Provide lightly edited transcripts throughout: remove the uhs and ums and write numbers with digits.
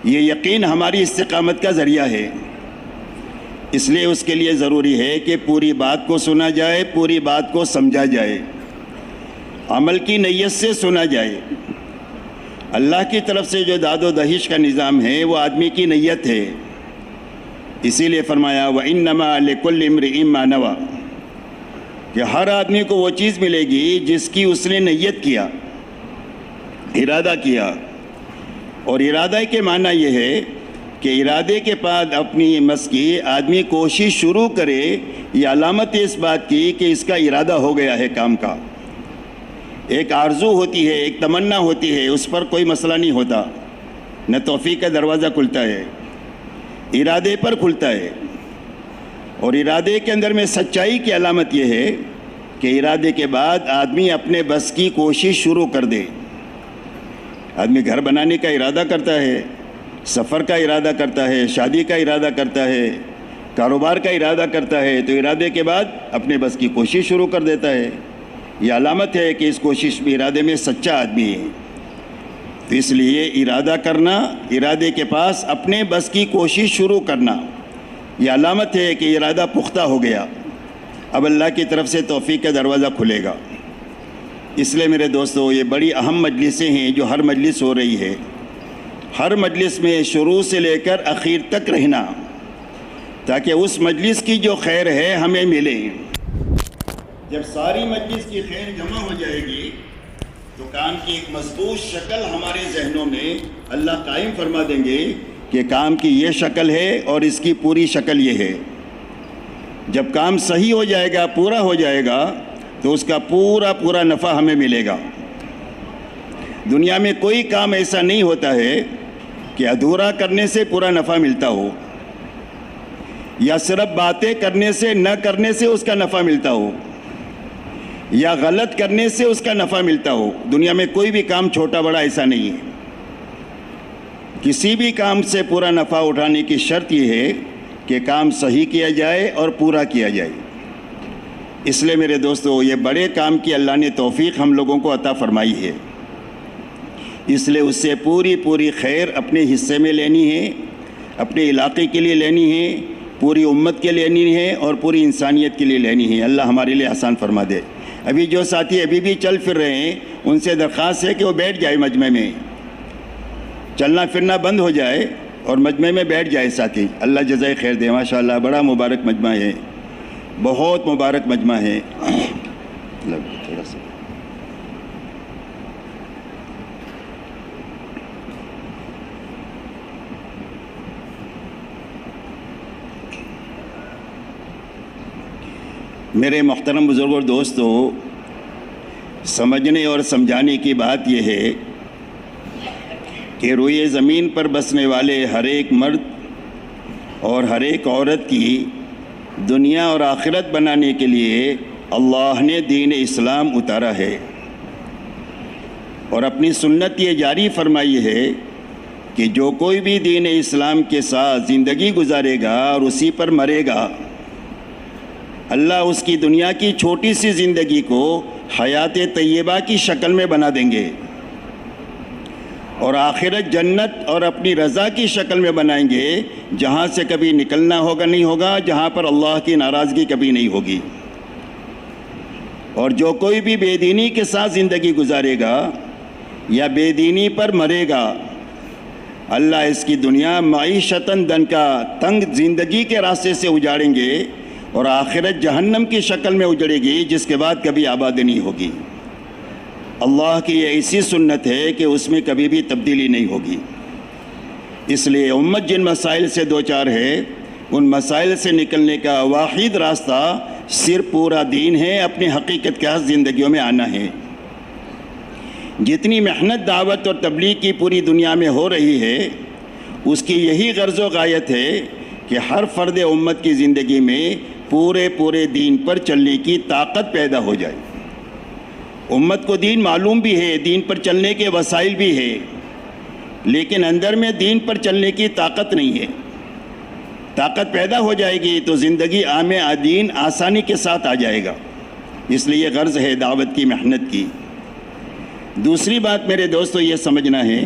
یہ یقین ہماری استقامت کا ذریعہ ہے۔ اس لیے اس کے لیے ضروری ہے کہ پوری بات کو سنا جائے، پوری بات کو سمجھا جائے، عمل کی نیت سے سنا جائے۔ اللہ کی طرف سے جو داد و دہش کا نظام ہے وہ آدمی کی نیت ہے، اسی لیے فرمایا وَإِنَّمَا لِكُلِّ امْرِئٍ مَّا نَوَىٰ، کہ ہر آدمی کو وہ چیز ملے گی جس کی اس نے نیت کیا، ارادہ کیا۔ اور ارادہ کے معنی یہ ہے کہ ارادے کے بعد اپنی مس کی آدمی کوشش شروع کرے، یہ علامت ہے اس بات کی کہ اس کا ارادہ ہو گیا ہے کام کا۔ ایک آرزو ہوتی ہے، ایک تمنا ہوتی ہے، اس پر کوئی مسئلہ نہیں ہوتا، نہ توفیق کا دروازہ کھلتا ہے، ارادے پر کھلتا ہے۔ اور ارادے کے اندر میں سچائی کی علامت یہ ہے کہ ارادے کے بعد آدمی اپنے بس کی کوشش شروع کر دے۔ آدمی گھر بنانے کا ارادہ کرتا ہے، سفر کا ارادہ کرتا ہے، شادی کا ارادہ کرتا ہے، کاروبار کا ارادہ کرتا ہے، تو ارادے کے بعد اپنے بس کی کوشش شروع کر دیتا ہے۔ یہ علامت ہے کہ اس کوشش میں، ارادے میں سچا آدمی ہے۔ تو اس لیے ارادہ کرنا، ارادے کے پاس اپنے بس کی کوشش شروع کرنا، یہ علامت ہے کہ ارادہ پختہ ہو گیا، اب اللہ کی طرف سے توفیق کا دروازہ کھلے گا۔ اس لیے میرے دوستو، یہ بڑی اہم مجلسیں ہیں جو ہر مجلس ہو رہی ہے۔ ہر مجلس میں شروع سے لے کر اخیر تک رہنا، تاکہ اس مجلس کی جو خیر ہے ہمیں ملے۔ جب ساری مجلس کی خیر جمع ہو جائے گی تو کام کی ایک مضبوط شکل ہمارے ذہنوں میں اللہ قائم فرما دیں گے کہ کام کی یہ شکل ہے اور اس کی پوری شکل یہ ہے۔ جب کام صحیح ہو جائے گا، پورا ہو جائے گا، تو اس کا پورا نفع ہمیں ملے گا۔ دنیا میں کوئی کام ایسا نہیں ہوتا ہے کہ ادھورا کرنے سے پورا نفع ملتا ہو، یا صرف باتیں کرنے سے، نہ کرنے سے اس کا نفع ملتا ہو، یا غلط کرنے سے اس کا نفع ملتا ہو۔ دنیا میں کوئی بھی کام چھوٹا بڑا ایسا نہیں ہے۔ کسی بھی کام سے پورا نفع اٹھانے کی شرط یہ ہے کہ کام صحیح کیا جائے اور پورا کیا جائے۔ اس لیے میرے دوستو، یہ بڑے کام کی اللہ نے توفیق ہم لوگوں کو عطا فرمائی ہے، اس لیے اس سے پوری خیر اپنے حصے میں لینی ہے، اپنے علاقے کے لیے لینی ہے، پوری امت کے لیے لینی ہے، اور پوری انسانیت کے لیے لینی ہے۔ اللہ ہمارے لیے آسان فرما دے۔ ابھی جو ساتھی ابھی بھی چل پھر رہے ہیں، ان سے درخواست ہے کہ وہ بیٹھ جائے مجمع میں، چلنا پھرنا بند ہو جائے اور مجمع میں بیٹھ جائے ساتھی۔ اللہ جزائے خیر دے۔ ماشاءاللہ بڑا مبارک مجمع ہے، بہت مبارک مجمع ہے۔ تھوڑا سا میرے محترم بزرگ اور دوستو، سمجھنے اور سمجھانے کی بات یہ ہے کہ روئے زمین پر بسنے والے ہر ایک مرد اور ہر ایک عورت کی دنیا اور آخرت بنانے کے لیے اللہ نے دین اسلام اتارا ہے، اور اپنی سنت یہ جاری فرمائی ہے کہ جو کوئی بھی دین اسلام کے ساتھ زندگی گزارے گا اور اسی پر مرے گا، اللہ اس کی دنیا کی چھوٹی سی زندگی کو حیات طیبہ کی شکل میں بنا دیں گے، اور آخرت جنت اور اپنی رضا کی شکل میں بنائیں گے، جہاں سے کبھی نکلنا نہیں ہوگا، جہاں پر اللہ کی ناراضگی کبھی نہیں ہوگی۔ اور جو کوئی بھی بے دینی کے ساتھ زندگی گزارے گا یا بے دینی پر مرے گا، اللہ اس کی دنیا معیشتاً تنگ زندگی کے راستے سے اجاڑیں گے، اور آخرت جہنم کی شکل میں اجڑے گی، جس کے بعد کبھی آباد نہیں ہوگی۔ اللہ کی یہ ایسی سنت ہے کہ اس میں کبھی بھی تبدیلی نہیں ہوگی۔ اس لیے امت جن مسائل سے دوچار ہے، ان مسائل سے نکلنے کا واحد راستہ صرف پورا دین ہے، اپنی حقیقت کے ساتھ زندگیوں میں آنا ہے۔ جتنی محنت دعوت اور تبلیغ کی پوری دنیا میں ہو رہی ہے، اس کی یہی غرض و غایت ہے کہ ہر فرد امت کی زندگی میں پورے دین پر چلنے کی طاقت پیدا ہو جائے۔ امت کو دین معلوم بھی ہے، دین پر چلنے کے وسائل بھی ہے، لیکن اندر میں دین پر چلنے کی طاقت نہیں ہے۔ طاقت پیدا ہو جائے گی تو زندگی عام دین آسانی کے ساتھ آ جائے گا۔ اس لیے غرض ہے دعوت کی، محنت کی۔ دوسری بات میرے دوستو یہ سمجھنا ہے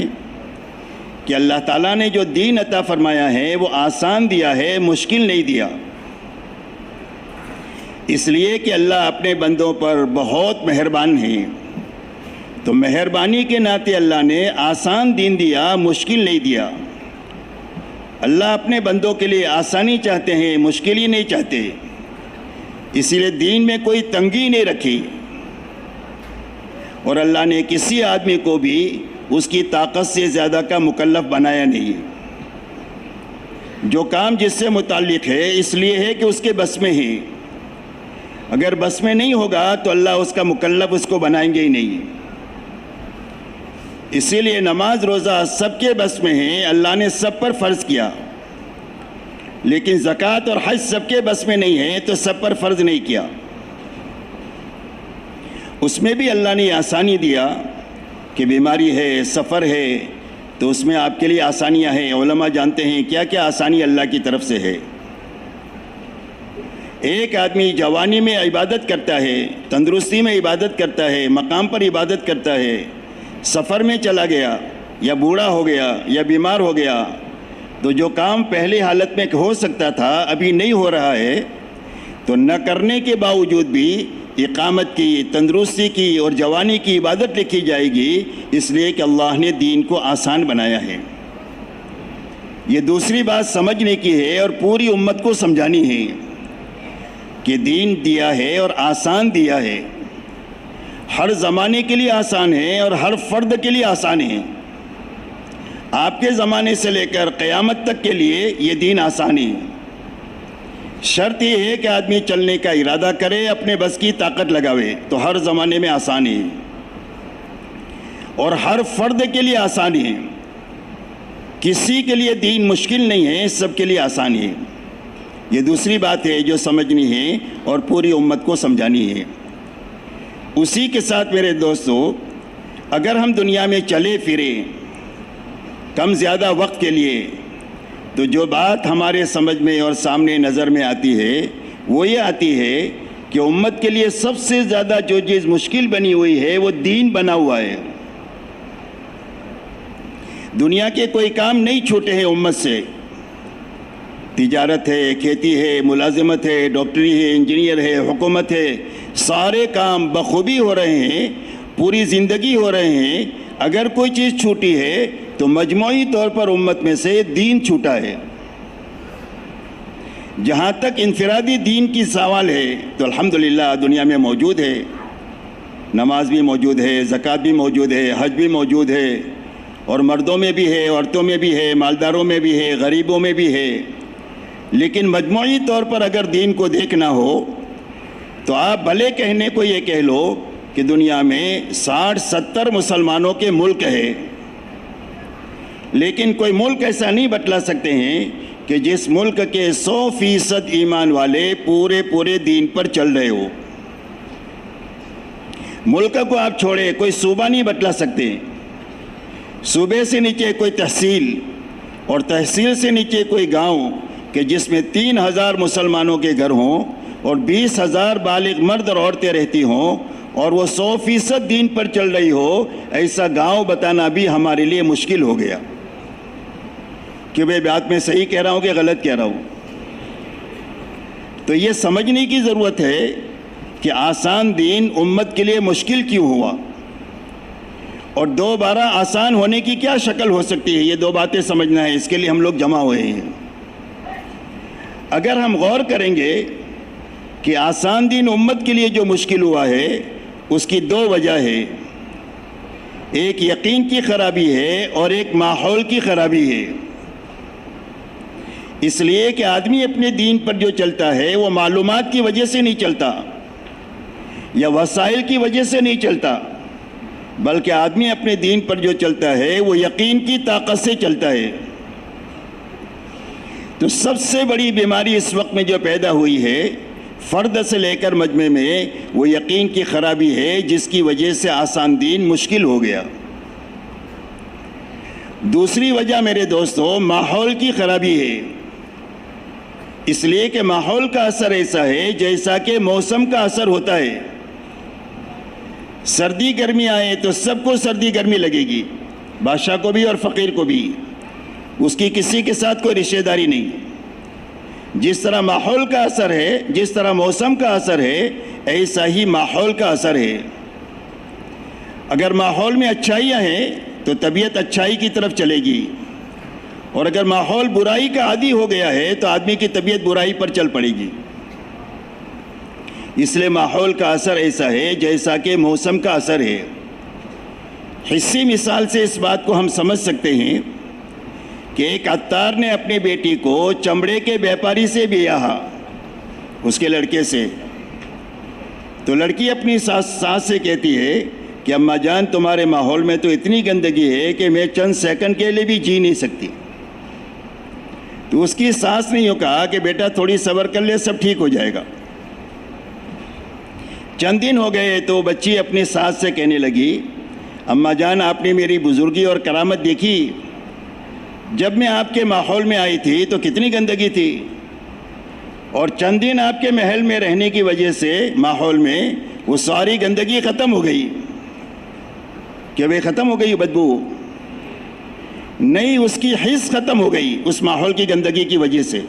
کہ اللہ تعالیٰ نے جو دین عطا فرمایا ہے وہ آسان دیا ہے، مشکل نہیں دیا، اس لیے کہ اللہ اپنے بندوں پر بہت مہربان ہیں، تو مہربانی کے ناطے اللہ نے آسان دین دیا، مشکل نہیں دیا۔ اللہ اپنے بندوں کے لیے آسانی چاہتے ہیں، مشکل ہی نہیں چاہتے، اسی لیے دین میں کوئی تنگی نہیں رکھی، اور اللہ نے کسی آدمی کو بھی اس کی طاقت سے زیادہ کا مکلف بنایا نہیں۔ جو کام جس سے متعلق ہے اس لیے ہے کہ اس کے بس میں ہے، اگر بس میں نہیں ہوگا تو اللہ اس کا مکلف اس کو بنائیں گے ہی نہیں۔ اسی لیے نماز روزہ سب کے بس میں ہیں، اللہ نے سب پر فرض کیا، لیکن زکوٰۃ اور حج سب کے بس میں نہیں ہے تو سب پر فرض نہیں کیا۔ اس میں بھی اللہ نے آسانی دیا کہ بیماری ہے، سفر ہے، تو اس میں آپ کے لیے آسانیاں ہیں۔ علماء جانتے ہیں کیا کیا آسانی اللہ کی طرف سے ہے۔ ایک آدمی جوانی میں عبادت کرتا ہے، تندرستی میں عبادت کرتا ہے، مقام پر عبادت کرتا ہے، سفر میں چلا گیا یا بوڑھا ہو گیا یا بیمار ہو گیا، تو جو کام پہلے حالت میں ہو سکتا تھا ابھی نہیں ہو رہا ہے، تو نہ کرنے کے باوجود بھی اقامت کی، تندرستی کی اور جوانی کی عبادت لکھی جائے گی، اس لیے کہ اللہ نے دین کو آسان بنایا ہے۔ یہ دوسری بات سمجھنے کی ہے اور پوری امت کو سمجھانی ہے کہ دین دیا ہے اور آسان دیا ہے، ہر زمانے کے لیے آسان ہے اور ہر فرد کے لیے آسان ہے۔ آپ کے زمانے سے لے کر قیامت تک کے لیے یہ دین آسان ہے۔ شرط یہ ہے کہ آدمی چلنے کا ارادہ کرے، اپنے بس کی طاقت لگاوے، تو ہر زمانے میں آسان ہے اور ہر فرد کے لیے آسان ہے، کسی کے لیے دین مشکل نہیں ہے، سب کے لیے آسان ہے۔ یہ دوسری بات ہے جو سمجھنی ہے اور پوری امت کو سمجھانی ہے۔ اسی کے ساتھ میرے دوستو، اگر ہم دنیا میں چلے پھریں کم زیادہ وقت کے لیے، تو جو بات ہمارے سمجھ میں اور سامنے نظر میں آتی ہے وہ یہ آتی ہے کہ امت کے لیے سب سے زیادہ جو چیز مشکل بنی ہوئی ہے وہ دین بنا ہوا ہے۔ دنیا کے کوئی کام نہیں چھوٹے ہیں امت سے، تجارت ہے، کھیتی ہے، ملازمت ہے، ڈاکٹری ہے، انجینئر ہے، حکومت ہے، سارے کام بخوبی ہو رہے ہیں، پوری زندگی ہو رہے ہیں۔ اگر کوئی چیز چھوٹی ہے تو مجموعی طور پر امت میں سے دین چھوٹا ہے۔ جہاں تک انفرادی دین کی سوال ہے تو الحمدللہ دنیا میں موجود ہے، نماز بھی موجود ہے، زکوٰۃ بھی موجود ہے، حج بھی موجود ہے، اور مردوں میں بھی ہے، عورتوں میں بھی ہے، مالداروں میں بھی ہے، غریبوں میں بھی ہے۔ لیکن مجموعی طور پر اگر دین کو دیکھنا ہو تو آپ بھلے کہنے کو یہ کہہ لو کہ دنیا میں 60-70 مسلمانوں کے ملک ہے، لیکن کوئی ملک ایسا نہیں بتلا سکتے ہیں کہ جس ملک کے 100% ایمان والے پورے دین پر چل رہے ہو۔ ملک کو آپ چھوڑے، کوئی صوبہ نہیں بتلا سکتے، صوبے سے نیچے کوئی تحصیل اور تحصیل سے نیچے کوئی گاؤں کہ جس میں 3000 مسلمانوں کے گھر ہوں اور 20,000 بالغ مرد اور عورتیں رہتی ہوں اور وہ 100% دین پر چل رہی ہو، ایسا گاؤں بتانا بھی ہمارے لیے مشکل ہو گیا کہ بھئی بات میں صحیح کہہ رہا ہوں کہ غلط کہہ رہا ہوں۔ تو یہ سمجھنے کی ضرورت ہے کہ آسان دین امت کے لیے مشکل کیوں ہوا، اور دوبارہ آسان ہونے کی کیا شکل ہو سکتی ہے، یہ دو باتیں سمجھنا ہے، اس کے لیے ہم لوگ جمع ہوئے ہیں۔ اگر ہم غور کریں گے کہ آسان دین امت کے لیے جو مشکل ہوا ہے اس کی دو وجہ ہے، ایک یقین کی خرابی ہے اور ایک ماحول کی خرابی ہے۔ اس لیے کہ آدمی اپنے دین پر جو چلتا ہے وہ معلومات کی وجہ سے نہیں چلتا یا وسائل کی وجہ سے نہیں چلتا، بلکہ آدمی اپنے دین پر جو چلتا ہے وہ یقین کی طاقت سے چلتا ہے۔ تو سب سے بڑی بیماری اس وقت میں جو پیدا ہوئی ہے فرد سے لے کر مجمع میں، وہ یقین کی خرابی ہے، جس کی وجہ سے آسان دین مشکل ہو گیا۔ دوسری وجہ میرے دوستو ماحول کی خرابی ہے، اس لیے کہ ماحول کا اثر ایسا ہے جیسا کہ موسم کا اثر ہوتا ہے۔ سردی گرمی آئے تو سب کو سردی گرمی لگے گی، بادشاہ کو بھی اور فقیر کو بھی، اس کی کسی کے ساتھ کوئی رشتہ داری نہیں. جس طرح ماحول کا اثر ہے، جس طرح موسم کا اثر ہے، ایسا ہی ماحول کا اثر ہے. اگر ماحول میں اچھائیاں ہیں تو طبیعت اچھائی کی طرف چلے گی، اور اگر ماحول برائی کا عادی ہو گیا ہے تو آدمی کی طبیعت برائی پر چل پڑے گی. اس لیے ماحول کا اثر ایسا ہے جیسا کہ موسم کا اثر ہے. حصی مثال سے اس بات کو ہم سمجھ سکتے ہیں کہ ایک عطار نے اپنی بیٹی کو چمڑے کے بیپاری سے بیاہا، اس کے لڑکے سے. تو لڑکی اپنی ساس سے کہتی ہے کہ اماں جان تمہارے ماحول میں تو اتنی گندگی ہے کہ میں چند سیکنڈ کے لیے بھی جی نہیں سکتی. تو اس کی ساس نے یوں کہا کہ بیٹا تھوڑی صبر کر لے، سب ٹھیک ہو جائے گا. چند دن ہو گئے تو بچی اپنی ساس سے کہنے لگی، اماں جان آپ نے میری بزرگی اور کرامت دیکھی، جب میں آپ کے ماحول میں آئی تھی تو کتنی گندگی تھی، اور چند دن آپ کے محل میں رہنے کی وجہ سے ماحول میں وہ ساری گندگی ختم ہو گئی. کہ وہ ختم ہو گئی بدبو؟ نہیں، اس کی حس ختم ہو گئی اس ماحول کی گندگی کی وجہ سے.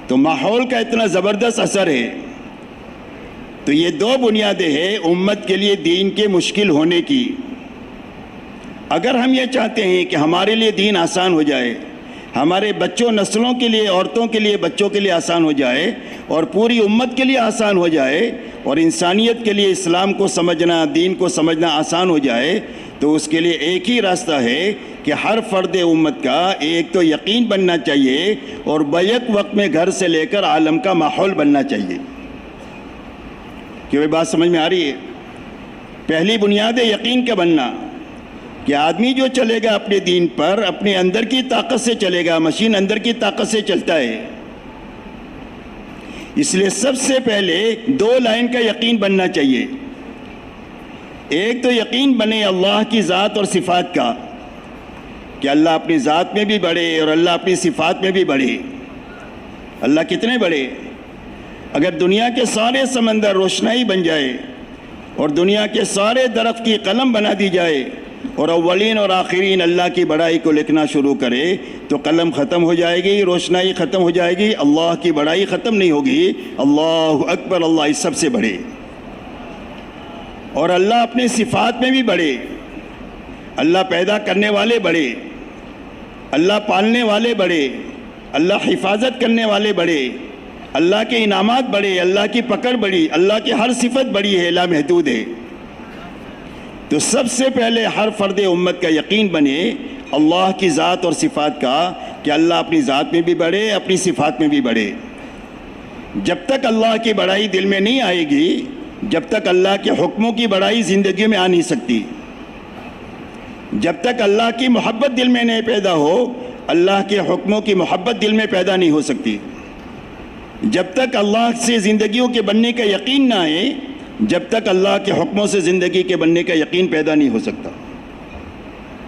تو ماحول کا اتنا زبردست اثر ہے. تو یہ دو بنیادیں ہیں امت کے لیے دین کے مشکل ہونے کی. اگر ہم یہ چاہتے ہیں کہ ہمارے لیے دین آسان ہو جائے، ہمارے بچوں نسلوں کے لیے، عورتوں کے لیے، بچوں کے لیے آسان ہو جائے، اور پوری امت کے لیے آسان ہو جائے، اور انسانیت کے لیے اسلام کو سمجھنا، دین کو سمجھنا آسان ہو جائے، تو اس کے لیے ایک ہی راستہ ہے کہ ہر فرد امت کا ایک تو یقین بننا چاہیے، اور بیک وقت میں گھر سے لے کر عالم کا ماحول بننا چاہیے. کہ وہ بات سمجھ میں آ رہی ہے؟ پہلی بنیاد ہے یقین کا بننا، کہ آدمی جو چلے گا اپنے دین پر اپنے اندر کی طاقت سے چلے گا. مشین اندر کی طاقت سے چلتا ہے. اس لیے سب سے پہلے دو لائن کا یقین بننا چاہیے. ایک تو یقین بنے اللہ کی ذات اور صفات کا، کہ اللہ اپنی ذات میں بھی بڑے اور اللہ اپنی صفات میں بھی بڑے. اللہ کتنے بڑے؟ اگر دنیا کے سارے سمندر روشنائی بن جائے، اور دنیا کے سارے درخت کی قلم بنا دی جائے، اور اولین اور آخرین اللہ کی بڑائی کو لکھنا شروع کرے، تو قلم ختم ہو جائے گی، روشنائی ختم ہو جائے گی، اللہ کی بڑائی ختم نہیں ہوگی. اللہ اکبر، اللہ سب سے بڑے. اور اللہ اپنے صفات میں بھی بڑے. اللہ پیدا کرنے والے بڑے، اللہ پالنے والے بڑے، اللہ حفاظت کرنے والے بڑے، اللہ کے انعامات بڑے، اللہ کی پکڑ بڑی، اللہ کی ہر صفت بڑی ہے، لامحدود ہے. تو سب سے پہلے ہر فرد امت کا یقین بنے اللہ کی ذات اور صفات کا، کہ اللہ اپنی ذات میں بھی بڑے، اپنی صفات میں بھی بڑے. جب تک اللہ کی بڑائی دل میں نہیں آئے گی، جب تک اللہ کے حکموں کی بڑائی زندگی میں آ نہیں سکتی. جب تک اللہ کی محبت دل میں نہیں پیدا ہو، اللہ کے حکموں کی محبت دل میں پیدا نہیں ہو سکتی. جب تک اللہ سے زندگیوں کے بننے کا یقین نہ آئے، جب تک اللہ کے حکموں سے زندگی کے بننے کا یقین پیدا نہیں ہو سکتا.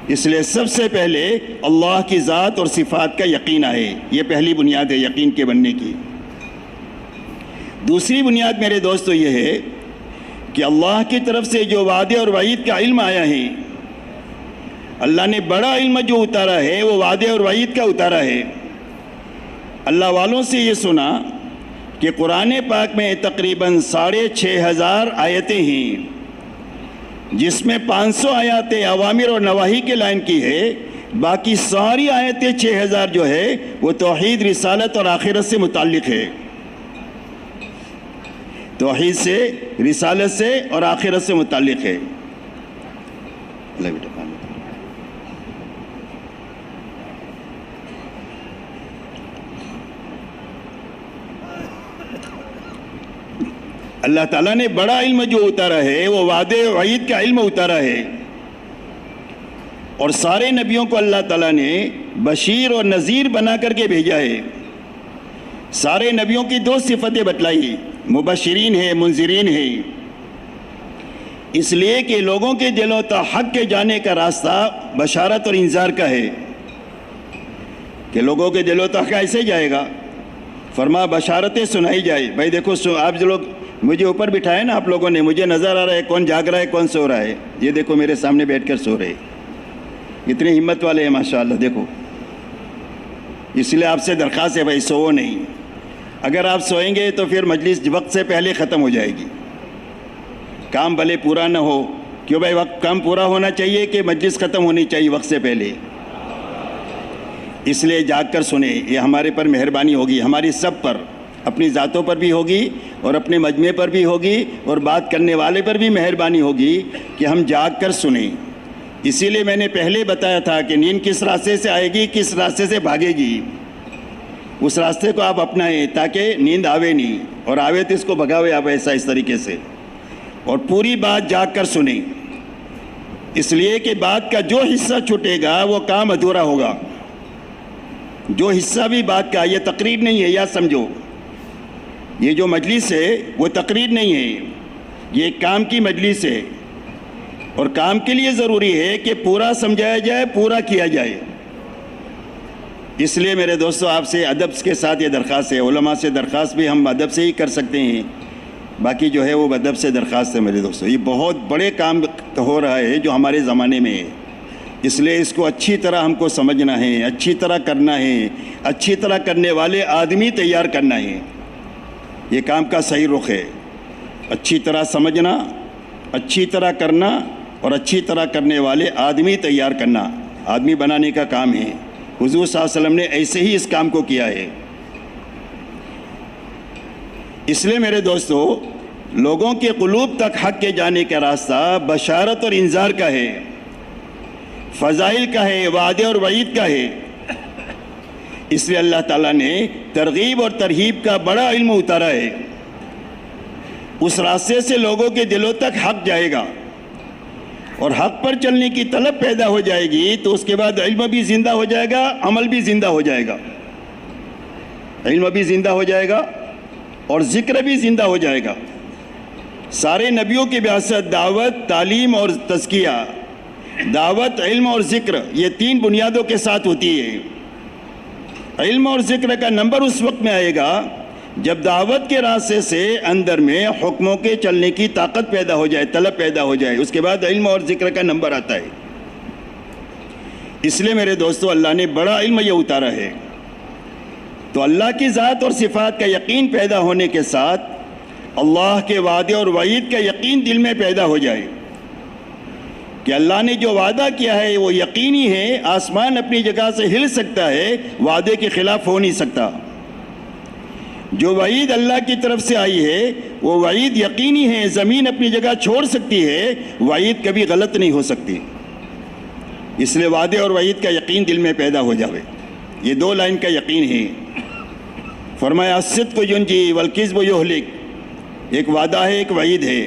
اس لیے سب سے پہلے اللہ کی ذات اور صفات کا یقین آئے. یہ پہلی بنیاد ہے یقین کے بننے کی. دوسری بنیاد میرے دوستو یہ ہے کہ اللہ کی طرف سے جو وعدے اور وعید کا علم آیا ہے، اللہ نے بڑا علم جو اتارا ہے وہ وعدے اور وعید کا اتارا ہے. اللہ والوں سے یہ سنا کہ قرآن پاک میں تقریباً 6,500 آیتیں ہیں، جس میں 500 آیاتیں اوامر اور نواہی کے لائن کی ہے. باقی ساری آیتیں 6,000 جو ہے وہ توحید، رسالت اور آخرت سے متعلق ہے. توحید سے، رسالت سے اور آخرت سے متعلق ہے. اللہ تعالیٰ نے بڑا علم جو اتارا ہے وہ وعدے وعید کا علم اتارا ہے. اور سارے نبیوں کو اللہ تعالیٰ نے بشیر اور نذیر بنا کر کے بھیجا ہے. سارے نبیوں کی دو صفتیں بتلائی، مبشرین ہیں، منذرین ہیں. اس لیے کہ لوگوں کے دلوں تک حق کے جانے کا راستہ بشارت اور انذار کا ہے. کہ لوگوں کے دلوں تک کیسے جائے گا؟ فرما بشارتیں سنائی جائے. بھائی دیکھو، آپ جو لوگ مجھے اوپر بٹھائے نا، آپ لوگوں نے، مجھے نظر آ رہا ہے کون جاگ رہا ہے، کون سو رہا ہے. یہ دیکھو میرے سامنے بیٹھ کر سو رہے، اتنے ہمت والے ہیں ماشاءاللہ. دیکھو اس لیے آپ سے درخواست ہے بھائی سوؤ نہیں. اگر آپ سوئیں گے تو پھر مجلس وقت سے پہلے ختم ہو جائے گی. کام بھلے پورا نہ ہو، کیوں بھائی وقت کام پورا ہونا چاہیے کہ مجلس ختم ہونی چاہیے وقت سے پہلے. اس لیے جاگ کر سنیں، یہ ہمارے پر مہربانی ہوگی، ہماری سب پر، اپنی ذاتوں پر بھی ہوگی اور اپنے مجمع پر بھی ہوگی اور بات کرنے والے پر بھی مہربانی ہوگی کہ ہم جاگ کر سنیں. اسی لیے میں نے پہلے بتایا تھا کہ نیند کس راستے سے آئے گی، کس راستے سے بھاگے گی، اس راستے کو آپ اپنائیں تاکہ نیند آوے نہیں، اور آوے تو اس کو بھگاوے آپ ایسا اس طریقے سے. اور پوری بات جاگ کر سنیں، اس لیے کہ بات کا جو حصہ چھوٹے گا وہ کام ادھورا ہوگا. جو حصہ بھی بات کا، یہ تقریر نہیں ہے، یا سمجھو یہ جو مجلس ہے وہ تقریر نہیں ہے، یہ ایک کام کی مجلس ہے، اور کام کے لیے ضروری ہے کہ پورا سمجھایا جائے، پورا کیا جائے. اس لیے میرے دوستو آپ سے ادب کے ساتھ یہ درخواست ہے، علماء سے درخواست بھی ہم ادب سے ہی کر سکتے ہیں، باقی جو ہے وہ ادب سے درخواست ہے. میرے دوستو یہ بہت بڑے کام ہو رہا ہے جو ہمارے زمانے میں ہے، اس لیے اس کو اچھی طرح ہم کو سمجھنا ہے، اچھی طرح کرنا ہے، اچھی طرح کرنے والے آدمی تیار کرنا ہے. یہ کام کا صحیح رخ ہے، اچھی طرح سمجھنا، اچھی طرح کرنا اور اچھی طرح کرنے والے آدمی تیار کرنا، آدمی بنانے کا کام ہے. حضور صلی اللہ علیہ وسلم نے ایسے ہی اس کام کو کیا ہے. اس لیے میرے دوستو لوگوں کے قلوب تک حق کے جانے کا راستہ بشارت اور انذار کا ہے، فضائل کا ہے، وعدے اور وعید کا ہے. اس لیے اللہ تعالیٰ نے ترغیب اور ترہیب کا بڑا علم اتارا ہے. اس راستے سے لوگوں کے دلوں تک حق جائے گا اور حق پر چلنے کی طلب پیدا ہو جائے گی تو اس کے بعد علم بھی زندہ ہو جائے گا، عمل بھی زندہ ہو جائے گا. علم بھی زندہ ہو جائے گا اور ذکر بھی زندہ ہو جائے گا. سارے نبیوں کی بعثت دعوت، تعلیم اور تزکیہ، دعوت، علم اور ذکر، یہ تین بنیادوں کے ساتھ ہوتی ہے. علم اور ذکر کا نمبر اس وقت میں آئے گا جب دعوت کے راستے سے اندر میں حکموں کے چلنے کی طاقت پیدا ہو جائے، طلب پیدا ہو جائے، اس کے بعد علم اور ذکر کا نمبر آتا ہے. اس لیے میرے دوستو اللہ نے بڑا علم یہ اتارا ہے. تو اللہ کی ذات اور صفات کا یقین پیدا ہونے کے ساتھ اللہ کے وعدے اور وعید کا یقین دل میں پیدا ہو جائے کہ اللہ نے جو وعدہ کیا ہے وہ یقینی ہے. آسمان اپنی جگہ سے ہل سکتا ہے، وعدے کے خلاف ہو نہیں سکتا. جو وعید اللہ کی طرف سے آئی ہے وہ وعید یقینی ہے، زمین اپنی جگہ چھوڑ سکتی ہے، وعید کبھی غلط نہیں ہو سکتی. اس لیے وعدے اور وعید کا یقین دل میں پیدا ہو جاوے. یہ دو لائن کا یقین ہے. فرمایا الصدق ینجی والکذب یہلک، ایک وعدہ ہے، ایک وعید ہے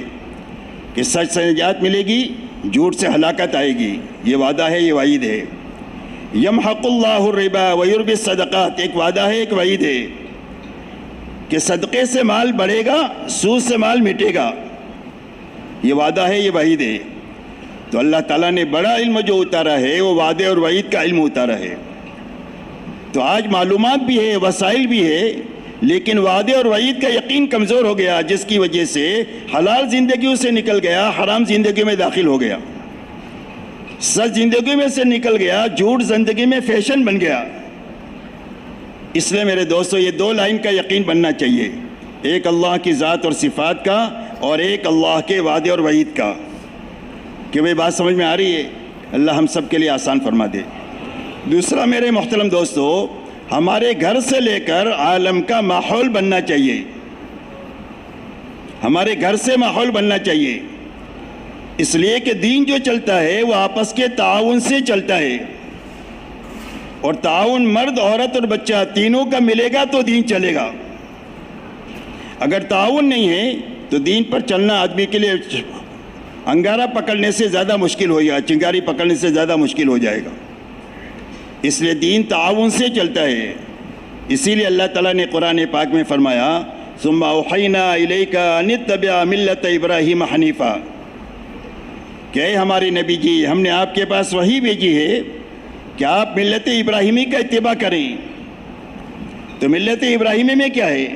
کہ سچ سے نجات ملے گی، جھوٹ سے ہلاکت آئے گی. یہ وعدہ ہے، یہ وعید ہے. یمحق اللہ الربا ویربی الصدقات، ایک وعدہ ہے، ایک وعید ہے کہ صدقے سے مال بڑھے گا، سود سے مال مٹے گا. یہ وعدہ ہے، یہ وعید ہے. تو اللہ تعالیٰ نے بڑا علم جو اتارا ہے وہ وعدے اور وعید کا علم اتارا ہے. تو آج معلومات بھی ہے، وسائل بھی ہے، لیکن وعدے اور وعید کا یقین کمزور ہو گیا، جس کی وجہ سے حلال زندگیوں سے نکل گیا، حرام زندگی میں داخل ہو گیا. سچ زندگی میں سے نکل گیا، جھوٹ زندگی میں فیشن بن گیا. اس لیے میرے دوستو یہ دو لائن کا یقین بننا چاہیے، ایک اللہ کی ذات اور صفات کا اور ایک اللہ کے وعدے اور وعید کا. کہ بھئی بات سمجھ میں آ رہی ہے؟ اللہ ہم سب کے لیے آسان فرما دے. دوسرا میرے محترم دوستو، ہمارے گھر سے لے کر عالم کا ماحول بننا چاہیے. ہمارے گھر سے ماحول بننا چاہیے، اس لیے کہ دین جو چلتا ہے وہ آپس کے تعاون سے چلتا ہے، اور تعاون مرد، عورت اور بچہ تینوں کا ملے گا تو دین چلے گا. اگر تعاون نہیں ہے تو دین پر چلنا آدمی کے لیے انگارہ پکڑنے سے زیادہ مشکل ہو جائے، چنگاری پکڑنے سے زیادہ مشکل ہو جائے گا. اس لیے دین تعاون سے چلتا ہے. اسی لیے اللہ تعالیٰ نے قرآن پاک میں فرمایا ثم اوحینا الیک ان اتبع ملت ابراہیم حنیفا، کہ اے ہمارے نبی جی ہم نے آپ کے پاس وحی بھیجی ہے کہ آپ ملت ابراہیمی کا اتباع کریں. تو ملت ابراہیمی میں کیا ہے؟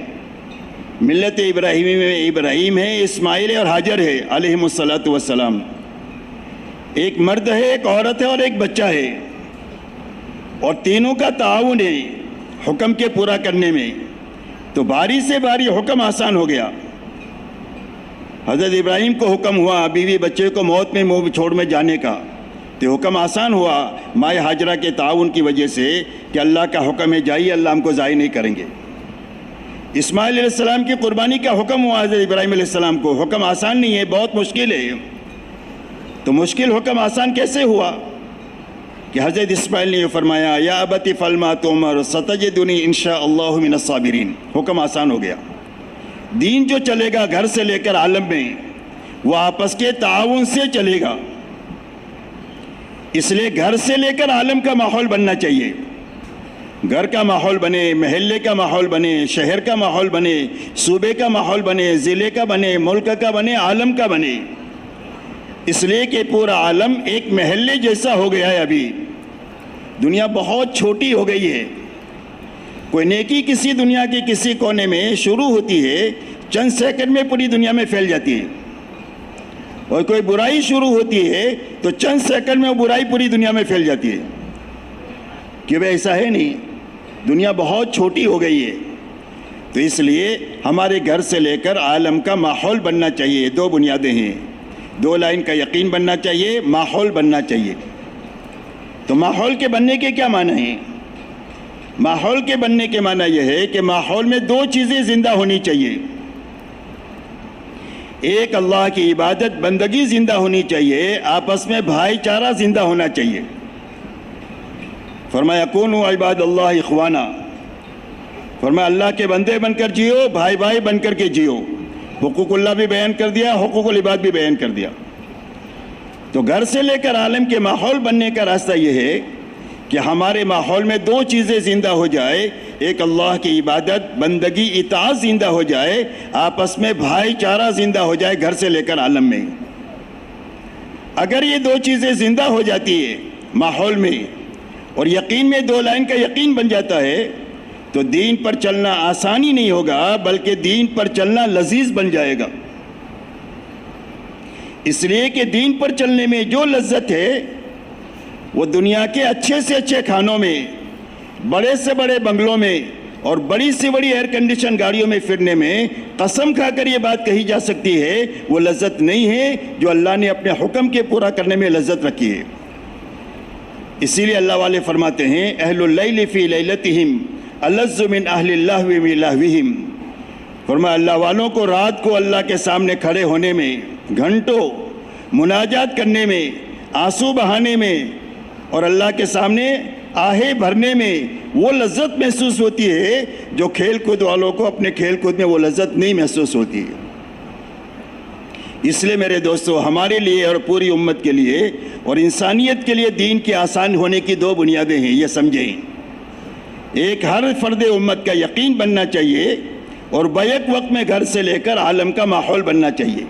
ملت ابراہیمی میں ابراہیم ہے، اسماعیل ہے اور حاجر ہے علیہم الصلاۃ والسلام. ایک مرد ہے، ایک عورت ہے اور ایک بچہ ہے، اور تینوں کا تعاون ہے. حکم کے پورا کرنے میں، تو باری سے باری حکم آسان ہو گیا۔ حضرت ابراہیم کو حکم ہوا بیوی بچے کو موت میں منہ چھوڑ میں جانے کا، تو حکم آسان ہوا مائے ہاجرہ کے تعاون کی وجہ سے کہ اللہ کا حکم ہے جائیے، اللہ ہم کو ضائع نہیں کریں گے۔ اسماعیل علیہ السلام کی قربانی کا حکم ہوا حضرت ابراہیم علیہ السلام کو، حکم آسان نہیں ہے، بہت مشکل ہے۔ تو مشکل حکم آسان کیسے ہوا کہ حضرت اسماعیل نے یہ فرمایا یا ابت افعل ما تؤمر ستجدنی انشاء اللہ من الصابرین، حکم آسان ہو گیا۔ دین جو چلے گا گھر سے لے کر عالم میں، وہ آپس کے تعاون سے چلے گا، اس لیے گھر سے لے کر عالم کا ماحول بننا چاہیے۔ گھر کا ماحول بنے، محلے کا ماحول بنے، شہر کا ماحول بنے، صوبے کا ماحول بنے، ضلع کا بنے، ملک کا بنے، عالم کا بنے، اس لیے کہ پورا عالم ایک محلے جیسا ہو گیا ہے۔ ابھی دنیا بہت چھوٹی ہو گئی ہے۔ کوئی نیکی کسی دنیا کے کسی کونے میں شروع ہوتی ہے، چند سیکنڈ میں پوری دنیا میں پھیل جاتی ہے، اور کوئی برائی شروع ہوتی ہے تو چند سیکنڈ میں وہ برائی پوری دنیا میں پھیل جاتی ہے۔ کہ بھئی ایسا ہے نہیں، دنیا بہت چھوٹی ہو گئی ہے۔ تو اس لیے ہمارے گھر سے لے کر عالم کا ماحول بننا چاہیے۔ دو بنیادیں ہیں، دو لائن کا یقین بننا چاہیے، ماحول بننا چاہیے۔ تو ماحول کے بننے کے کیا معنی ہیں؟ ماحول کے بننے کے معنی یہ ہے کہ ماحول میں دو چیزیں زندہ ہونی چاہیے۔ ایک اللہ کی عبادت بندگی زندہ ہونی چاہیے، آپس میں بھائی چارہ زندہ ہونا چاہیے۔ فرمایا کونوا عباد اللہ اخوانا، فرمایا اللہ کے بندے بن کر جیو، بھائی بھائی بن کر کے جیو۔ حقوق اللہ بھی بیان کر دیا، حقوق العباد بھی بیان کر دیا۔ تو گھر سے لے کر عالم کے ماحول بننے کا راستہ یہ ہے کہ ہمارے ماحول میں دو چیزیں زندہ ہو جائے، ایک اللہ کی عبادت بندگی اطاعت زندہ ہو جائے، آپس میں بھائی چارہ زندہ ہو جائے گھر سے لے کر عالم میں۔ اگر یہ دو چیزیں زندہ ہو جاتی ہے ماحول میں، اور یقین میں دو لائن کا یقین بن جاتا ہے، تو دین پر چلنا آسانی نہیں ہوگا بلکہ دین پر چلنا لذیذ بن جائے گا۔ اس لیے کہ دین پر چلنے میں جو لذت ہے وہ دنیا کے اچھے سے اچھے کھانوں میں، بڑے سے بڑے بنگلوں میں اور بڑی سے بڑی ایئر کنڈیشن گاڑیوں میں پھرنے میں قسم کھا کر یہ بات کہی جا سکتی ہے، وہ لذت نہیں ہے جو اللہ نے اپنے حکم کے پورا کرنے میں لذت رکھی ہے۔ اسی لیے اللہ والے فرماتے ہیں اہل اللیل فی لیلتہم الذ من اہل اللہو من لہوہم، فرمایا اللہ والوں کو رات کو اللہ کے سامنے کھڑے ہونے میں، گھنٹوں مناجات کرنے میں، آنسو بہانے میں اور اللہ کے سامنے آہے بھرنے میں وہ لذت محسوس ہوتی ہے جو کھیل کود والوں کو اپنے کھیل کود میں وہ لذت نہیں محسوس ہوتی ہے۔ اس لیے میرے دوستو، ہمارے لیے اور پوری امت کے لیے اور انسانیت کے لیے دین کے آسان ہونے کی دو بنیادیں ہیں، یہ سمجھیں۔ ایک، ہر فرد امت کا یقین بننا چاہیے، اور بیک وقت میں گھر سے لے کر عالم کا ماحول بننا چاہیے۔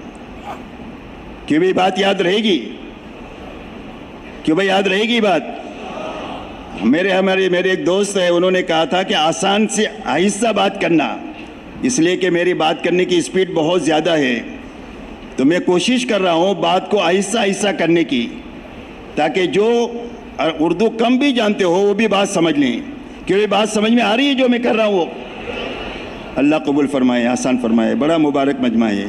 کہ بھئی بات یاد رہے گی؟ کہ بھئی یاد رہے گی بات؟ میرے ایک دوست ہے، انہوں نے کہا تھا کہ آسان سے آہستہ بات کرنا، اس لیے کہ میری بات کرنے کی سپیڈ بہت زیادہ ہے، تو میں کوشش کر رہا ہوں بات کو آہستہ آہستہ کرنے کی، تاکہ جو اردو کم بھی جانتے ہو وہ بھی بات سمجھ لیں۔ کہ بھئی بات سمجھ میں آ رہی ہے جو میں کر رہا ہوں وہ؟ اللہ قبول فرمائے، آسان فرمائے، بڑا مبارک مجمع ہے۔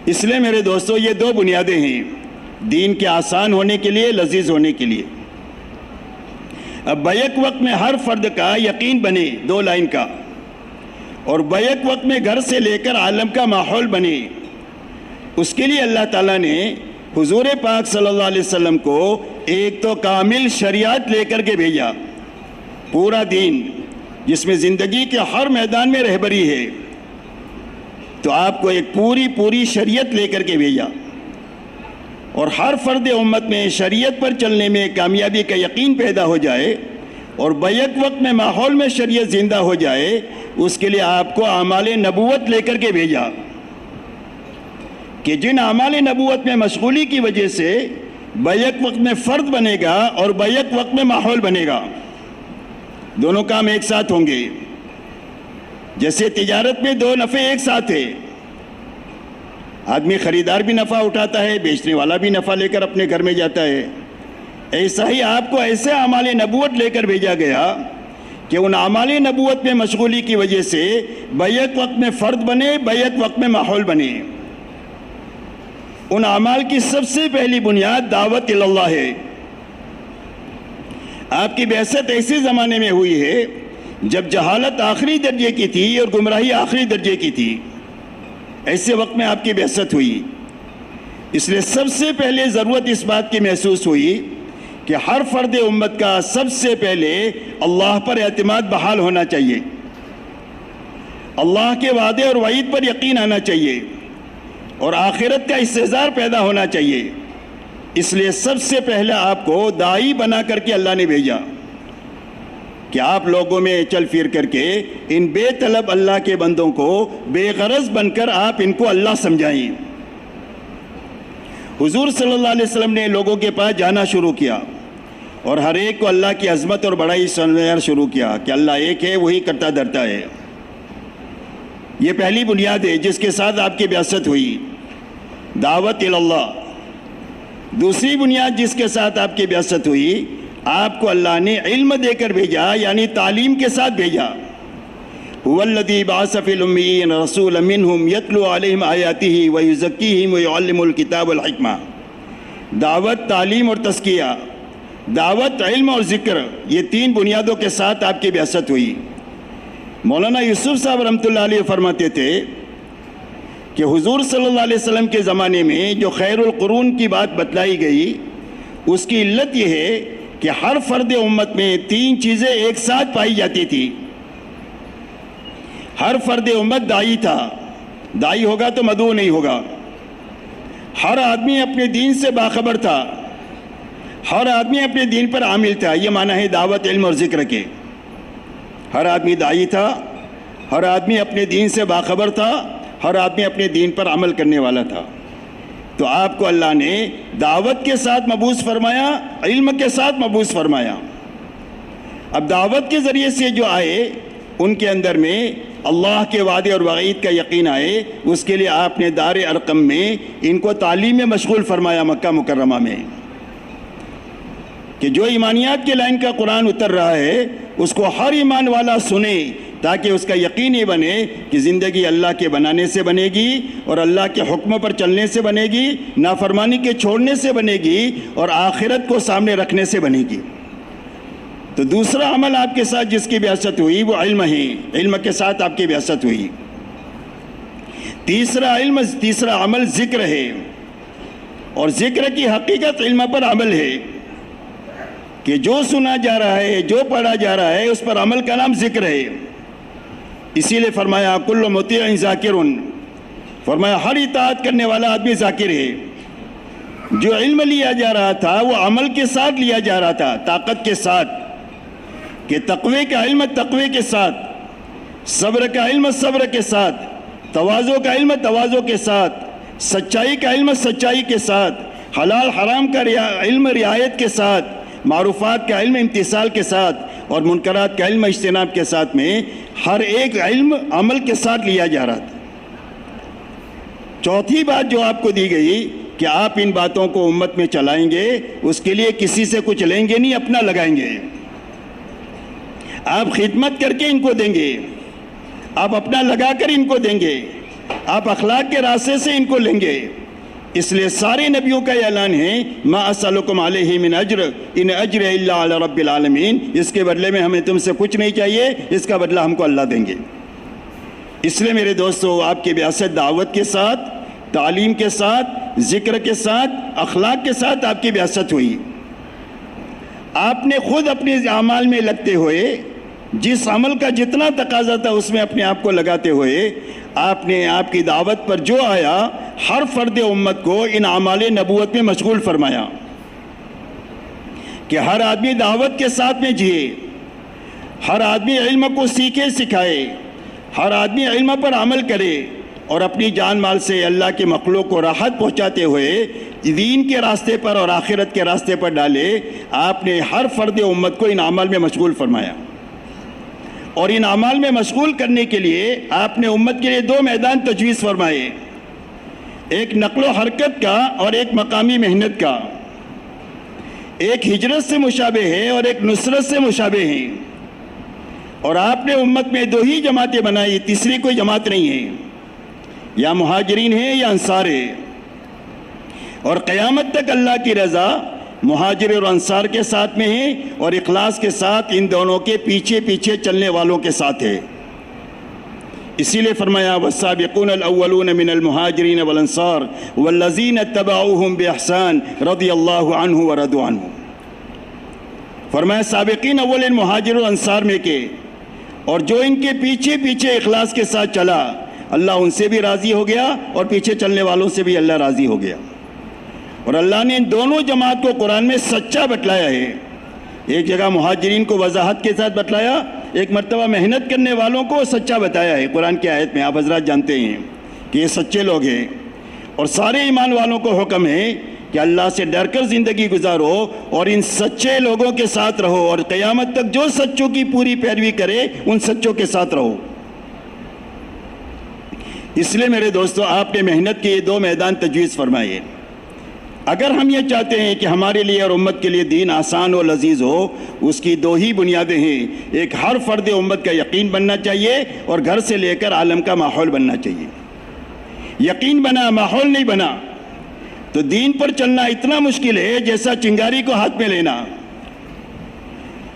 اس لیے میرے دوستو، یہ دو بنیادیں ہیں دین کے آسان ہونے کے لیے، لذیذ ہونے کے لیے۔ اب بیک وقت میں ہر فرد کا یقین بنے، دو لائن کا، اور بیک وقت میں گھر سے لے کر عالم کا ماحول بنے، اس کے لیے اللہ تعالیٰ نے حضور پاک صلی اللہ علیہ وسلم کو ایک تو کامل شریعت لے کر کے بھیجا، پورا دین جس میں زندگی کے ہر میدان میں رہبری ہے، تو آپ کو ایک پوری شریعت لے کر کے بھیجا، اور ہر فرد امت میں شریعت پر چلنے میں کامیابی کا یقین پیدا ہو جائے، اور بیک وقت میں ماحول میں شریعت زندہ ہو جائے، اس کے لیے آپ کو اعمال نبوت لے کر کے بھیجا، کہ جن اعمال نبوت میں مشغولی کی وجہ سے بیک وقت میں فرد بنے گا اور بیک وقت میں ماحول بنے گا، دونوں کام ایک ساتھ ہوں گے۔ جیسے تجارت میں دو نفع ایک ساتھ ہے، آدمی خریدار بھی نفع اٹھاتا ہے، بیچنے والا بھی نفع لے کر اپنے گھر میں جاتا ہے، ایسا ہی آپ کو ایسے اعمال نبوت لے کر بھیجا گیا کہ ان اعمال نبوت میں مشغولی کی وجہ سے بیک وقت میں فرد بنے، بیک وقت میں ماحول بنے۔ ان اعمال کی سب سے پہلی بنیاد دعوت اللہ ہے۔ آپ کی بعثت ایسے زمانے میں ہوئی ہے جب جہالت آخری درجے کی تھی اور گمراہی آخری درجے کی تھی، ایسے وقت میں آپ کی بعثت ہوئی۔ اس لیے سب سے پہلے ضرورت اس بات کی محسوس ہوئی کہ ہر فرد امت کا سب سے پہلے اللہ پر اعتماد بحال ہونا چاہیے، اللہ کے وعدے اور وعید پر یقین آنا چاہیے، اور آخرت کا استحضار پیدا ہونا چاہیے۔ اس لیے سب سے پہلے آپ کو داعی بنا کر کے اللہ نے بھیجا کہ آپ لوگوں میں چل پھر کر کے ان بے طلب اللہ کے بندوں کو بے غرض بن کر آپ ان کو اللہ سمجھائیں۔ حضور صلی اللہ علیہ وسلم نے لوگوں کے پاس جانا شروع کیا اور ہر ایک کو اللہ کی عظمت اور بڑائی سمجھانا شروع کیا کہ اللہ ایک ہے، وہی کرتا دھرتا ہے۔ یہ پہلی بنیاد ہے جس کے ساتھ آپ کی بعثت ہوئی، دعوت اللہ۔ دوسری بنیاد جس کے ساتھ آپ کی بعثت ہوئی، آپ کو اللہ نے علم دے کر بھیجا، یعنی تعلیم کے ساتھ بھیجا۔ هو الذي بعث في الأميين رسولا منهم يتلو عليهم آياته ويزكيهم ويعلم الكتاب والحكمة۔ دعوت، تعلیم اور تزکیہ، دعوت، علم اور ذکر، یہ تین بنیادوں کے ساتھ آپ کی بعثت ہوئی۔ مولانا یوسف صاحب رحمۃ اللہ علیہ فرماتے تھے کہ حضور صلی اللہ علیہ وسلم کے زمانے میں جو خیر القرون کی بات بتلائی گئی، اس کی علت یہ ہے کہ ہر فرد امت میں تین چیزیں ایک ساتھ پائی جاتی تھی۔ ہر فرد امت داعی تھا، داعی ہوگا تو مدعو نہیں ہوگا۔ ہر آدمی اپنے دین سے باخبر تھا، ہر آدمی اپنے دین پر عامل تھا۔ یہ معنی ہے دعوت، علم اور ذکر کے۔ ہر آدمی داعی تھا، ہر آدمی اپنے دین سے باخبر تھا، ہر آدمی اپنے دین پر عمل کرنے والا تھا۔ تو آپ کو اللہ نے دعوت کے ساتھ مبعوث فرمایا، علم کے ساتھ مبعوث فرمایا۔ اب دعوت کے ذریعے سے جو آئے ان کے اندر میں اللہ کے وعدے اور وعید کا یقین آئے، اس کے لیے آپ نے دار ارقم میں ان کو تعلیم میں مشغول فرمایا، مکہ مکرمہ میں، کہ جو ایمانیات کے لائن کا قرآن اتر رہا ہے اس کو ہر ایمان والا سنے، تاکہ اس کا یقین یہ بنے کہ زندگی اللہ کے بنانے سے بنے گی اور اللہ کے حکم پر چلنے سے بنے گی، نافرمانی کے چھوڑنے سے بنے گی اور آخرت کو سامنے رکھنے سے بنے گی۔ تو دوسرا عمل آپ کے ساتھ جس کی بعثت ہوئی وہ علم ہے، علم کے ساتھ آپ کی بعثت ہوئی۔ تیسرا عمل ذکر ہے، اور ذکر کی حقیقت علم پر عمل ہے کہ جو سنا جا رہا ہے، جو پڑھا جا رہا ہے، اس پر عمل کا نام ذکر ہے۔ اسی لیے فرمایا کل مطیع ذاکر، فرمایا ہر اطاعت کرنے والا آدمی ذاکر ہے۔ جو علم لیا جا رہا تھا وہ عمل کے ساتھ لیا جا رہا تھا، طاقت کے ساتھ، کہ تقوی کا علم تقوی کے ساتھ، صبر کا علم صبر کے ساتھ، تواضع کا علم تواضع کے ساتھ، سچائی کا علم سچائی کے ساتھ، حلال حرام کا علم رعایت کے ساتھ، معروفات کا علم امتثال کے ساتھ، اور منکرات کا علم اجتناب کے ساتھ، میں ہر ایک علم عمل کے ساتھ لیا جا رہا تھا۔ چوتھی بات جو آپ کو دی گئی کہ آپ ان باتوں کو امت میں چلائیں گے، اس کے لیے کسی سے کچھ لیں گے نہیں، اپنا لگائیں گے۔ آپ خدمت کر کے ان کو دیں گے، آپ اپنا لگا کر ان کو دیں گے، آپ اخلاق کے راستے سے ان کو لیں گے۔ اس لیے سارے نبیوں کا یہ اعلان ہے ما اسألکم علیہ من اجر ان اجر الا علی رب العالمین، اس کے بدلے میں ہمیں تم سے کچھ نہیں چاہیے، اس کا بدلہ ہم کو اللہ دیں گے۔ اس لیے میرے دوستو، آپ کی بعثت دعوت کے ساتھ، تعلیم کے ساتھ، ذکر کے ساتھ، اخلاق کے ساتھ آپ کی بعثت ہوئی۔ آپ نے خود اپنے اعمال میں لگتے ہوئے، جس عمل کا جتنا تقاضا تھا اس میں اپنے آپ کو لگاتے ہوئے، آپ نے آپ کی دعوت پر جو آیا ہر فرد امت کو ان اعمال نبوت میں مشغول فرمایا کہ ہر آدمی دعوت کے ساتھ میں جیے، ہر آدمی علم کو سیکھے سکھائے، ہر آدمی علم پر عمل کرے، اور اپنی جان مال سے اللہ کے مخلوق کو راحت پہنچاتے ہوئے دین کے راستے پر اور آخرت کے راستے پر ڈالے۔ آپ نے ہر فرد امت کو ان اعمال میں مشغول فرمایا، اور ان اعمال میں مشغول کرنے کے لیے آپ نے امت کے لیے دو میدان تجویز فرمائے، ایک نقل و حرکت کا اور ایک مقامی محنت کا۔ ایک ہجرت سے مشابہ ہے اور ایک نصرت سے مشابہ ہیں، اور آپ نے امت میں 2 ہی جماعتیں بنائی، تیسری کوئی جماعت نہیں ہے، یا مہاجرین ہیں یا انصار ہے، اور قیامت تک اللہ کی رضا مہاجر اور انصار کے ساتھ میں ہے، اور اخلاص کے ساتھ ان دونوں کے پیچھے پیچھے چلنے والوں کے ساتھ ہے۔ اسی لیے فرمایا والسابقون الاولون من المہاجرین والانصار والذین اتبعوہم باحسان رضی اللہ عنہ ورضوا عنہ۔ فرمایا سابقین اول مہاجر و انصار میں کے، اور جو ان کے پیچھے پیچھے اخلاص کے ساتھ چلا، اللہ ان سے بھی راضی ہو گیا اور پیچھے چلنے والوں سے بھی اللہ راضی ہو گیا۔ اور اللہ نے ان دونوں جماعت کو قرآن میں سچا بتلایا ہے، ایک جگہ مہاجرین کو وضاحت کے ساتھ بتلایا، ایک مرتبہ محنت کرنے والوں کو سچا بتایا ہے قرآن کی آیت میں، آپ حضرات جانتے ہیں کہ یہ سچے لوگ ہیں، اور سارے ایمان والوں کو حکم ہے کہ اللہ سے ڈر کر زندگی گزارو اور ان سچے لوگوں کے ساتھ رہو، اور قیامت تک جو سچوں کی پوری پیروی کرے ان سچوں کے ساتھ رہو۔ اس لیے میرے دوستو، آپ نے محنت کے یہ 2 میدان تجویز فرمائے۔ اگر ہم یہ چاہتے ہیں کہ ہمارے لیے اور امت کے لیے دین آسان و لذیذ ہو، اس کی 2 ہی بنیادیں ہیں، ایک ہر فرد امت کا یقین بننا چاہیے، اور گھر سے لے کر عالم کا ماحول بننا چاہیے۔ یقین بنا، ماحول نہیں بنا تو دین پر چلنا اتنا مشکل ہے جیسا چنگاری کو ہاتھ میں لینا۔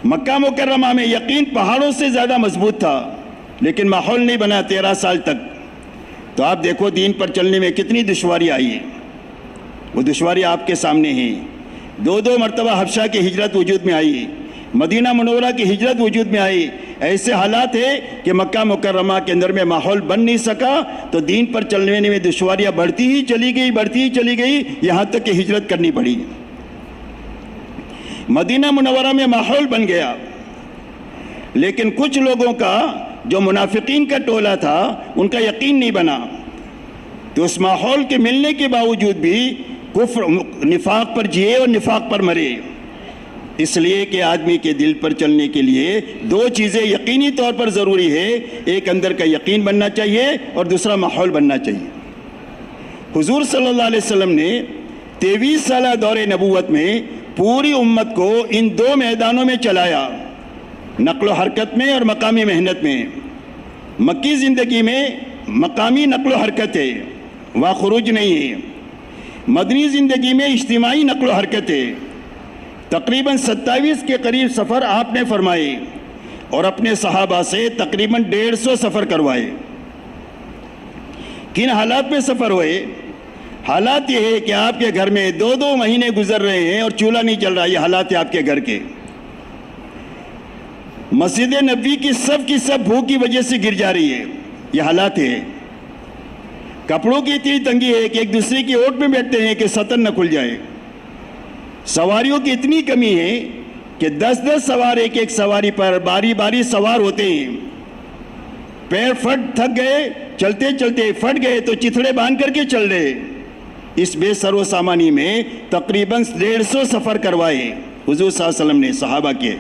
مکہ مکرمہ میں یقین پہاڑوں سے زیادہ مضبوط تھا، لیکن ماحول نہیں بنا 13 سال تک، تو آپ دیکھو دین پر چلنے میں کتنی دشواری آئی ہے۔ وہ دشواری آپ کے سامنے ہیں۔ 2 مرتبہ حبشہ کی ہجرت وجود میں آئی، مدینہ منورہ کی ہجرت وجود میں آئی، ایسے حالات ہیں کہ مکہ مکرمہ کے اندر میں ماحول بن نہیں سکا، تو دین پر چلنے میں دشواریاں بڑھتی ہی چلی گئی یہاں تک کہ ہجرت کرنی پڑی۔ مدینہ منورہ میں ماحول بن گیا، لیکن کچھ لوگوں کا جو منافقین کا ٹولہ تھا ان کا یقین نہیں بنا، تو اس ماحول کے ملنے کے باوجود بھی کفر نفاق پر جیے اور نفاق پر مرے۔ اس لیے کہ آدمی کے دل پر چلنے کے لیے 2 چیزیں یقینی طور پر ضروری ہے، ایک اندر کا یقین بننا چاہیے اور دوسرا ماحول بننا چاہیے۔ حضور صلی اللہ علیہ وسلم نے 23 سالہ دور نبوت میں پوری امت کو ان 2 میدانوں میں چلایا، نقل و حرکت میں اور مقامی محنت میں۔ مکی زندگی میں مقامی نقل و حرکت ہے، وہاں خروج نہیں ہے۔ مدنی زندگی میں اجتماعی نقل و حرکت ہے۔ تقریباً 27 کے قریب سفر آپ نے فرمائے، اور اپنے صحابہ سے تقریباً 150 سفر کروائے۔ کن حالات میں سفر ہوئے؟ حالات یہ ہے کہ آپ کے گھر میں 2 مہینے گزر رہے ہیں اور چولہا نہیں چل رہا، یہ حالات ہے آپ کے گھر کے۔ مسجد نبوی کی سب بھوک کی وجہ سے گر جا رہی ہے، یہ حالات ہے۔ کپڑوں کی اتنی تنگی ہے کہ ایک دوسرے کی اوٹ میں بیٹھتے ہیں کہ ستن نہ کھل جائے۔ سواریوں کی اتنی کمی ہے کہ 10 سوار ایک سواری پر باری سوار ہوتے ہیں۔ پیر تھک گئے، چلتے چلتے پھٹ گئے تو چتھڑے باندھ کر کے چل رہے۔ اس بے سر و سامانی میں تقریباً 150 سفر کروائے حضور صلی اللہ علیہ وسلم نے صحابہ کے،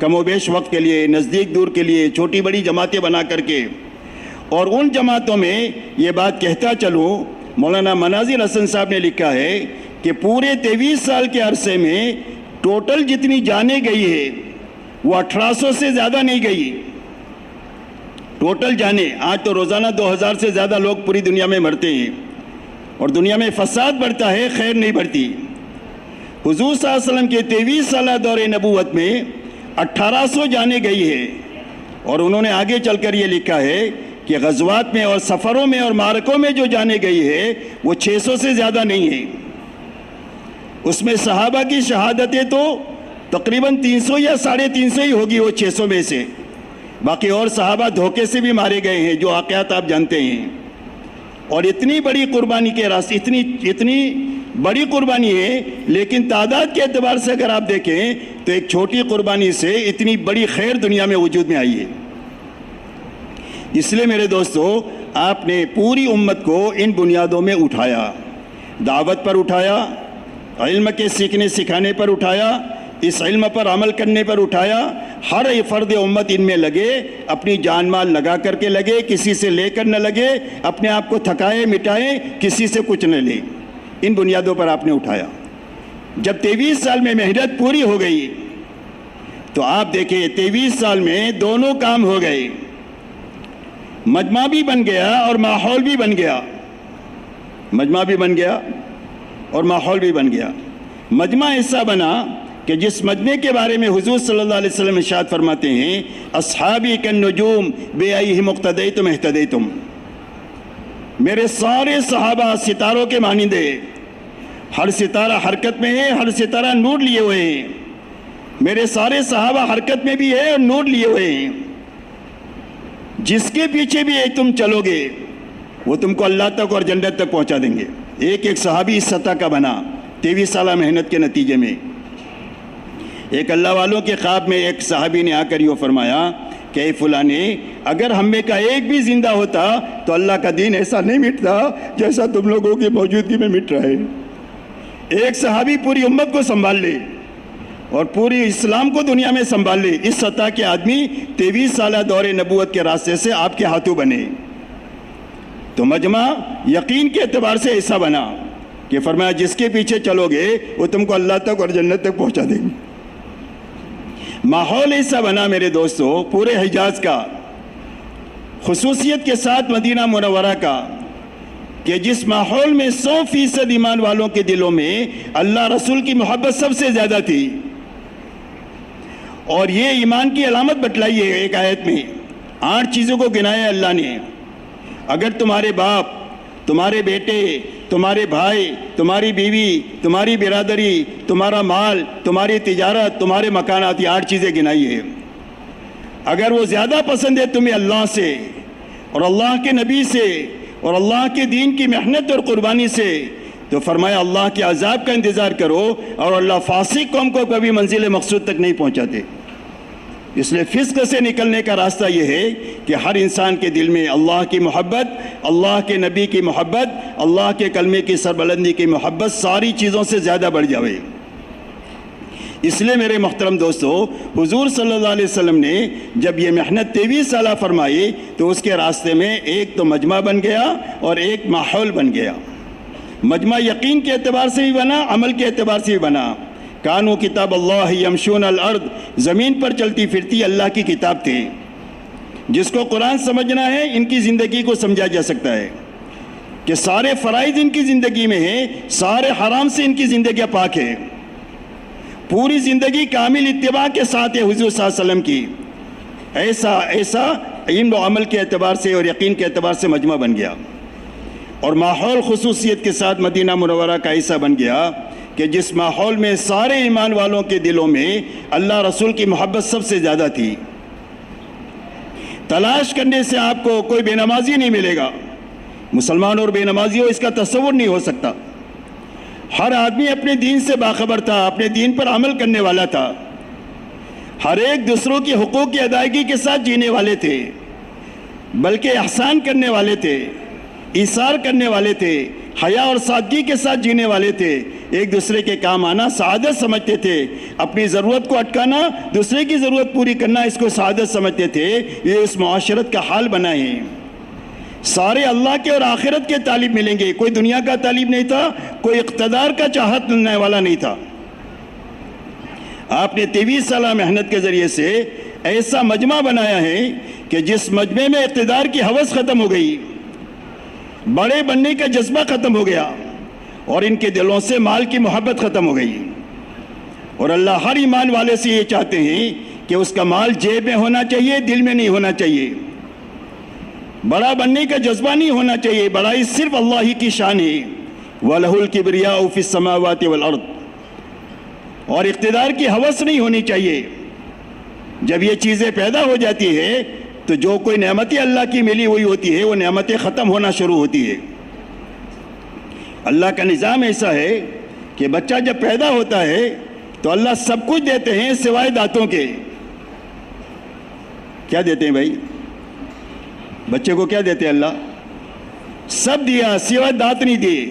کم و بیش وقت کے لیے، نزدیک دور کے لیے، چھوٹی بڑی جماعتیں بنا کر کے۔ اور ان جماعتوں میں یہ بات کہتا چلوں، مولانا مناظر حسن صاحب نے لکھا ہے کہ پورے 23 سال کے عرصے میں ٹوٹل جتنی جانیں گئی ہے وہ 1800 سے زیادہ نہیں گئی۔ ٹوٹل جانیں، آج تو روزانہ 2000 سے زیادہ لوگ پوری دنیا میں مرتے ہیں، اور دنیا میں فساد بڑھتا ہے، خیر نہیں بڑھتی۔ حضور صلی اللہ علیہ وسلم کے 23 سالہ دور نبوت میں 1800 جانیں گئی ہے، اور انہوں نے آگے چل کر یہ لکھا ہے کہ غزوات میں اور سفروں میں اور معرکوں میں جو جانے گئی ہے وہ 600 سے زیادہ نہیں ہے۔ اس میں صحابہ کی شہادتیں تو تقریباً 300 یا 350 ہی ہوگی وہ 600 میں سے، باقی اور صحابہ دھوکے سے بھی مارے گئے ہیں، جو واقعات آپ جانتے ہیں۔ اور اتنی بڑی قربانی کے راستے، اتنی بڑی قربانی ہے، لیکن تعداد کے اعتبار سے اگر آپ دیکھیں تو ایک چھوٹی قربانی سے اتنی بڑی خیر دنیا میں وجود میں آئی ہے۔ اس لیے میرے دوستو، آپ نے پوری امت کو ان بنیادوں میں اٹھایا، دعوت پر اٹھایا، علم کے سیکھنے سکھانے پر اٹھایا، اس علم پر عمل کرنے پر اٹھایا۔ ہر فرد امت ان میں لگے، اپنی جان مال لگا کر کے لگے، کسی سے لے کر نہ لگے، اپنے آپ کو تھکائے مٹائے، کسی سے کچھ نہ لے۔ ان بنیادوں پر آپ نے اٹھایا۔ جب 23 سال میں محنت پوری ہو گئی تو آپ دیکھیں 23 سال میں دونوں کام ہو گئے، مجمع بھی بن گیا اور ماحول بھی بن گیا، مجمع بھی بن گیا اور ماحول بھی بن گیا۔ مجمع ایسا بنا کہ جس مجمع کے بارے میں حضور صلی اللہ علیہ وسلم ارشاد فرماتے ہیں اصحابی کالنجوم بأیہم اقتدیتم اہتدیتم، میرے سارے صحابہ ستاروں کے مانند ہیں، ہر ستارہ حرکت میں ہے، ہر ستارہ نور لیے ہوئے ہیں، میرے سارے صحابہ حرکت میں بھی ہے اور نور لیے ہوئے ہیں، جس کے پیچھے بھی تم چلو گے وہ تم کو اللہ تک اور جنت تک پہنچا دیں گے۔ ایک ایک صحابی اس سطح کا بنا 23 سالہ محنت کے نتیجے میں۔ ایک اللہ والوں کے خواب میں ایک صحابی نے آ کر یہ فرمایا کہ اے فلانے، اگر ہم میں کا ایک بھی زندہ ہوتا تو اللہ کا دین ایسا نہیں مٹتا جیسا تم لوگوں کی موجودگی میں مٹ رہا ہے۔ ایک صحابی پوری امت کو سنبھال لے اور پوری اسلام کو دنیا میں سنبھال لے، اس سطح کے آدمی 23 سالہ دور نبوت کے راستے سے آپ کے ہاتھوں بنے۔ تو مجمع یقین کے اعتبار سے ایسا بنا کہ فرمایا جس کے پیچھے چلو گے وہ تم کو اللہ تک اور جنت تک پہنچا دیں گے۔ ماحول ایسا بنا میرے دوستو پورے حجاز کا، خصوصیت کے ساتھ مدینہ منورہ کا، کہ جس ماحول میں 100% ایمان والوں کے دلوں میں اللہ رسول کی محبت سب سے زیادہ تھی، اور یہ ایمان کی علامت بتلائی ہے ایک آیت میں 8 چیزوں کو گنایا اللہ نے۔ اگر تمہارے باپ، تمہارے بیٹے، تمہارے بھائی، تمہاری بیوی، تمہاری برادری، تمہارا مال، تمہاری تجارت، تمہارے مکانات، یہ 8 چیزیں گنائی ہے، اگر وہ زیادہ پسند ہے تمہیں اللہ سے اور اللہ کے نبی سے اور اللہ کے دین کی محنت اور قربانی سے، تو فرمایا اللہ کے عذاب کا انتظار کرو، اور اللہ فاسق قوم کو کبھی منزل مقصود تک نہیں پہنچاتے۔ اس لیے فسق سے نکلنے کا راستہ یہ ہے کہ ہر انسان کے دل میں اللہ کی محبت، اللہ کے نبی کی محبت، اللہ کے کلمے کی سربلندی کی محبت ساری چیزوں سے زیادہ بڑھ جاوے۔ اس لیے میرے محترم دوستو، حضور صلی اللہ علیہ وسلم نے جب یہ محنت 23 سالہ فرمائی تو اس کے راستے میں ایک تو مجمع بن گیا اور ایک ماحول بن گیا۔ مجمع یقین کے اعتبار سے بھی بنا، عمل کے اعتبار سے بھی بنا۔ کانو کتاب اللہ یمشون الارض، زمین پر چلتی پھرتی اللہ کی کتاب تھے۔ جس کو قرآن سمجھنا ہے ان کی زندگی کو سمجھا جا سکتا ہے کہ سارے فرائض ان کی زندگی میں ہیں، سارے حرام سے ان کی زندگیاں پاک ہے، پوری زندگی کامل اتباع کے ساتھ ہے حضور صلی اللہ علیہ وسلم کی۔ ایسا علم و عمل کے اعتبار سے اور یقین کے اعتبار سے مجمع بن گیا، اور ماحول خصوصیت کے ساتھ مدینہ منورہ کا ایسا بن گیا کہ جس ماحول میں سارے ایمان والوں کے دلوں میں اللہ رسول کی محبت سب سے زیادہ تھی۔ تلاش کرنے سے آپ کو کوئی بے نمازی نہیں ملے گا، مسلمان اور بے نمازی ہو اس کا تصور نہیں ہو سکتا۔ ہر آدمی اپنے دین سے باخبر تھا، اپنے دین پر عمل کرنے والا تھا، ہر ایک دوسروں کی حقوق کی ادائیگی کے ساتھ جینے والے تھے، بلکہ احسان کرنے والے تھے، ایثار کرنے والے تھے، حیا اور سادگی کے ساتھ جینے والے تھے، ایک دوسرے کے کام آنا سعادت سمجھتے تھے، اپنی ضرورت کو اٹکانا، دوسرے کی ضرورت پوری کرنا اس کو سعادت سمجھتے تھے۔ یہ اس معاشرت کا حال بنا ہے۔ سارے اللہ کے اور آخرت کے طالب ملیں گے، کوئی دنیا کا طالب نہیں تھا، کوئی اقتدار کا چاہت کرنے والا نہیں تھا۔ آپ نے 23 سالہ محنت کے ذریعے سے ایسا مجمع بنایا ہے کہ جس مجمع میں اقتدار کی ہوس ختم ہو گئی، بڑے بننے کا جذبہ ختم ہو گیا، اور ان کے دلوں سے مال کی محبت ختم ہو گئی۔ اور اللہ ہر ایمان والے سے یہ چاہتے ہیں کہ اس کا مال جیب میں ہونا چاہیے، دل میں نہیں ہونا چاہیے، بڑا بننے کا جذبہ نہیں ہونا چاہیے، بڑائی صرف اللہ ہی کی شان ہے۔ وَلَهُ الْكِبْرِيَاءُ فِي السَّمَاوَاتِ وَالْأَرْضِ، اور اقتدار کی ہوس نہیں ہونی چاہیے۔ جب یہ چیزیں پیدا ہو جاتی ہے تو جو کوئی نعمتیں اللہ کی ملی ہوئی ہوتی ہے وہ نعمتیں ختم ہونا شروع ہوتی ہے۔ اللہ کا نظام ایسا ہے کہ بچہ جب پیدا ہوتا ہے تو اللہ سب کچھ دیتے ہیں سوائے دانتوں کے۔ کیا دیتے ہیں بھائی؟ بچے کو کیا دیتے ہیں؟ اللہ سب دیا سوائے دانت نہیں دیے۔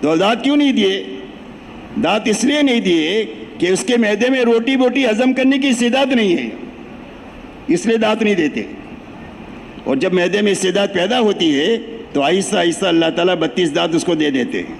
تو دانت کیوں نہیں دیے؟ دانت اس لیے نہیں دیے کہ اس کے معدے میں روٹی بوٹی ہضم کرنے کی استعداد نہیں ہے، اس لیے دانت نہیں دیتے۔ اور جب معدے میں استعداد پیدا ہوتی ہے تو آہستہ آہستہ اللہ تعالیٰ 32 دانت اس کو دے دیتے ہیں۔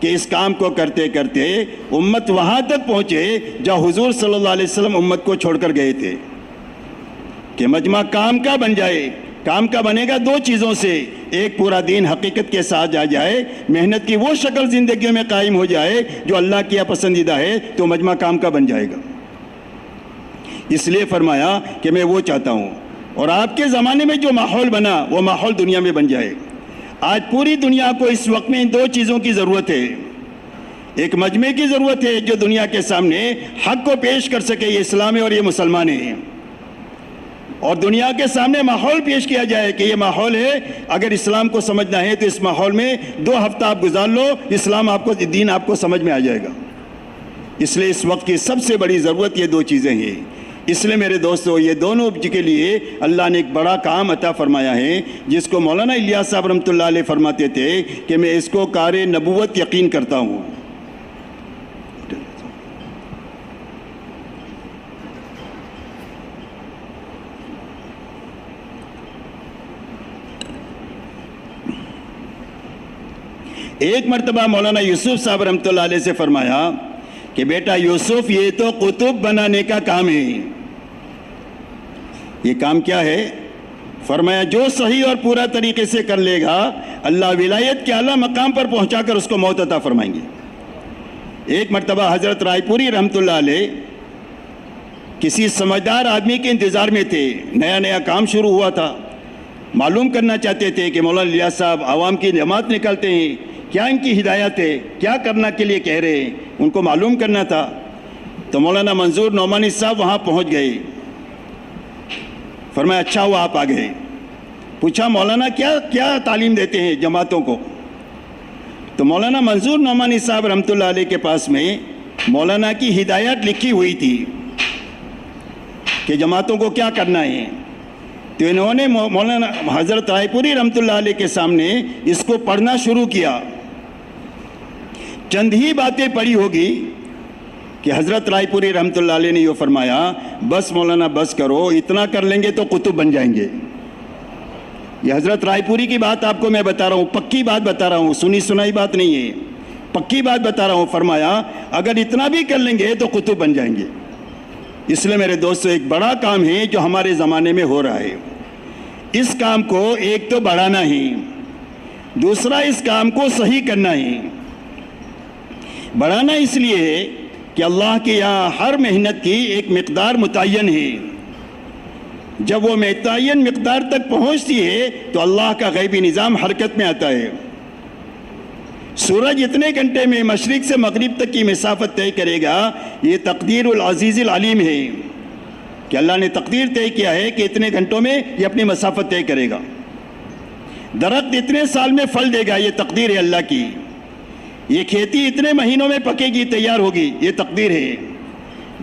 کہ اس کام کو کرتے کرتے امت وہاں تک پہنچے جہاں حضور صلی اللہ علیہ وسلم امت کو چھوڑ کر گئے تھے، کہ مجمع کام کا بن جائے۔ کام کا بنے گا دو چیزوں سے، ایک پورا دین حقیقت کے ساتھ آ جائے، محنت کی وہ شکل زندگیوں میں قائم ہو جائے جو اللہ کی پسندیدہ ہے، تو مجمع کام کا بن جائے گا۔ اس لیے فرمایا کہ میں وہ چاہتا ہوں، اور آپ کے زمانے میں جو ماحول بنا وہ ماحول دنیا میں بن جائے۔ آج پوری دنیا کو اس وقت میں ان دو چیزوں کی ضرورت ہے۔ ایک مجمع کی ضرورت ہے جو دنیا کے سامنے حق کو پیش کر سکے، یہ اسلام ہے اور یہ مسلمان ہیں، اور دنیا کے سامنے ماحول پیش کیا جائے کہ یہ ماحول ہے، اگر اسلام کو سمجھنا ہے تو اس ماحول میں 2 ہفتہ آپ گزار لو، اسلام آپ کو، دین آپ کو سمجھ میں آ جائے گا۔ اس لیے اس وقت کی سب سے بڑی ضرورت یہ 2 چیزیں ہیں۔ اس لیے میرے دوستو، یہ دونوں کے لیے اللہ نے ایک بڑا کام عطا فرمایا ہے، جس کو مولانا الیاس صاحب رحمۃ اللہ علیہ فرماتے تھے کہ میں اس کو کار نبوت یقین کرتا ہوں۔ ایک مرتبہ مولانا یوسف صاحب رحمۃ اللہ علیہ سے فرمایا کہ بیٹا یوسف، یہ تو قطب بنانے کا کام ہے۔ یہ کام کیا ہے؟ فرمایا جو صحیح اور پورا طریقے سے کر لے گا، اللہ ولایت کے اعلیٰ مقام پر پہنچا کر اس کو موت عطا فرمائیں گے۔ ایک مرتبہ حضرت رائے پوری رحمۃ اللہ علیہ کسی سمجھدار آدمی کے انتظار میں تھے، نیا نیا کام شروع ہوا تھا، معلوم کرنا چاہتے تھے کہ مولانا الیاس صاحب عوام کی جماعت نکالتے ہیں، کیا ان کی ہدایت ہے، کیا کرنا کے لیے کہہ رہے ہیں، ان کو معلوم کرنا تھا۔ تو مولانا منظور نعمانی صاحب وہاں پہنچ گئے۔ فرمایا اچھا ہوا آپ آ گئے۔ پوچھا مولانا کیا تعلیم دیتے ہیں جماعتوں کو؟ تو مولانا منظور نعمانی صاحب رحمۃ اللہ علیہ کے پاس میں مولانا کی ہدایت لکھی ہوئی تھی کہ جماعتوں کو کیا کرنا ہے۔ تو انہوں نے مولانا حضرت رائے پوری رحمۃ اللہ علیہ کے سامنے اس کو پڑھنا شروع کیا۔ چند ہی باتیں پڑھی ہوگی کہ حضرت رائے پوری رحمۃ اللہ علیہ نے یہ فرمایا، بس مولانا بس کرو، اتنا کر لیں گے تو قطب بن جائیں گے۔ یہ حضرت رائے پوری کی بات آپ کو میں بتا رہا ہوں، پکی بات بتا رہا ہوں، سنی سنائی بات نہیں ہے، پکی بات بتا رہا ہوں۔ فرمایا اگر اتنا بھی کر لیں گے تو قطب بن جائیں گے۔ اس لیے میرے دوستو، ایک بڑا کام ہے جو ہمارے زمانے میں ہو رہا ہے۔ اس کام کو ایک تو بڑھانا ہے، دوسرا اس کام کو صحیح کرنا ہے۔ بڑھانا اس لیے ہے کہ اللہ کے یہاں ہر محنت کی ایک مقدار متعین ہے۔ جب وہ متعین مقدار تک پہنچتی ہے تو اللہ کا غیبی نظام حرکت میں آتا ہے۔ سورج اتنے گھنٹے میں مشرق سے مغرب تک کی مسافت طے کرے گا، یہ تقدیر العزیز العلیم ہے کہ اللہ نے تقدیر طے کیا ہے کہ اتنے گھنٹوں میں یہ اپنی مسافت طے کرے گا۔ درخت اتنے سال میں پھل دے گا، یہ تقدیر ہے اللہ کی۔ یہ کھیتی اتنے مہینوں میں پکے گی، تیار ہوگی، یہ تقدیر ہے۔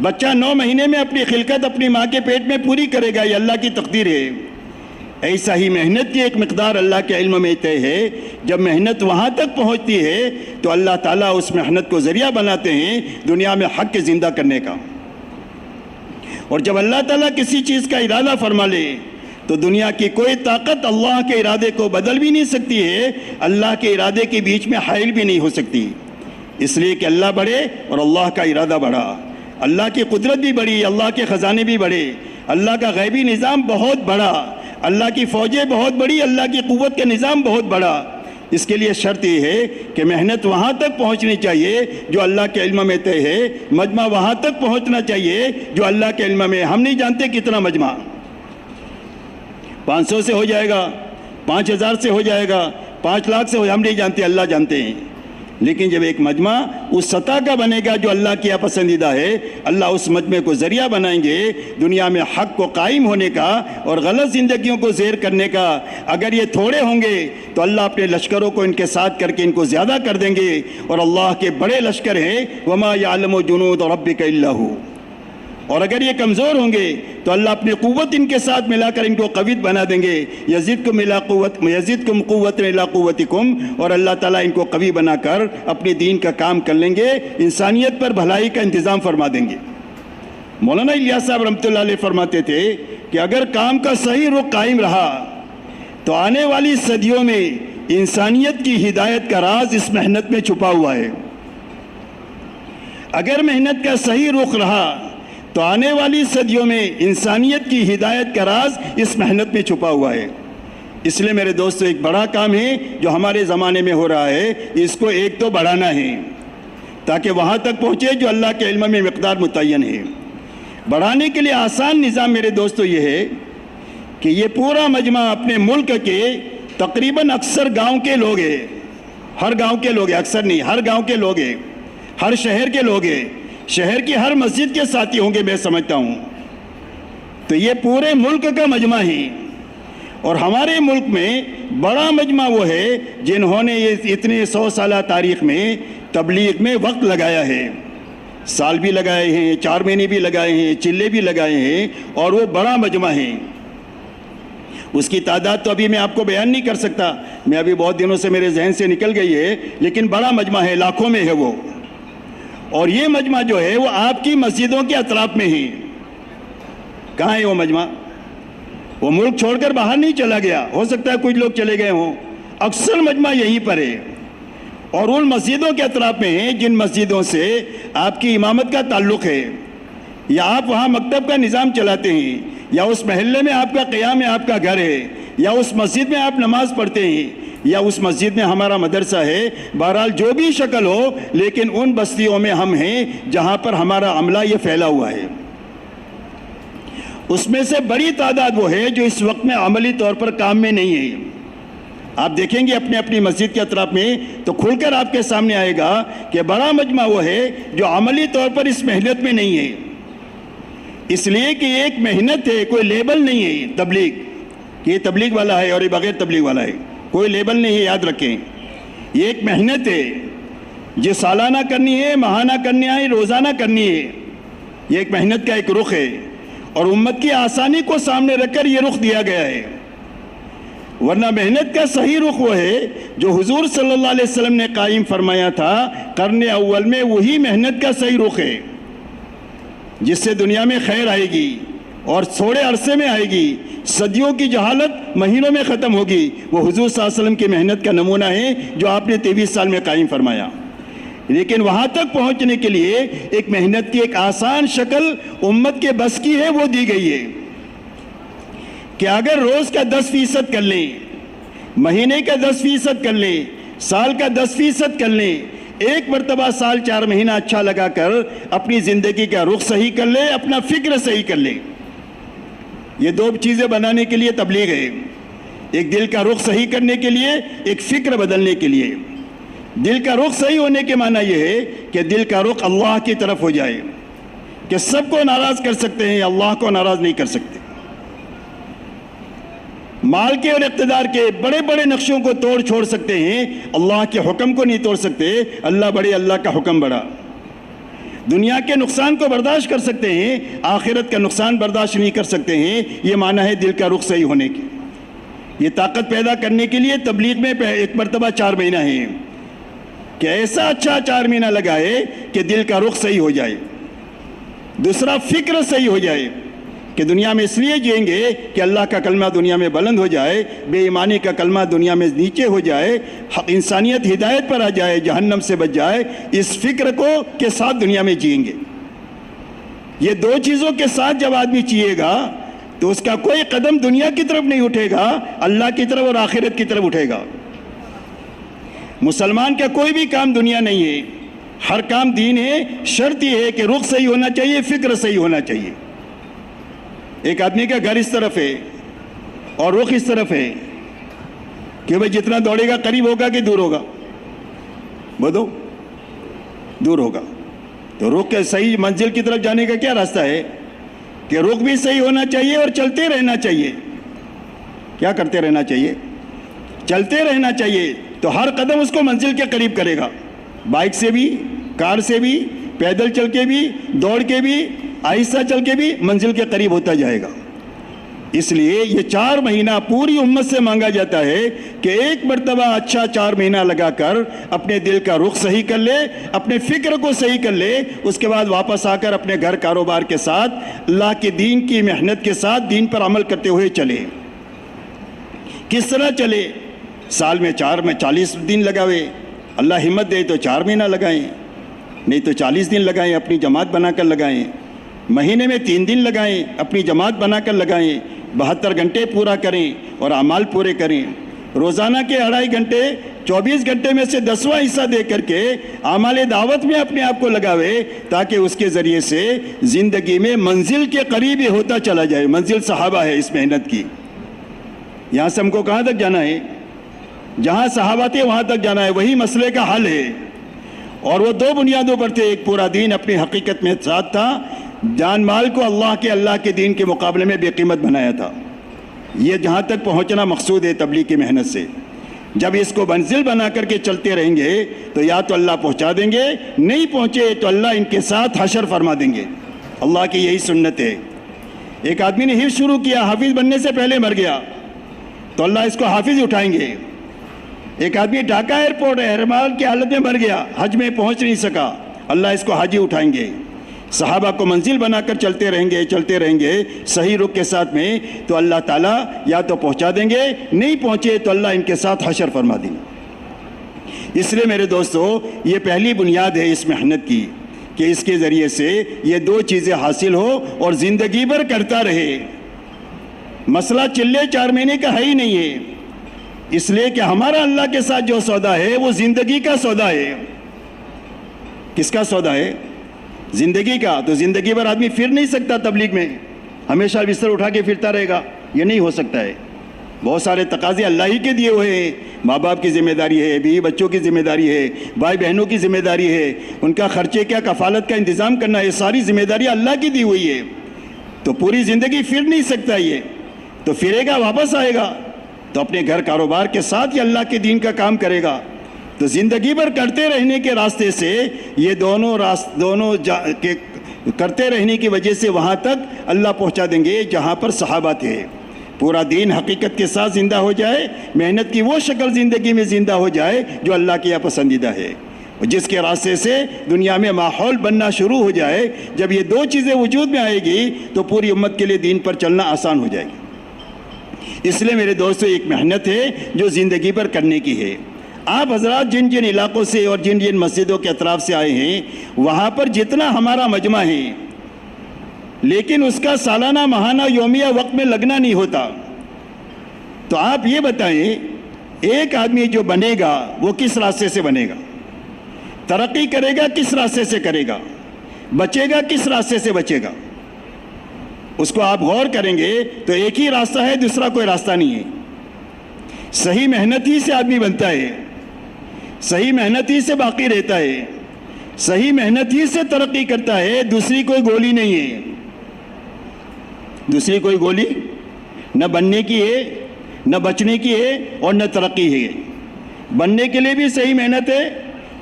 بچہ 9 مہینے میں اپنی خلقت اپنی ماں کے پیٹ میں پوری کرے گا، یہ اللہ کی تقدیر ہے۔ ایسا ہی محنت کی ایک مقدار اللہ کے علم میں طے ہے۔ جب محنت وہاں تک پہنچتی ہے تو اللہ تعالیٰ اس محنت کو ذریعہ بناتے ہیں دنیا میں حق کے زندہ کرنے کا۔ اور جب اللہ تعالیٰ کسی چیز کا ارادہ فرما لے تو دنیا کی کوئی طاقت اللہ کے ارادے کو بدل بھی نہیں سکتی ہے، اللہ کے ارادے کے بیچ میں حائل بھی نہیں ہو سکتی۔ اس لیے کہ اللہ بڑھے اور اللہ کا ارادہ بڑھا، اللہ کی قدرت بھی بڑھی، اللہ کے خزانے بھی بڑھے، اللہ کا غیبی نظام بہت بڑا، اللہ کی فوجیں بہت بڑی، اللہ کی قوت کا نظام بہت بڑا۔ اس کے لیے شرط یہ ہے کہ محنت وہاں تک پہنچنی چاہیے جو اللہ کے علم میں طے ہے، مجمع وہاں تک پہنچنا چاہیے جو اللہ کے علم میں۔ ہم نہیں جانتے کتنا مجمع، 500 سے ہو جائے گا، 5000 سے ہو جائے گا، 5 لاکھ سے ہو جائے گا، ہم نہیں جانتے، اللہ جانتے ہیں۔ لیکن جب ایک مجمع اس سطح کا بنے گا جو اللہ کی پسندیدہ ہے، اللہ اس مجمع کو ذریعہ بنائیں گے دنیا میں حق کو قائم ہونے کا اور غلط زندگیوں کو زیر کرنے کا۔ اگر یہ تھوڑے ہوں گے تو اللہ اپنے لشکروں کو ان کے ساتھ کر کے ان کو زیادہ کر دیں گے، اور اللہ کے بڑے لشکر ہیں، وَمَا يَعْلَمُ جُنُودَ رَبِّكَ إِلَّا هُوَ۔ اور اگر یہ کمزور ہوں گے تو اللہ اپنی قوت ان کے ساتھ ملا کر ان کو قوی بنا دیں گے، یزدکم قوۃ الی قوتکم، اور اللہ تعالیٰ ان کو قوی بنا کر اپنے دین کا کام کر لیں گے، انسانیت پر بھلائی کا انتظام فرما دیں گے۔ مولانا الیاس صاحب رحمۃ اللہ علیہ فرماتے تھے کہ اگر کام کا صحیح رخ قائم رہا تو آنے والی صدیوں میں انسانیت کی ہدایت کا راز اس محنت میں چھپا ہوا ہے۔ اگر محنت کا صحیح رخ رہا تو آنے والی صدیوں میں انسانیت کی ہدایت کا راز اس محنت میں چھپا ہوا ہے۔ اس لیے میرے دوستو ایک بڑا کام ہے جو ہمارے زمانے میں ہو رہا ہے، اس کو ایک تو بڑھانا ہے تاکہ وہاں تک پہنچے جو اللہ کے علم میں مقدار متعین ہے۔ بڑھانے کے لیے آسان نظام میرے دوستو یہ ہے کہ یہ پورا مجمع اپنے ملک کے تقریباً اکثر گاؤں کے لوگ ہیں، ہر گاؤں کے لوگ ہیں، اکثر نہیں، ہر گاؤں کے لوگ ہیں، ہر شہر کے لوگ ہیں، شہر کی ہر مسجد کے ساتھی ہوں گے میں سمجھتا ہوں۔ تو یہ پورے ملک کا مجمع ہے، اور ہمارے ملک میں بڑا مجمع وہ ہے جنہوں نے یہ اتنے 100 سالہ تاریخ میں تبلیغ میں وقت لگایا ہے، سال بھی لگائے ہیں، 4 مہینے بھی لگائے ہیں، چلے بھی لگائے ہیں، اور وہ بڑا مجمع ہے۔ اس کی تعداد تو ابھی میں آپ کو بیان نہیں کر سکتا، میں ابھی بہت دنوں سے میرے ذہن سے نکل گئی ہے، لیکن بڑا مجمع ہے، لاکھوں میں ہے وہ۔ اور یہ مجمع جو ہے وہ آپ کی مسجدوں کے اطراف میں ہے۔ کہاں ہے وہ مجمع؟ وہ ملک چھوڑ کر باہر نہیں چلا گیا، ہو سکتا ہے کچھ لوگ چلے گئے ہوں، اکثر مجمع یہیں پر ہے، اور ان مسجدوں کے اطراف میں ہیں جن مسجدوں سے آپ کی امامت کا تعلق ہے، یا آپ وہاں مکتب کا نظام چلاتے ہیں، یا اس محلے میں آپ کا قیام ہے، آپ کا گھر ہے، یا اس مسجد میں آپ نماز پڑھتے ہیں، یا اس مسجد میں ہمارا مدرسہ ہے۔ بہرحال جو بھی شکل ہو، لیکن ان بستیوں میں ہم ہیں جہاں پر ہمارا عملہ یہ پھیلا ہوا ہے۔ اس میں سے بڑی تعداد وہ ہے جو اس وقت میں عملی طور پر کام میں نہیں ہے۔ آپ دیکھیں گے اپنے اپنی مسجد کے اطراف میں تو کھل کر آپ کے سامنے آئے گا کہ بڑا مجمع وہ ہے جو عملی طور پر اس محنت میں نہیں ہے، اس لیے کہ یہ ایک محنت ہے، کوئی لیبل نہیں ہے تبلیغ کہ یہ تبلیغ والا ہے اور یہ بغیر تبلیغ والا ہے، کوئی لیبل نہیں ہے، یاد رکھیں۔ یہ ایک محنت ہے جو سالانہ کرنی ہے، ماہانہ کرنی ہے، روزانہ کرنی ہے۔ یہ ایک محنت کا ایک رخ ہے، اور امت کی آسانی کو سامنے رکھ کر یہ رخ دیا گیا ہے، ورنہ محنت کا صحیح رخ وہ ہے جو حضور صلی اللہ علیہ وسلم نے قائم فرمایا تھا قرن اول میں، وہی محنت کا صحیح رخ ہے جس سے دنیا میں خیر آئے گی اور تھوڑے عرصے میں آئے گی، صدیوں کی جہالت مہینوں میں ختم ہوگی۔ وہ حضور صلی اللہ علیہ وسلم کی محنت کا نمونہ ہے جو آپ نے 23 سال میں قائم فرمایا۔ لیکن وہاں تک پہنچنے کے لیے ایک محنت کی ایک آسان شکل امت کے بس کی ہے، وہ دی گئی ہے کہ اگر روز کا 10% کر لیں، مہینے کا 10% کر لیں، سال کا 10% کر لیں، ایک مرتبہ سال 4 مہینہ اچھا لگا کر اپنی زندگی کا رخ صحیح کر لیں، اپنا فکر صحیح کر لیں۔ یہ 2 چیزیں بنانے کے لیے تبلیغ ہے، ایک دل کا رخ صحیح کرنے کے لیے، ایک فکر بدلنے کے لیے۔ دل کا رخ صحیح ہونے کے معنی یہ ہے کہ دل کا رخ اللہ کی طرف ہو جائے، کہ سب کو ناراض کر سکتے ہیں، اللہ کو ناراض نہیں کر سکتے۔ مال کے اور اقتدار کے بڑے بڑے نقشوں کو توڑ چھوڑ سکتے ہیں، اللہ کے حکم کو نہیں توڑ سکتے۔ اللہ بڑے، اللہ کا حکم بڑا۔ دنیا کے نقصان کو برداشت کر سکتے ہیں، آخرت کا نقصان برداشت نہیں کر سکتے ہیں۔ یہ معنی ہے دل کا رخ صحیح ہونے کی۔ یہ طاقت پیدا کرنے کے لیے تبلیغ میں ایک مرتبہ 4 مہینہ ہے کہ ایسا اچھا 4 مہینہ لگائے کہ دل کا رخ صحیح ہو جائے، دوسرا فکر صحیح ہو جائے کہ دنیا میں اس لیے جئیں گے کہ اللہ کا کلمہ دنیا میں بلند ہو جائے، بے ایمانی کا کلمہ دنیا میں نیچے ہو جائے، انسانیت ہدایت پر آ جائے، جہنم سے بچ جائے۔ اس فکر کو کے ساتھ دنیا میں جئیں گے۔ یہ 2 چیزوں کے ساتھ جب آدمی جیے گا تو اس کا کوئی قدم دنیا کی طرف نہیں اٹھے گا، اللہ کی طرف اور آخرت کی طرف اٹھے گا۔ مسلمان کا کوئی بھی کام دنیا نہیں ہے، ہر کام دین ہے۔ شرط یہ ہے کہ رخ صحیح ہونا چاہیے، فکر صحیح ہونا چاہیے۔ ایک آدمی کا گھر اس طرف ہے اور رخ اس طرف ہے کہ بھئی جتنا دوڑے گا قریب ہوگا کہ دور ہوگا؟ بولو، دور ہوگا۔ تو رخ کے صحیح منزل کی طرف جانے کا کیا راستہ ہے کہ رخ بھی صحیح ہونا چاہیے اور چلتے رہنا چاہیے۔ کیا کرتے رہنا چاہیے؟ چلتے رہنا چاہیے، تو ہر قدم اس کو منزل کے قریب کرے گا، بائک سے بھی، کار سے بھی، پیدل چل کے بھی، دوڑ کے بھی، آہستہ چل کے بھی منزل کے قریب ہوتا جائے گا۔ اس لیے یہ 4 مہینہ پوری امت سے مانگا جاتا ہے کہ ایک مرتبہ اچھا 4 مہینہ لگا کر اپنے دل کا رخ صحیح کر لے، اپنے فکر کو صحیح کر لے، اس کے بعد واپس آ کر اپنے گھر کاروبار کے ساتھ اللہ کے دین کی محنت کے ساتھ دین پر عمل کرتے ہوئے چلے۔ کس طرح چلے؟ سال میں 40 دن لگاوے، اللہ ہمت دے تو 4 مہینہ لگائیں، نہیں تو 40 دن لگائیں، اپنی جماعت بنا کر لگائیں، مہینے میں 3 دن لگائیں، اپنی جماعت بنا کر لگائیں، 72 گھنٹے پورا کریں اور اعمال پورے کریں، روزانہ کے 2.5 گھنٹے 24 گھنٹے میں سے 10واں حصہ دے کر کے اعمال دعوت میں اپنے آپ کو لگاوے، تاکہ اس کے ذریعے سے زندگی میں منزل کے قریب ہی ہوتا چلا جائے۔ منزل صحابہ ہے اس محنت کی، یہاں سے ہم کو کہاں تک جانا ہے؟ جہاں صحابہ تھے وہاں تک جانا ہے، وہی مسئلے کا حل ہے، اور وہ 2 بنیادوں پر تھے۔ ایک پورا دین اپنی حقیقت میں ساتھ تھا، جان مال کو اللہ کے دین کے مقابلے میں بے قیمت بنایا تھا۔ یہ جہاں تک پہنچنا مقصود ہے تبلیغ کی محنت سے۔ جب اس کو منزل بنا کر کے چلتے رہیں گے تو یا تو اللہ پہنچا دیں گے، نہیں پہنچے تو اللہ ان کے ساتھ حشر فرما دیں گے۔ اللہ کی یہی سنت ہے۔ ایک آدمی نے حفظ شروع کیا، حافظ بننے سے پہلے مر گیا تو اللہ اس کو حافظ اٹھائیں گے۔ ایک آدمی ڈھاکہ ایئرپورٹ احرام کی حالت میں مر گیا، حج میں پہنچ نہیں سکا، اللہ اس کو حاجی اٹھائیں گے۔ صحابہ کو منزل بنا کر چلتے رہیں گے صحیح رخ کے ساتھ میں، تو اللہ تعالیٰ یا تو پہنچا دیں گے، نہیں پہنچے تو اللہ ان کے ساتھ حشر فرما دیں گے۔ اس لیے میرے دوستو، یہ پہلی بنیاد ہے اس محنت کی کہ اس کے ذریعے سے یہ 2 چیزیں حاصل ہو اور زندگی بھر کرتا رہے۔ مسئلہ چلے 4 مہینے کا ہے ہی نہیں ہے، اس لیے کہ ہمارا اللہ کے ساتھ جو سودا ہے وہ زندگی کا سودا ہے۔ کس کا سودا ہے؟ زندگی کا۔ تو زندگی بھر آدمی پھر نہیں سکتا تبلیغ میں، ہمیشہ بستر اٹھا کے پھرتا رہے گا، یہ نہیں ہو سکتا ہے۔ بہت سارے تقاضے اللہ ہی کے دیے ہوئے ہیں، ماں باپ کی ذمہ داری ہے، بیوی بچوں کی ذمہ داری ہے، بھائی بہنوں کی ذمہ داری ہے، ان کا خرچے کا کفالت کا انتظام کرنا، یہ ساری ذمہ داری اللہ کی دی ہوئی ہے۔ تو پوری زندگی پھر نہیں سکتا، یہ تو پھرے گا، واپس آئے گا تو اپنے گھر کاروبار کے ساتھ یہ اللہ کے دین کا کام کرے گا۔ تو زندگی بھر کرتے رہنے کے راستے سے یہ دونوں کرتے رہنے کی وجہ سے وہاں تک اللہ پہنچا دیں گے جہاں پر صحابہ تھے۔ پورا دین حقیقت کے ساتھ زندہ ہو جائے، محنت کی وہ شکل زندگی میں زندہ ہو جائے جو اللہ کے یہاں پسندیدہ ہے، جس کے راستے سے دنیا میں ماحول بننا شروع ہو جائے۔ جب یہ 2 چیزیں وجود میں آئے گی تو پوری امت کے لیے دین پر چلنا آسان ہو جائے گی۔ اس لیے میرے دوستو، ایک محنت ہے جو زندگی پر کرنے کی ہے۔ آپ حضرات جن جن علاقوں سے اور جن جن مسجدوں کے اطراف سے آئے ہیں، وہاں پر جتنا ہمارا مجمع ہے، لیکن اس کا سالانہ ماہانہ یومیہ وقت میں لگنا نہیں ہوتا۔ تو آپ یہ بتائیں، ایک آدمی جو بنے گا وہ کس راستے سے بنے گا؟ ترقی کرے گا کس راستے سے کرے گا؟ بچے گا کس راستے سے بچے گا؟ اس کو آپ غور کریں گے تو ایک ہی راستہ ہے، دوسرا کوئی راستہ نہیں ہے۔ صحیح محنت ہی سے آدمی بنتا ہے، صحیح محنت ہی سے باقی رہتا ہے، صحیح محنت ہی سے ترقی کرتا ہے، دوسری کوئی گولی نہیں ہے۔ دوسری کوئی گولی نہ بننے کی ہے، نہ بچنے کی ہے، اور نہ ترقی ہے۔ بننے کے لیے بھی صحیح محنت ہے،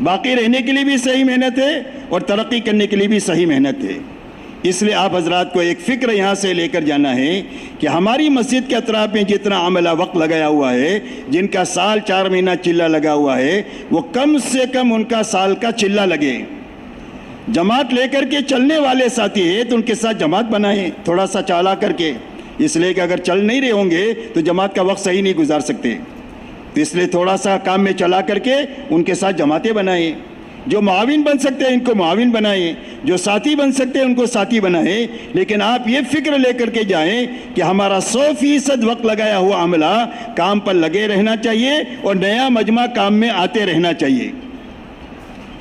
باقی رہنے کے لیے بھی صحیح محنت ہے، اور ترقی کرنے کے لیے بھی صحیح محنت ہے۔ اس لیے آپ حضرات کو ایک فکر یہاں سے لے کر جانا ہے کہ ہماری مسجد کے اطراف میں جتنا عملہ وقت لگایا ہوا ہے، جن کا سال 4 مہینہ چلہ لگا ہوا ہے، وہ کم سے کم ان کا سال کا چلہ لگے۔ جماعت لے کر کے چلنے والے ساتھی ہیں تو ان کے ساتھ جماعت بنائیں، تھوڑا سا چلا کر کے، اس لیے کہ اگر چل نہیں رہے ہوں گے تو جماعت کا وقت صحیح نہیں گزار سکتے۔ تو اس لیے تھوڑا سا کام میں چلا کر کے ان کے ساتھ جماعتیں بنائیں۔ جو معاون بن سکتے ہیں ان کو معاون بنائیں، جو ساتھی بن سکتے ہیں ان کو ساتھی بنائیں، لیکن آپ یہ فکر لے کر کے جائیں کہ ہمارا 100% وقت لگایا ہوا عملہ کام پر لگے رہنا چاہیے، اور نیا مجمع کام میں آتے رہنا چاہیے۔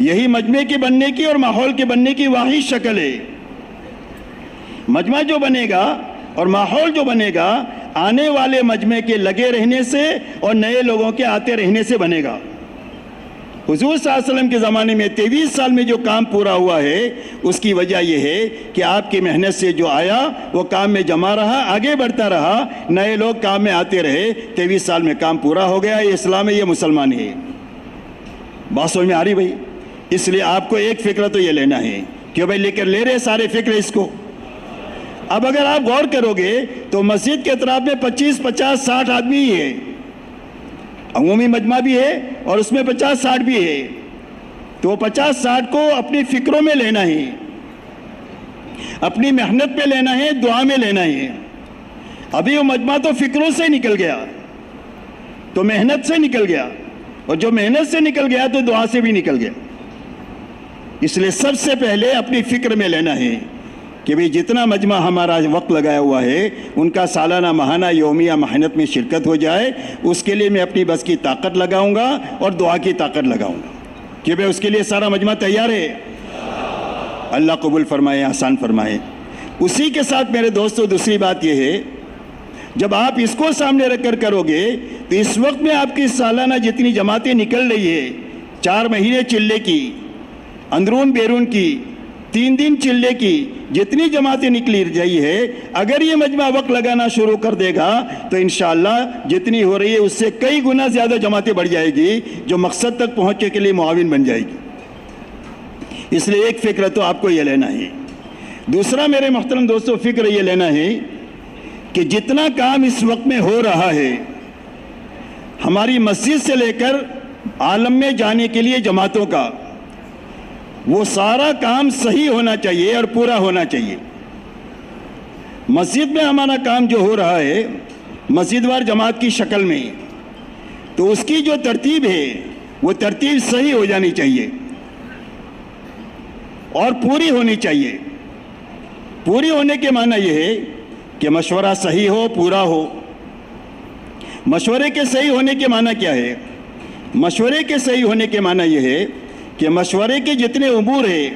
یہی مجمع کے بننے کی اور ماحول کے بننے کی واحد شکل ہے۔ مجمع جو بنے گا اور ماحول جو بنے گا، آنے والے مجمع کے لگے رہنے سے اور نئے لوگوں کے آتے رہنے سے بنے گا۔ حضور صلی اللہ علیہ وسلم کے زمانے میں 23 سال میں جو کام پورا ہوا ہے، اس کی وجہ یہ ہے کہ آپ کی محنت سے جو آیا وہ کام میں جمع رہا، آگے بڑھتا رہا، نئے لوگ کام میں آتے رہے، 23 سال میں کام پورا ہو گیا۔ یہ اسلام ہے، یہ مسلمان ہے۔ بات سمجھ میں آ رہی بھائی؟ اس لیے آپ کو ایک فکر تو یہ لینا ہے کہ بھائی لے کر لے رہے سارے فکر اس کو۔ اب اگر آپ غور کرو گے تو مسجد کے اطراف میں 25, 50, 60 آدمی ہی ہے، عمومی مجمع بھی ہے اور اس میں 50, 60 بھی ہے۔ تو 50, 60 کو اپنی فکروں میں لینا ہے، اپنی محنت پہ لینا ہے، دعا میں لینا ہے۔ ابھی وہ مجمع تو فکروں سے نکل گیا، تو محنت سے نکل گیا، اور جو محنت سے نکل گیا تو دعا سے بھی نکل گیا۔ اس لیے سب سے پہلے اپنی فکر میں لینا ہے کہ بھی جتنا مجمع ہمارا وقت لگایا ہوا ہے ان کا سالانہ ماہانہ یومیہ محنت میں شرکت ہو جائے، اس کے لیے میں اپنی بس کی طاقت لگاؤں گا اور دعا کی طاقت لگاؤں گا کہ بھئی اس کے لیے سارا مجمع تیار ہے۔ اللہ قبول فرمائے، آسان فرمائے۔ اسی کے ساتھ میرے دوستو دوسری بات یہ ہے، جب آپ اس کو سامنے رکھ کر کرو گے تو اس وقت میں آپ کی سالانہ جتنی جماعتیں نکل رہی ہے، 4 مہینے چلے کی، اندرون بیرون کی، 3 دن چلے کی جتنی جماعتیں نکلی رہی ہے، اگر یہ مجمع وقت لگانا شروع کر دے گا تو انشاءاللہ جتنی ہو رہی ہے اس سے کئی گنا زیادہ جماعتیں بڑھ جائے گی، جو مقصد تک پہنچنے کے لیے معاون بن جائے گی۔ اس لیے ایک فکر تو آپ کو یہ لینا ہے۔ دوسرا میرے محترم دوستو فکر یہ لینا ہے کہ جتنا کام اس وقت میں ہو رہا ہے ہماری مسجد سے لے کر عالم میں جانے کے لیے جماعتوں کا، وہ سارا کام صحیح ہونا چاہیے اور پورا ہونا چاہیے۔ مسجد میں ہمارا کام جو ہو رہا ہے مسجد وار جماعت کی شکل میں، تو اس کی جو ترتیب ہے وہ ترتیب صحیح ہو جانی چاہیے اور پوری ہونی چاہیے۔ پوری ہونے کے معنی یہ ہے کہ مشورہ صحیح ہو، پورا ہو۔ مشورے کے صحیح ہونے کے معنی کیا ہے؟ مشورے کے صحیح ہونے کے معنی یہ ہے کہ مشورے کے جتنے امور ہیں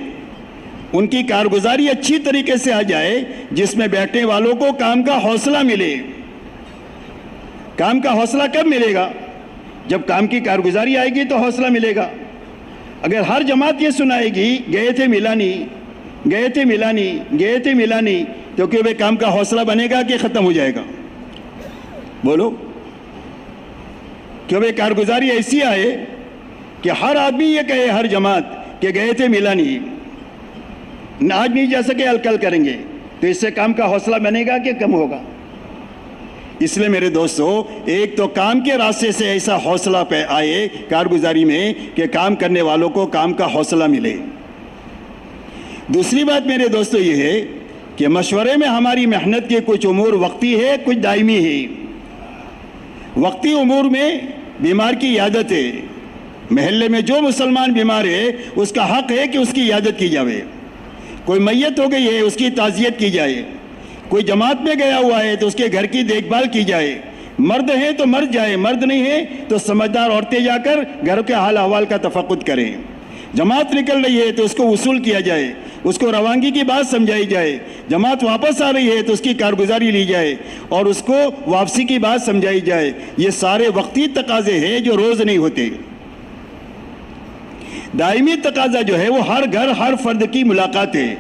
ان کی کارگزاری اچھی طریقے سے آ جائے، جس میں بیٹھنے والوں کو کام کا حوصلہ ملے۔ کام کا حوصلہ کب ملے گا؟ جب کام کی کارگزاری آئے گی تو حوصلہ ملے گا۔ اگر ہر جماعت یہ سنائے گی گئے تھے ملا نہیں، گئے تھے ملا نہیں، گئے تھے ملا نہیں، تو کہ وہ کام کا حوصلہ بنے گا کہ ختم ہو جائے گا؟ بولو، کہ وہ کارگزاری ایسی آئے کہ ہر آدمی یہ کہے، ہر جماعت کہ گئے تھے ملا نہیں، آج نہیں جا سکے کل کریں گے، تو اس سے کام کا حوصلہ بنے گا کہ کم ہوگا؟ اس لیے میرے دوستو ایک تو کام کے راستے سے ایسا حوصلہ پہ آئے کارگزاری میں کہ کام کرنے والوں کو کام کا حوصلہ ملے۔ دوسری بات میرے دوستو یہ ہے کہ مشورے میں ہماری محنت کے کچھ امور وقتی ہے، کچھ دائمی ہے۔ وقتی امور میں بیمار کی عیادت ہے، محلے میں جو مسلمان بیمار ہے اس کا حق ہے کہ اس کی عیادت کی جائے۔ کوئی میت ہو گئی ہے اس کی تعزیت کی جائے، کوئی جماعت میں گیا ہوا ہے تو اس کے گھر کی دیکھ بھال کی جائے، مرد ہیں تو مرد جائے، مرد نہیں ہے تو سمجھدار عورتیں جا کر گھر کے حال احوال کا تفقد کریں۔ جماعت نکل رہی ہے تو اس کو وصول کیا جائے، اس کو روانگی کی بات سمجھائی جائے، جماعت واپس آ رہی ہے تو اس کی کارگزاری لی جائے اور اس کو واپسی کی بات سمجھائی جائے۔ یہ سارے وقتی تقاضے ہیں جو روز نہیں ہوتے۔ دائمی تقاضا جو ہے وہ ہر گھر ہر فرد کی ملاقات ہے،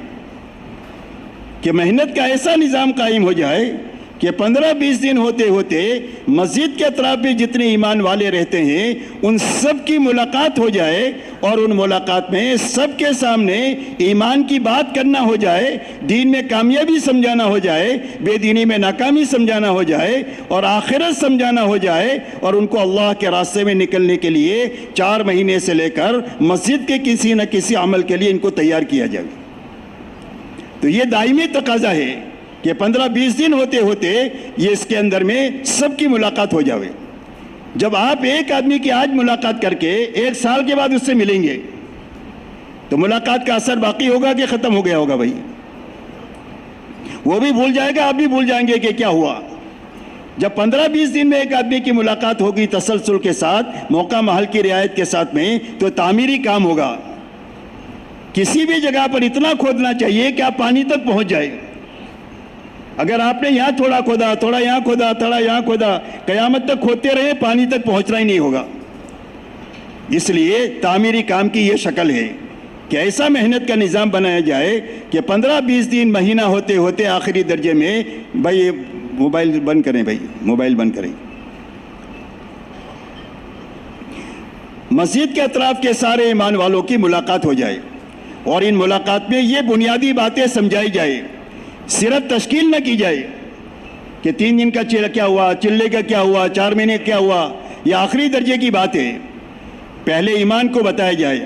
کہ محنت کا ایسا نظام قائم ہو جائے کہ 15-20 دن ہوتے ہوتے مسجد کے اطراف میں جتنے ایمان والے رہتے ہیں ان سب کی ملاقات ہو جائے، اور ان ملاقات میں سب کے سامنے ایمان کی بات کرنا ہو جائے، دین میں کامیابی سمجھانا ہو جائے، بے دینی میں ناکامی سمجھانا ہو جائے، اور آخرت سمجھانا ہو جائے، اور ان کو اللہ کے راستے میں نکلنے کے لیے 4 مہینے سے لے کر مسجد کے کسی نہ کسی عمل کے لیے ان کو تیار کیا جائے۔ تو یہ دائمی تقاضا ہے کہ 15-20 دن ہوتے ہوتے یہ اس کے اندر میں سب کی ملاقات ہو جاوے۔ جب آپ ایک آدمی کی آج ملاقات کر کے 1 سال کے بعد اس سے ملیں گے تو ملاقات کا اثر باقی ہوگا کہ ختم ہو گیا ہوگا؟ بھائی وہ بھی بھول جائے گا، آپ بھی بھول جائیں گے کہ کیا ہوا۔ جب 15-20 دن میں ایک آدمی کی ملاقات ہوگی تسلسل کے ساتھ، موقع محل کی رعایت کے ساتھ میں، تو تعمیری کام ہوگا۔ کسی بھی جگہ پر اتنا کھودنا چاہیے کہ آپ پانی تک پہنچ جائے۔ اگر آپ نے یہاں تھوڑا کھودا، تھوڑا یہاں کھودا، تھوڑا یہاں کھودا، قیامت تک کھودتے رہے، پانی تک پہنچنا ہی نہیں ہوگا۔ اس لیے تعمیری کام کی یہ شکل ہے کہ ایسا محنت کا نظام بنایا جائے کہ 15-20 دن مہینہ ہوتے ہوتے آخری درجے میں، بھائی موبائل بند کریں، بھائی موبائل بند کریں، مسجد کے اطراف کے سارے ایمان والوں کی ملاقات ہو جائے، اور ان ملاقات میں یہ بنیادی باتیں سمجھائی جائے۔ صرف تشکیل نہ کی جائے کہ 3 دن کا کیا ہوا، چلے کا کیا ہوا، 4 مہینے کیا ہوا، یہ آخری درجے کی بات ہے۔ پہلے ایمان کو بتایا جائے،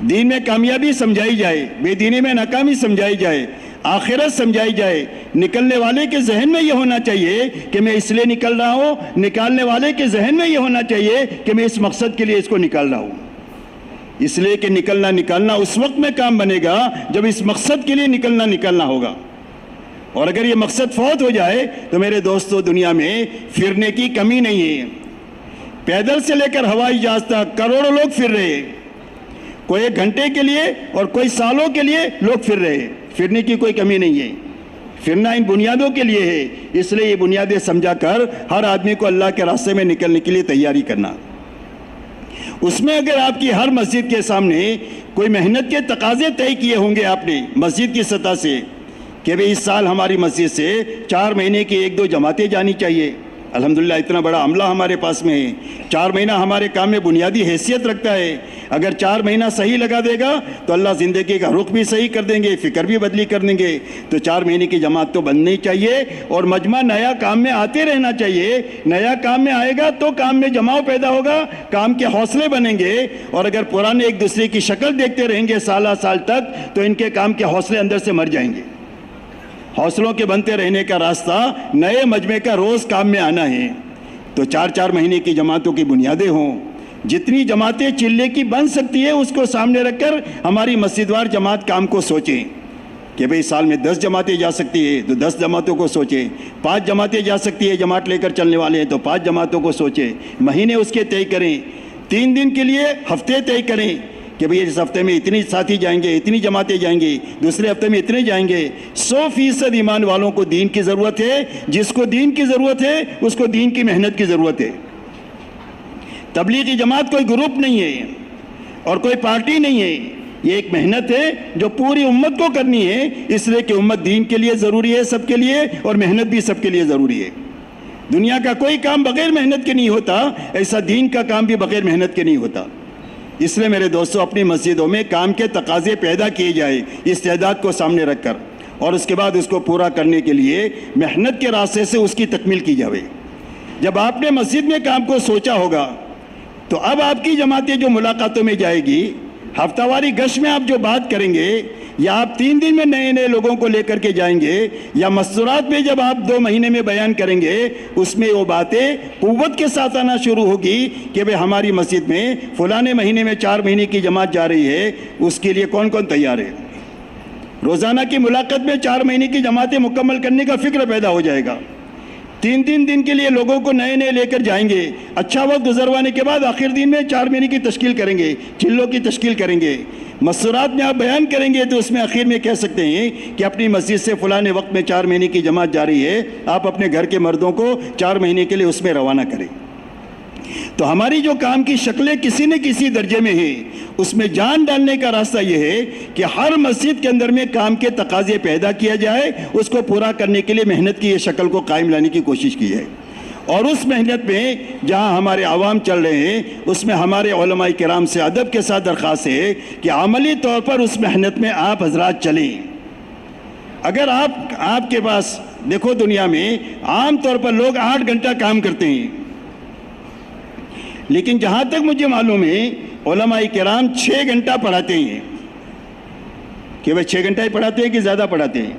دین میں کامیابی سمجھائی جائے، بے دینی میں ناکامی سمجھائی جائے، آخرت سمجھائی جائے. نکلنے والے کے ذہن میں یہ ہونا چاہیے کہ میں اس لیے نکل رہا ہوں, نکالنے والے کے ذہن میں یہ ہونا چاہیے کہ میں اس مقصد کے لیے اس کو نکال رہا ہوں. اس لیے کہ نکلنا اس وقت میں کام بنے گا جب اس مقصد کے لیے نکلنا ہوگا. اور اگر یہ مقصد فوت ہو جائے تو میرے دوستو دنیا میں پھرنے کی کمی نہیں ہے. پیدل سے لے کر ہوائی جہاز تک کروڑوں لوگ پھر رہے ہیں, کوئی 1 گھنٹے کے لیے اور کوئی سالوں کے لیے لوگ پھر رہے ہیں. پھرنے کی کوئی کمی نہیں ہے. پھرنا ان بنیادوں کے لیے ہے. اس لیے یہ بنیادیں سمجھا کر ہر آدمی کو اللہ کے راستے میں نکلنے کے لیے تیاری کرنا. اس میں اگر آپ کی ہر مسجد کے سامنے کوئی محنت کے تقاضے طے کیے ہوں گے آپ نے مسجد کی سطح سے کہ بھئی اس سال ہماری مسجد سے 4 مہینے کی 1-2 جماعتیں جانی چاہیے. الحمدللہ اتنا بڑا عملہ ہمارے پاس میں ہے. 4 مہینہ ہمارے کام میں بنیادی حیثیت رکھتا ہے. اگر 4 مہینہ صحیح لگا دے گا تو اللہ زندگی کا رخ بھی صحیح کر دیں گے, فکر بھی بدلی کر دیں گے. تو 4 مہینے کی جماعت تو بننی چاہیے اور مجمع نیا کام میں آتے رہنا چاہیے. نیا کام میں آئے گا تو کام میں جماؤ پیدا ہوگا, کام کے حوصلے بنیں گے. اور اگر پرانے ایک دوسرے کی شکل دیکھتے رہیں گے سالہ سال تک تو ان کے کام کے حوصلے اندر سے مر جائیں گے. حوصلوں کے بنتے رہنے کا راستہ نئے مجمع کا روز کام میں آنا ہے. تو 4 مہینے کی جماعتوں کی بنیادیں ہوں. جتنی جماعتیں چلے کی بن سکتی ہے اس کو سامنے رکھ کر ہماری مسجد وار جماعت کام کو سوچیں کہ بھئی سال میں 10 جماعتیں جا سکتی ہے تو 10 جماعتوں کو سوچیں. 5 جماعتیں جا سکتی ہے جماعت لے کر چلنے والے ہیں تو 5 جماعتوں کو سوچیں. مہینے اس کے طے کریں. 3 دن کے لیے ہفتے طے کریں کہ بھئی اس ہفتے میں اتنی ساتھی جائیں گے, اتنی جماعتیں جائیں گی, دوسرے ہفتے میں اتنے جائیں گے. 100% ایمان والوں کو دین کی ضرورت ہے. جس کو دین کی ضرورت ہے اس کو دین کی محنت کی ضرورت ہے. تبلیغی جماعت کوئی گروپ نہیں ہے اور کوئی پارٹی نہیں ہے. یہ ایک محنت ہے جو پوری امت کو کرنی ہے. اس لیے کہ امت دین کے لیے ضروری ہے سب کے لیے, اور محنت بھی سب کے لیے ضروری ہے. دنیا کا کوئی کام بغیر محنت کے نہیں ہوتا, ایسا دین کا کام بھی بغیر محنت کے نہیں ہوتا. اس لیے میرے دوستو اپنی مسجدوں میں کام کے تقاضے پیدا کیے جائے استعداد کو سامنے رکھ کر, اور اس کے بعد اس کو پورا کرنے کے لیے محنت کے راستے سے اس کی تکمیل کی جائے. جب آپ نے مسجد میں کام کو سوچا ہوگا تو اب آپ کی جماعتیں جو ملاقاتوں میں جائے گی, ہفتہ واری گشت میں آپ جو بات کریں گے, یا آپ 3 دن میں نئے لوگوں کو لے کر کے جائیں گے, یا مستورات میں جب آپ 2 مہینے میں بیان کریں گے, اس میں وہ باتیں قوت کے ساتھ آنا شروع ہوگی کہ بھئی ہماری مسجد میں فلانے مہینے میں 4 مہینے کی جماعت جا رہی ہے, اس کے لیے کون کون تیار ہے. روزانہ کی ملاقات میں 4 مہینے کی جماعتیں مکمل کرنے کا فکر پیدا ہو جائے گا. 3 دن کے لیے لوگوں کو نئے لے کر جائیں گے. اچھا وقت گزروانے کے بعد آخر دن میں 4 مہینے کی تشکیل کریں گے, چلوں کی تشکیل کریں گے. مسورات میں آپ بیان کریں گے تو اس میں آخر میں کہہ سکتے ہیں کہ اپنی مسجد سے فلانے وقت میں 4 مہینے کی جماعت جاری ہے, آپ اپنے گھر کے مردوں کو 4 مہینے کے لیے اس میں روانہ کریں. تو ہماری جو کام کی شکلیں کسی نہ کسی درجے میں ہیں, اس میں جان ڈالنے کا راستہ یہ ہے کہ ہر مسجد کے اندر میں کام کے تقاضے پیدا کیا جائے, اس کو پورا کرنے کے لیے محنت کی یہ شکل کو قائم لانے کی کوشش کی ہے. اور اس محنت میں جہاں ہمارے عوام چل رہے ہیں اس میں ہمارے علماء کرام سے ادب کے ساتھ درخواست ہے کہ عملی طور پر اس محنت میں آپ حضرات چلیں. اگر آپ کے پاس دیکھو دنیا میں عام طور پر لوگ 8 گھنٹہ کام کرتے ہیں, لیکن جہاں تک مجھے معلوم ہے علماء کرام 6 گھنٹہ پڑھاتے ہیں. کہ وہ 6 گھنٹہ ہی پڑھاتے ہیں کہ زیادہ پڑھاتے ہیں؟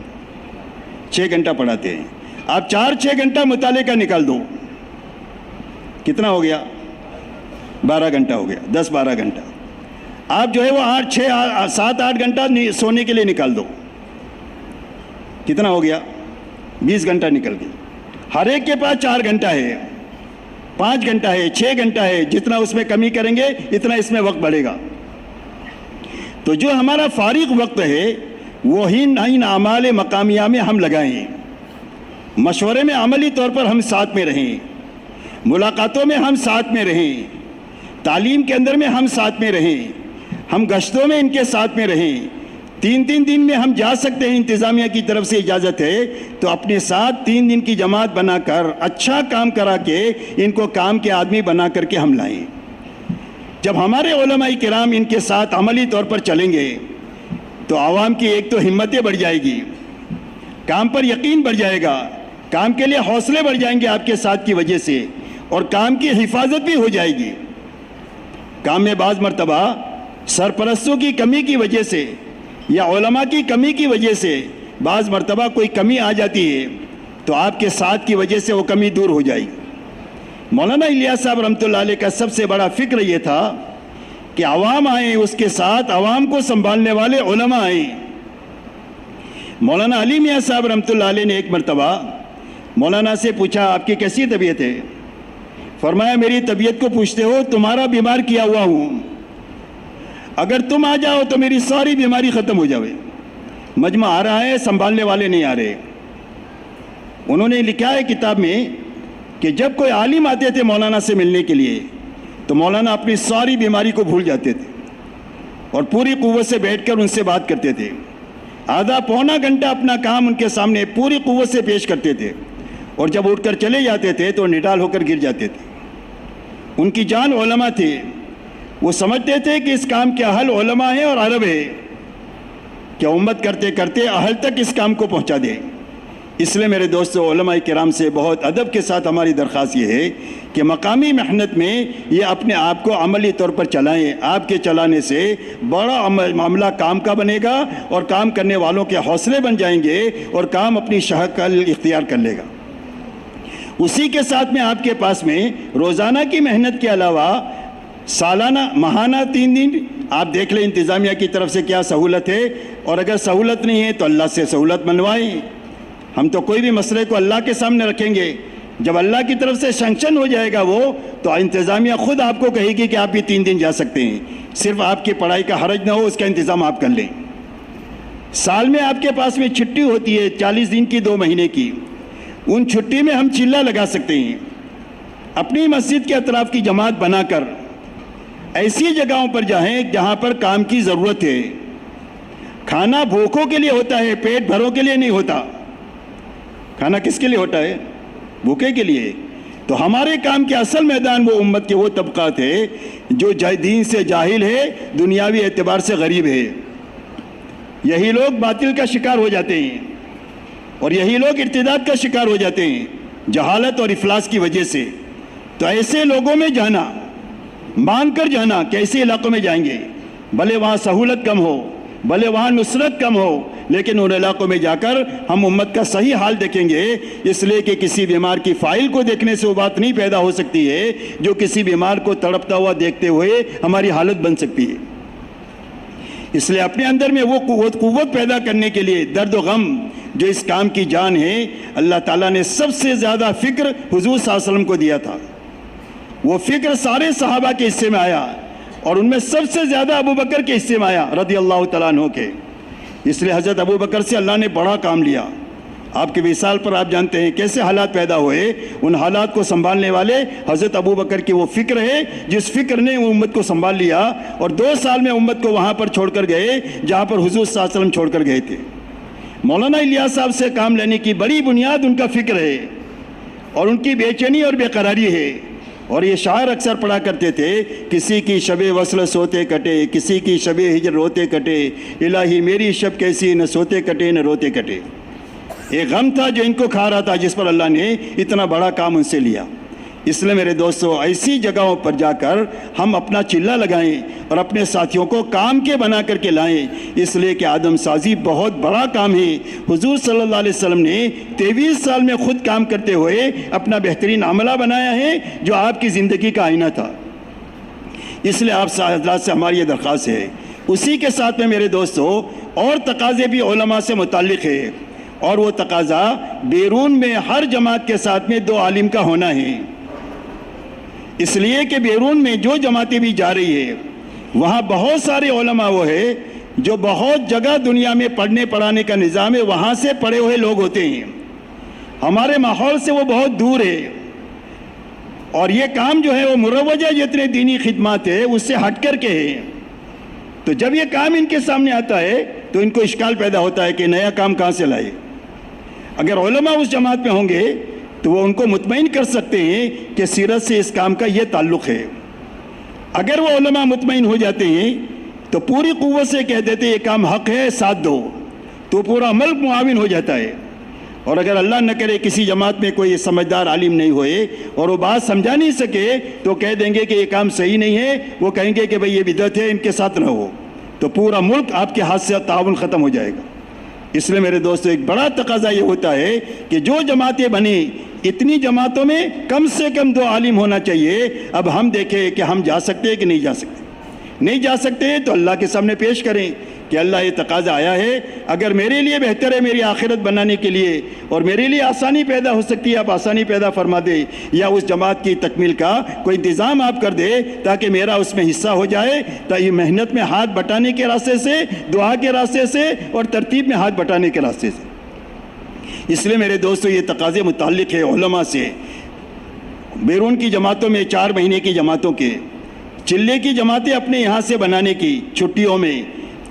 6 گھنٹہ پڑھاتے ہیں. آپ 4-6 گھنٹہ مطالعے کا نکال دو, کتنا ہو گیا؟ 12 گھنٹہ ہو گیا, 10-12 گھنٹہ. آپ جو ہے وہ 7-8 گھنٹہ سونے کے لیے نکال دو, کتنا ہو گیا؟ 20 گھنٹہ نکل گیا. ہر ایک کے پاس 4 گھنٹہ ہے, 5 گھنٹہ ہے, 6 گھنٹہ ہے. جتنا اس میں کمی کریں گے اتنا اس میں وقت بڑھے گا. تو جو ہمارا فارغ وقت ہے وہی ان اعمال مقامیہ میں ہم لگائیں, مشورے میں عملی طور پر ہم ساتھ میں رہیں, ملاقاتوں میں ہم ساتھ میں رہیں, تعلیم کے اندر میں ہم ساتھ میں رہیں, ہم گشتوں میں ان کے ساتھ میں رہیں. 3 دن میں ہم جا سکتے ہیں, انتظامیہ کی طرف سے اجازت ہے, تو اپنے ساتھ 3 دن کی جماعت بنا کر اچھا کام کرا کے ان کو کام کے آدمی بنا کر کے ہم لائیں. جب ہمارے علماء کرام ان کے ساتھ عملی طور پر چلیں گے تو عوام کی ایک تو ہمتیں بڑھ جائے گی, کام پر یقین بڑھ جائے گا, کام کے لیے حوصلے بڑھ جائیں گے آپ کے ساتھ کی وجہ سے, اور کام کی حفاظت بھی ہو جائے گی. کام میں بعض مرتبہ سرپرستوں کی کمی کی وجہ سے یا علماء کی کمی کی وجہ سے بعض مرتبہ کوئی کمی آ جاتی ہے تو آپ کے ساتھ کی وجہ سے وہ کمی دور ہو جائے گی۔ مولانا الیاس صاحب رحمۃ اللہ علیہ کا سب سے بڑا فکر یہ تھا کہ عوام آئیں، اس کے ساتھ عوام کو سنبھالنے والے علماء آئیں۔ مولانا علی میاں صاحب رحمۃ اللہ علیہ نے ایک مرتبہ مولانا سے پوچھا آپ کی کیسی طبیعت ہے؟ فرمایا میری طبیعت کو پوچھتے ہو، تمہارا بیمار کیا ہوا ہوں، اگر تم آ جاؤ تو میری ساری بیماری ختم ہو جاوے۔ مجمع آ رہا ہے، سنبھالنے والے نہیں آ رہے۔ انہوں نے لکھا ہے کتاب میں کہ جب کوئی عالم آتے تھے مولانا سے ملنے کے لیے تو مولانا اپنی ساری بیماری کو بھول جاتے تھے اور پوری قوت سے بیٹھ کر ان سے بات کرتے تھے، آدھا پونا گھنٹہ اپنا کام ان کے سامنے پوری قوت سے پیش کرتے تھے، اور جب اٹھ کر چلے جاتے تھے تو نڈال ہو کر گر جاتے تھے۔ ان کی جان علماء تھے، وہ سمجھتے تھے کہ اس کام کے اہل علماء ہیں اور عرب ہے، کہ امت کرتے کرتے اہل تک اس کام کو پہنچا دے۔ اس لیے میرے دوستو، علماء کرام سے بہت ادب کے ساتھ ہماری درخواست یہ ہے کہ مقامی محنت میں یہ اپنے آپ کو عملی طور پر چلائیں۔ آپ کے چلانے سے بڑا معاملہ کام کا بنے گا اور کام کرنے والوں کے حوصلے بن جائیں گے اور کام اپنی شکل اختیار کر لے گا۔ اسی کے ساتھ میں آپ کے پاس میں روزانہ کی محنت کے علاوہ سالانہ ماہانہ 3 دن آپ دیکھ لیں انتظامیہ کی طرف سے کیا سہولت ہے، اور اگر سہولت نہیں ہے تو اللہ سے سہولت منوائیں۔ ہم تو کوئی بھی مسئلے کو اللہ کے سامنے رکھیں گے، جب اللہ کی طرف سے سینکشن ہو جائے گا وہ تو انتظامیہ خود آپ کو کہے گی کہ آپ بھی 3 دن جا سکتے ہیں، صرف آپ کی پڑھائی کا حرج نہ ہو، اس کا انتظام آپ کر لیں۔ سال میں آپ کے پاس میں چھٹی ہوتی ہے 40 دن کی، 2 مہینے کی، ان چھٹی میں ہم چلہ لگا سکتے ہیں، اپنی مسجد کے اطراف کی جماعت بنا کر ایسی جگہوں پر جائیں جہاں پر کام کی ضرورت ہے۔ کھانا بھوکوں کے لیے ہوتا ہے، پیٹ بھروں کے لیے نہیں ہوتا۔ کھانا کس کے لیے ہوتا ہے؟ بھوکے کے لیے۔ تو ہمارے کام کے اصل میدان وہ امت کے وہ طبقات ہے جو دین سے جاہل ہے، دنیاوی اعتبار سے غریب ہے۔ یہی لوگ باطل کا شکار ہو جاتے ہیں اور یہی لوگ ارتداد کا شکار ہو جاتے ہیں جہالت اور افلاس کی وجہ سے۔ تو ایسے لوگوں میں جانا، مان کر جانا کہ ایسے علاقوں میں جائیں گے، بھلے وہاں سہولت کم ہو، بھلے وہاں نصرت کم ہو، لیکن ان علاقوں میں جا کر ہم امت کا صحیح حال دیکھیں گے، اس لیے کہ کسی بیمار کی فائل کو دیکھنے سے وہ بات نہیں پیدا ہو سکتی ہے جو کسی بیمار کو تڑپتا ہوا دیکھتے ہوئے ہماری حالت بن سکتی ہے۔ اس لیے اپنے اندر میں وہ قوت پیدا کرنے کے لیے درد و غم جو اس کام کی جان ہے، اللہ تعالیٰ نے سب سے زیادہ فکر حضور صلی اللہ علیہ وسلم کو دیا تھا۔ وہ فکر سارے صحابہ کے حصے میں آیا اور ان میں سب سے زیادہ ابو بکر کے حصے میں آیا رضی اللہ تعالیٰ عنہ کے۔ اس لیے حضرت ابو بکر سے اللہ نے بڑا کام لیا۔ آپ کے وصال پر آپ جانتے ہیں کیسے حالات پیدا ہوئے، ان حالات کو سنبھالنے والے حضرت ابو بکر کی وہ فکر ہے جس فکر نے وہ امت کو سنبھال لیا اور 2 سال میں امت کو وہاں پر چھوڑ کر گئے جہاں پر حضور صلی اللہ علیہ وسلم چھوڑ کر گئے تھے۔ مولانا الیاس صاحب سے کام لینے کی بڑی بنیاد ان کا فکر ہے اور ان کی بے چینی اور بے قراری ہے۔ اور یہ شاعر اکثر پڑھا کرتے تھے، کسی کی شب وصل سوتے کٹے، کسی کی شب ہجر روتے کٹے، الہی میری شب کیسی نہ سوتے کٹے نہ روتے کٹے۔ ایک غم تھا جو ان کو کھا رہا تھا جس پر اللہ نے اتنا بڑا کام ان سے لیا۔ اس لیے میرے دوستو، ایسی جگہوں پر جا کر ہم اپنا چلہ لگائیں اور اپنے ساتھیوں کو کام کے بنا کر کے لائیں، اس لیے کہ آدم سازی بہت بڑا کام ہے۔ حضور صلی اللہ علیہ وسلم نے 23 سال میں خود کام کرتے ہوئے اپنا بہترین عملہ بنایا ہے جو آپ کی زندگی کا آئینہ تھا۔ اس لیے آپ حضرات سے ہماری یہ درخواست ہے۔ اسی کے ساتھ میں میرے دوستو اور تقاضے بھی علماء سے متعلق ہے، اور وہ تقاضا بیرون میں ہر جماعت کے ساتھ میں 2 عالم کا ہونا ہے۔ اس لیے کہ بیرون میں جو جماعتیں بھی جا رہی ہے وہاں بہت سارے علماء وہ ہے جو بہت جگہ دنیا میں پڑھنے پڑھانے کا نظام ہے، وہاں سے پڑھے ہوئے لوگ ہوتے ہیں، ہمارے ماحول سے وہ بہت دور ہے، اور یہ کام جو ہے وہ مروجہ جتنے دینی خدمات ہے اس سے ہٹ کر کے ہے۔ تو جب یہ کام ان کے سامنے آتا ہے تو ان کو اشکال پیدا ہوتا ہے کہ نیا کام کہاں سے لائے۔ اگر علماء اس جماعت میں ہوں گے تو وہ ان کو مطمئن کر سکتے ہیں کہ سیرت سے اس کام کا یہ تعلق ہے۔ اگر وہ علماء مطمئن ہو جاتے ہیں تو پوری قوت سے کہہ دیتے یہ کام حق ہے، ساتھ دو، تو پورا ملک معاون ہو جاتا ہے۔ اور اگر اللہ نہ کرے کسی جماعت میں کوئی سمجھدار عالم نہیں ہوئے اور وہ بات سمجھا نہیں سکے تو کہہ دیں گے کہ یہ کام صحیح نہیں ہے، وہ کہیں گے کہ بھئی یہ بدعت ہے، ان کے ساتھ نہ ہو، تو پورا ملک آپ کے ہاتھ سے تعاون ختم ہو جائے گا۔ اس لیے میرے دوستو ایک بڑا تقاضا یہ ہوتا ہے کہ جو جماعتیں بنی اتنی جماعتوں میں کم سے کم 2 عالم ہونا چاہیے. اب ہم دیکھیں کہ ہم جا سکتے ہیں کہ نہیں جا سکتے. نہیں جا سکتے تو اللہ کے سامنے پیش کریں کہ اللہ یہ تقاضا آیا ہے, اگر میرے لیے بہتر ہے میری آخرت بنانے کے لیے اور میرے لیے آسانی پیدا ہو سکتی ہے, آپ آسانی پیدا فرما دے, یا اس جماعت کی تکمیل کا کوئی انتظام آپ کر دے تاکہ میرا اس میں حصہ ہو جائے, تاکہ محنت میں ہاتھ بٹانے کے راستے سے, دعا کے راستے سے اور ترتیب میں ہاتھ بٹانے کے راستے سے. اس لیے میرے دوستو یہ تقاضے متعلق ہے علماء سے. بیرون کی جماعتوں میں 4 مہینے کی جماعتوں کے, چلے کی جماعتیں اپنے یہاں سے بنانے کی, چھٹیوں میں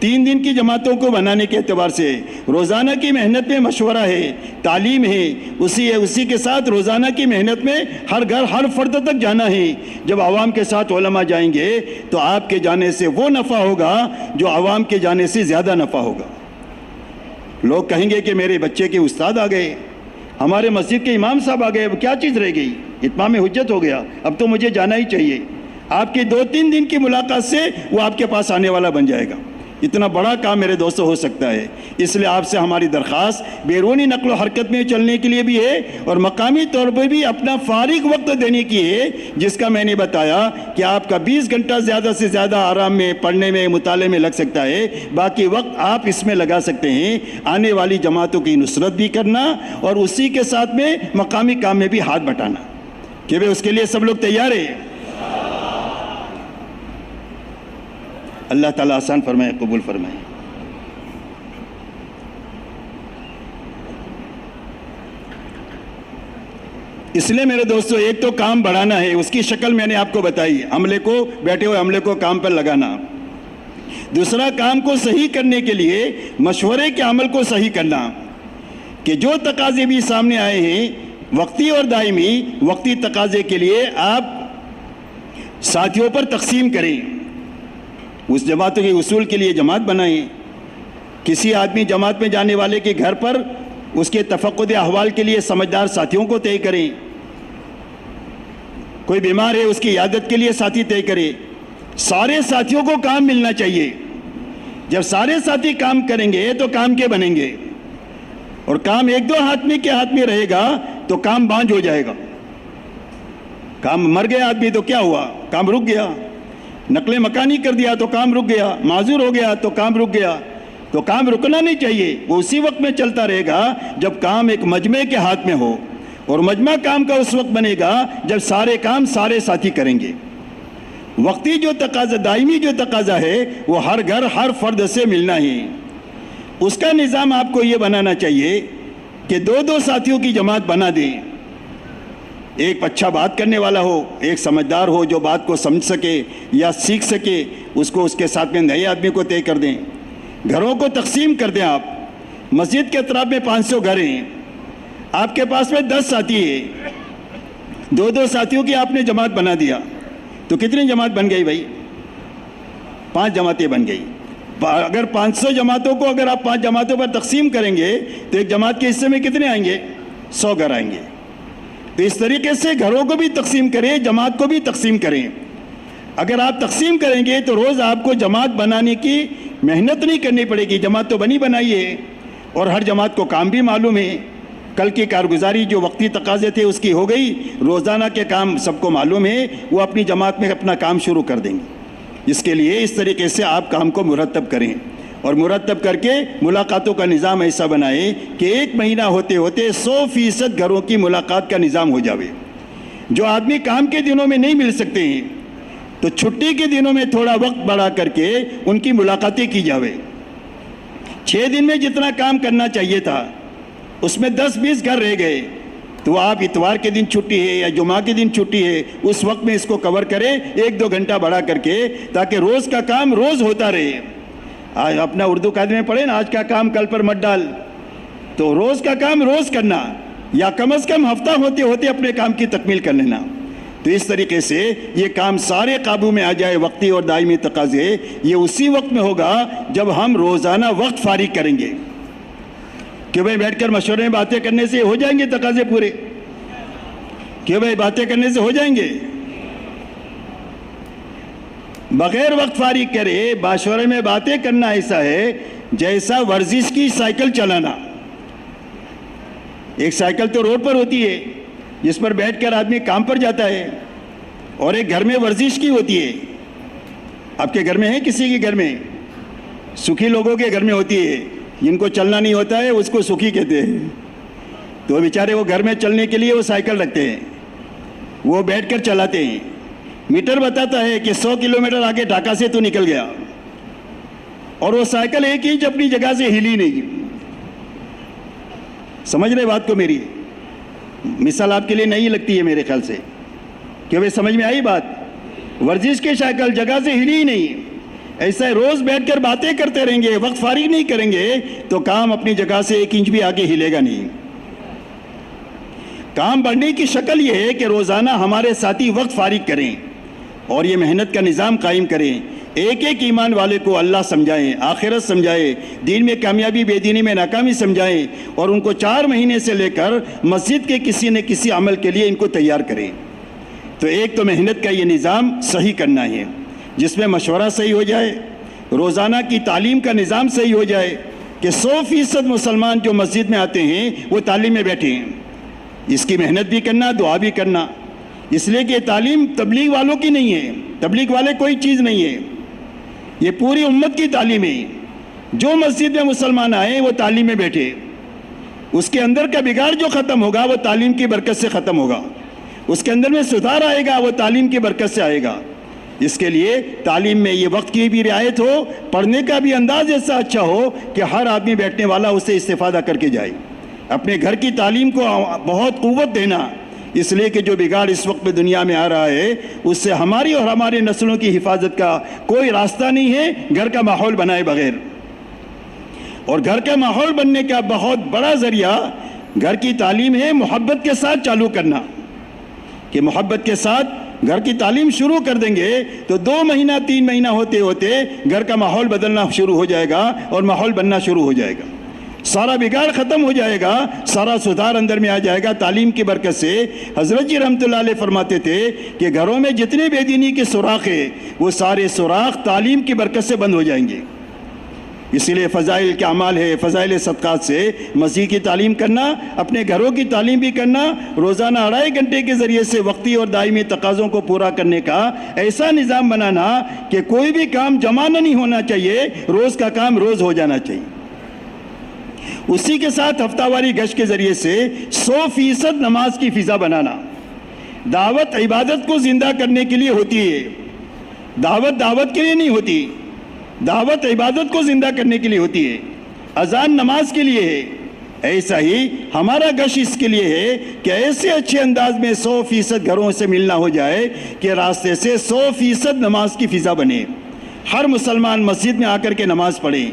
3 دن کی جماعتوں کو بنانے کے اعتبار سے روزانہ کی محنت میں مشورہ ہے, تعلیم ہے, اسی کے ساتھ روزانہ کی محنت میں ہر گھر ہر فرد تک جانا ہے. جب عوام کے ساتھ علماء جائیں گے تو آپ کے جانے سے وہ نفع ہوگا جو عوام کے جانے سے زیادہ نفع ہوگا. لوگ کہیں گے کہ میرے بچے کے استاد آ گئے, ہمارے مسجد کے امام صاحب آ گئے, اب کیا چیز رہ گئی, اتمام حجت ہو گیا, اب تو مجھے جانا ہی چاہیے. آپ کی 2-3 دن کی ملاقات سے وہ آپ کے پاس آنے والا بن جائے گا. اتنا بڑا کام میرے دوستو ہو سکتا ہے. اس لیے آپ سے ہماری درخواست بیرونی نقل و حرکت میں چلنے کے لیے بھی ہے اور مقامی طور پر بھی اپنا فارغ وقت دینے کی ہے, جس کا میں نے بتایا کہ آپ کا 20 گھنٹہ زیادہ سے زیادہ آرام میں, پڑھنے میں, مطالعے میں لگ سکتا ہے. باقی وقت آپ اس میں لگا سکتے ہیں آنے والی جماعتوں کی نصرت بھی کرنا اور اسی کے ساتھ میں مقامی کام میں بھی ہاتھ بٹانا. کہ بھئی اس کے لیے سب لوگ تیار ہیں؟ اللہ تعالیٰ آسان فرمائے, قبول فرمائے. اس لیے میرے دوستو ایک تو کام بڑھانا ہے, اس کی شکل میں نے آپ کو بتائی, عملے کو, بیٹھے ہوئے عملے کو کام پر لگانا. دوسرا کام کو صحیح کرنے کے لیے مشورے کے عمل کو صحیح کرنا, کہ جو تقاضے بھی سامنے آئے ہیں وقتی اور دائمی, وقتی تقاضے کے لیے آپ ساتھیوں پر تقسیم کریں, اس جماعتوں کے اصول کے لیے جماعت بنائیں. کسی آدمی جماعت میں جانے والے کے گھر پر اس کے تفقد احوال کے لیے سمجھدار ساتھیوں کو طے کریں. کوئی بیمار ہے اس کی عیادت کے لیے ساتھی طے کرے. سارے ساتھیوں کو کام ملنا چاہیے. جب سارے ساتھی کام کریں گے تو کام کے بنیں گے, اور کام 1-2 آدمی کے ہاتھ میں رہے گا تو کام بانجھ ہو جائے گا. کام مر گیا آدمی تو کیا ہوا, کام رک گیا. نقل مکانی کر دیا تو کام رک گیا, معذور ہو گیا تو کام رک گیا. تو کام رکنا نہیں چاہیے, وہ اسی وقت میں چلتا رہے گا جب کام ایک مجمع کے ہاتھ میں ہو, اور مجمع کام کا اس وقت بنے گا جب سارے کام سارے ساتھی کریں گے. وقتی جو تقاضا, دائمی جو تقاضا ہے وہ ہر گھر ہر فرد سے ملنا ہی. اس کا نظام آپ کو یہ بنانا چاہیے کہ 2-2 ساتھیوں کی جماعت بنا دیں. ایک اچھا بات کرنے والا ہو, ایک سمجھدار ہو جو بات کو سمجھ سکے یا سیکھ سکے, اس کو اس کے ساتھ میں نئے آدمی کو طے کر دیں. گھروں کو تقسیم کر دیں آپ. مسجد کے اطراف میں 500 گھر ہیں, آپ کے پاس میں 10 ساتھی ہیں, 2-2 ساتھیوں کی آپ نے جماعت بنا دیا تو کتنی جماعت بن گئی بھائی؟ 5 جماعتیں بن گئی. اگر 500 جماعتوں کو اگر آپ 5 جماعتوں پر تقسیم کریں گے تو ایک جماعت کے حصے میں کتنے آئیں گے؟ 100 گھر آئیں گے. تو اس طریقے سے گھروں کو بھی تقسیم کریں, جماعت کو بھی تقسیم کریں. اگر آپ تقسیم کریں گے تو روز آپ کو جماعت بنانے کی محنت نہیں کرنی پڑے گی. جماعت تو بنی بنائی ہے اور ہر جماعت کو کام بھی معلوم ہے. کل کی کارگزاری جو وقتی تقاضے تھے اس کی ہو گئی, روزانہ کے کام سب کو معلوم ہے, وہ اپنی جماعت میں اپنا کام شروع کر دیں گے. اس کے لیے اس طریقے سے آپ کام کو مرتب کریں, اور مرتب کر کے ملاقاتوں کا نظام ایسا بنائیں کہ 1 مہینہ ہوتے ہوتے 100% گھروں کی ملاقات کا نظام ہو جاوے. جو آدمی کام کے دنوں میں نہیں مل سکتے ہیں تو چھٹی کے دنوں میں تھوڑا وقت بڑھا کر کے ان کی ملاقاتیں کی جاوے. 6 دن میں جتنا کام کرنا چاہیے تھا اس میں 10-20 گھر رہ گئے, تو آپ اتوار کے دن چھٹی ہے یا جمعہ کے دن چھٹی ہے اس وقت میں اس کو کور کریں 1-2 گھنٹہ بڑھا کر کے, تاکہ روز کا کام روز ہوتا رہے. آج اپنا اردو قاعدے میں پڑھیں نا, آج کا کام کل پر مت ڈال. تو روز کا کام روز کرنا, یا کم از کم ہفتہ ہوتے ہوتے اپنے کام کی تکمیل کر لینا. تو اس طریقے سے یہ کام سارے قابو میں آ جائے. وقتی اور دائمی تقاضے یہ اسی وقت میں ہوگا جب ہم روزانہ وقت فارغ کریں گے. کہ بھائی بیٹھ کر مشورے میں باتیں کرنے سے ہو جائیں گے تقاضے پورے؟ کہ بھائی باتیں کرنے سے ہو جائیں گے؟ بغیر وقت فارغ کرے مشورے میں باتیں کرنا ایسا ہے جیسا ورزش کی سائیکل چلانا. ایک سائیکل تو روڈ پر ہوتی ہے جس پر بیٹھ کر آدمی کام پر جاتا ہے, اور ایک گھر میں ورزش کی ہوتی ہے. آپ کے گھر میں ہے, کسی کے گھر میں, سکھی لوگوں کے گھر میں ہوتی ہے. جن کو چلنا نہیں ہوتا ہے اس کو سکھی کہتے ہیں. تو بیچارے وہ گھر میں چلنے کے لیے وہ سائیکل رکھتے ہیں, وہ بیٹھ کر چلاتے ہیں. میٹر بتاتا ہے کہ 100 کلومیٹر آگے ڈھاکہ سے تو نکل گیا, اور وہ سائیکل 1 انچ اپنی جگہ سے ہلی نہیں. سمجھ رہے بات کو میری؟ مثال آپ کے لیے نہیں لگتی ہے میرے خیال سے, کہ وہ سمجھ میں آئی بات. ورزش کی سائیکل جگہ سے ہلی ہی نہیں. ایسا روز بیٹھ کر باتیں کرتے رہیں گے, وقت فارغ نہیں کریں گے تو کام اپنی جگہ سے 1 انچ بھی آگے ہلے گا نہیں. کام بڑھنے کی شکل یہ ہے کہ روزانہ ہمارے ساتھی وقت فارغ کریں اور یہ محنت کا نظام قائم کریں. ایک ایک ایمان والے کو اللہ سمجھائیں, آخرت سمجھائیں, دین میں کامیابی بے دینی میں ناکامی سمجھائیں, اور ان کو 4 مہینے سے لے کر مسجد کے کسی نہ کسی عمل کے لیے ان کو تیار کریں. تو ایک تو محنت کا یہ نظام صحیح کرنا ہے, جس میں مشورہ صحیح ہو جائے, روزانہ کی تعلیم کا نظام صحیح ہو جائے کہ 100% مسلمان جو مسجد میں آتے ہیں وہ تعلیم میں بیٹھے ہیں. اس کی محنت بھی کرنا, دعا بھی کرنا. اس لیے کہ تعلیم تبلیغ والوں کی نہیں ہے, تبلیغ والے کوئی چیز نہیں ہے, یہ پوری امت کی تعلیم ہے. جو مسجد میں مسلمان آئے وہ تعلیم میں بیٹھے, اس کے اندر کا بگاڑ جو ختم ہوگا وہ تعلیم کی برکت سے ختم ہوگا. اس کے اندر میں سدھار آئے گا وہ تعلیم کی برکت سے آئے گا. اس کے لیے تعلیم میں یہ وقت کی بھی رعایت ہو, پڑھنے کا بھی انداز ایسا اچھا ہو کہ ہر آدمی بیٹھنے والا اسے استفادہ کر کے جائے. اپنے گھر کی تعلیم کو بہت قوت دینا, اس لیے کہ جو بگاڑ اس وقت میں دنیا میں آ رہا ہے اس سے ہماری اور ہمارے نسلوں کی حفاظت کا کوئی راستہ نہیں ہے گھر کا ماحول بنائے بغیر. اور گھر کا ماحول بننے کا بہت بڑا ذریعہ گھر کی تعلیم ہے محبت کے ساتھ چالو کرنا. کہ محبت کے ساتھ گھر کی تعلیم شروع کر دیں گے تو 2 مہینہ 3 مہینہ ہوتے ہوتے گھر کا ماحول بدلنا شروع ہو جائے گا اور ماحول بننا شروع ہو جائے گا. سارا بگاڑ ختم ہو جائے گا, سارا سدھار اندر میں آ جائے گا تعلیم کی برکت سے. حضرت جی رحمۃ اللہ علیہ فرماتے تھے کہ گھروں میں جتنے بے دینی کے سوراخ ہیں وہ سارے سوراخ تعلیم کی برکت سے بند ہو جائیں گے. اسی لیے فضائل کے اعمال ہے, فضائل صدقات سے مسیح کی تعلیم کرنا, اپنے گھروں کی تعلیم بھی کرنا, روزانہ 2.5 گھنٹے کے ذریعے سے وقتی اور دائمی تقاضوں کو پورا کرنے کا ایسا نظام بنانا کہ کوئی بھی کام جمع نہیں ہونا چاہیے, روز کا کام روز ہو جانا چاہیے. اسی کے ساتھ ہفتہ واری گشت کے ذریعے سے 100% نماز کی فضا بنانا. دعوت عبادت کو زندہ کرنے کے لیے ہوتی ہے, دعوت کے لیے نہیں ہوتی. دعوت عبادت کو زندہ کرنے کے لیے ہوتی ہے, اذان نماز کے لیے ہے. ایسا ہی ہمارا گشت اس کے لیے ہے کہ ایسے اچھے انداز میں 100% گھروں سے ملنا ہو جائے کہ راستے سے 100% نماز کی فضا بنے. ہر مسلمان مسجد میں آ کر کے نماز پڑھے,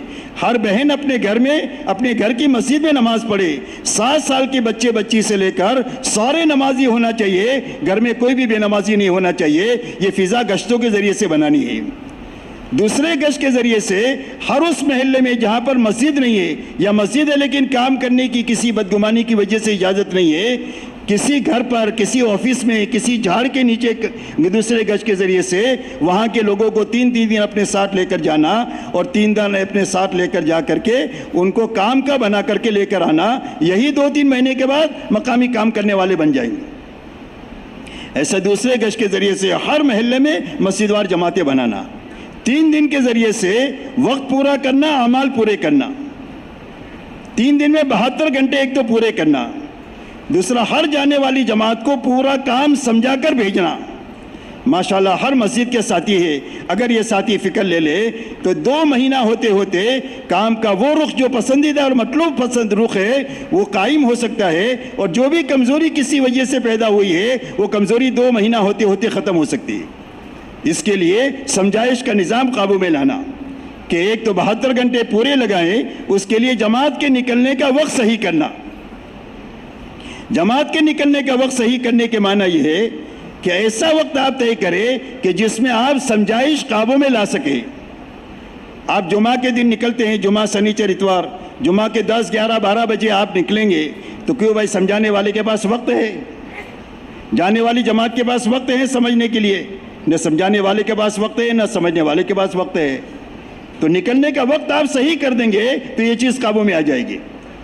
ہر بہن اپنے گھر میں اپنے گھر کی مسجد میں نماز پڑھے. 7 سال کے بچے بچی سے لے کر سارے نمازی ہونا چاہیے, گھر میں کوئی بھی بے نمازی نہیں ہونا چاہیے. یہ فضا گشتوں کے ذریعے سے بنانی ہے. دوسرے گشت کے ذریعے سے ہر اس محلے میں جہاں پر مسجد نہیں ہے یا مسجد ہے لیکن کام کرنے کی کسی بدگمانی کی وجہ سے اجازت نہیں ہے, کسی گھر پر, کسی آفس میں, کسی جھاڑ کے نیچے دوسرے گشت کے ذریعے سے وہاں کے لوگوں کو 3 دن اپنے ساتھ لے کر جانا اور 3 دن اپنے ساتھ لے کر جا کر کے ان کو کام کا بنا کر کے لے کر آنا. یہی 2-3 مہینے کے بعد مقامی کام کرنے والے بن جائیں گے. ایسے دوسرے گشت کے ذریعے سے ہر محلے میں مسجد وار جماعتیں بنانا. 3 دن کے ذریعے سے وقت پورا کرنا, اعمال پورے کرنا. 3 دن میں 72 گھنٹے ایک تو پورے کرنا. دوسرا, ہر جانے والی جماعت کو پورا کام سمجھا کر بھیجنا. ماشاءاللہ ہر مسجد کے ساتھی ہے, اگر یہ ساتھی فکر لے لے تو 2 مہینہ ہوتے ہوتے کام کا وہ رخ جو پسندیدہ اور مطلوب پسند رخ ہے وہ قائم ہو سکتا ہے, اور جو بھی کمزوری کسی وجہ سے پیدا ہوئی ہے وہ کمزوری 2 مہینہ ہوتے ہوتے ختم ہو سکتی ہے. اس کے لیے سمجھائش کا نظام قابو میں لانا کہ ایک تو 72 گھنٹے پورے لگائیں, اس کے لیے جماعت کے نکلنے کا وقت صحیح کرنا. جماعت کے نکلنے کا وقت صحیح کرنے کے معنی یہ ہے کہ ایسا وقت آپ طے کریں کہ جس میں آپ سمجھائش قابو میں لا سکیں. آپ جمعہ کے دن نکلتے ہیں, جمعہ سنیچر اتوار, جمعہ کے 10, 11, 12 بجے آپ نکلیں گے تو کیوں بھائی سمجھانے والے کے پاس وقت ہے, جانے والی جماعت کے پاس وقت ہے سمجھنے کے لیے. نہ سمجھانے والے کے پاس وقت ہے نہ سمجھنے والے کے پاس وقت ہے. تو نکلنے کا وقت آپ صحیح کر دیں گے تو یہ چیز قابو میں آ جائے گی۔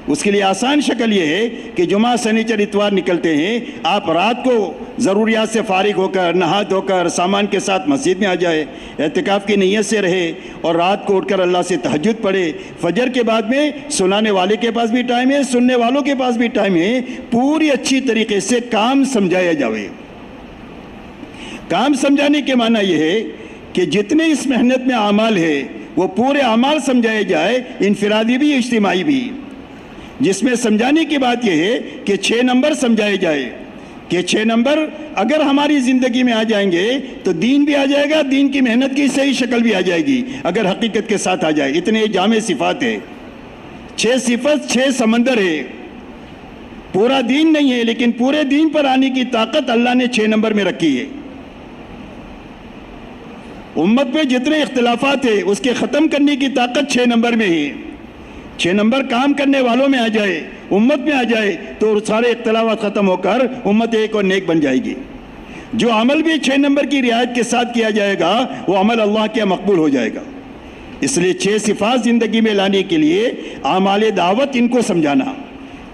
اس کے لیے آسان شکل یہ ہے کہ جمعہ سنیچر اتوار نکلتے ہیں، آپ رات کو ضروریات سے فارغ ہو کر نہا دھو کر سامان کے ساتھ مسجد میں آ جائے، اعتکاف کی نیت سے رہے اور رات کو اٹھ کر اللہ سے تہجد پڑھے۔ فجر کے بعد میں سنانے والے کے پاس بھی ٹائم ہے، سننے والوں کے پاس بھی ٹائم ہے، پوری اچھی طریقے سے کام سمجھایا جاوے۔ کام سمجھانے کے معنی یہ ہے کہ جتنے اس محنت میں اعمال ہے وہ پورے اعمال سمجھائے جائے، انفرادی بھی اجتماعی بھی، جس میں سمجھانے کی بات یہ ہے کہ 6 نمبر سمجھائے جائے کہ 6 نمبر اگر ہماری زندگی میں آ جائیں گے تو دین بھی آ جائے گا، دین کی محنت کی صحیح شکل بھی آ جائے گی اگر حقیقت کے ساتھ آ جائے۔ اتنے جامع صفات ہے، 6 صفت 6 سمندر ہے، پورا دین نہیں ہے لیکن پورے دین پر آنے کی طاقت اللہ نے 6 نمبر میں رکھی ہے۔ امت میں جتنے اختلافات ہیں اس کے ختم کرنے کی طاقت 6 نمبر میں ہے۔ 6 نمبر کام کرنے والوں میں آ جائے، امت میں آ جائے تو سارے اختلافات ختم ہو کر امت ایک اور نیک بن جائے گی۔ جو عمل بھی 6 نمبر کی رعایت کے ساتھ کیا جائے گا وہ عمل اللہ کے مقبول ہو جائے گا۔ اس لیے 6 صفات زندگی میں لانے کے لیے اعمال دعوت، ان کو سمجھانا،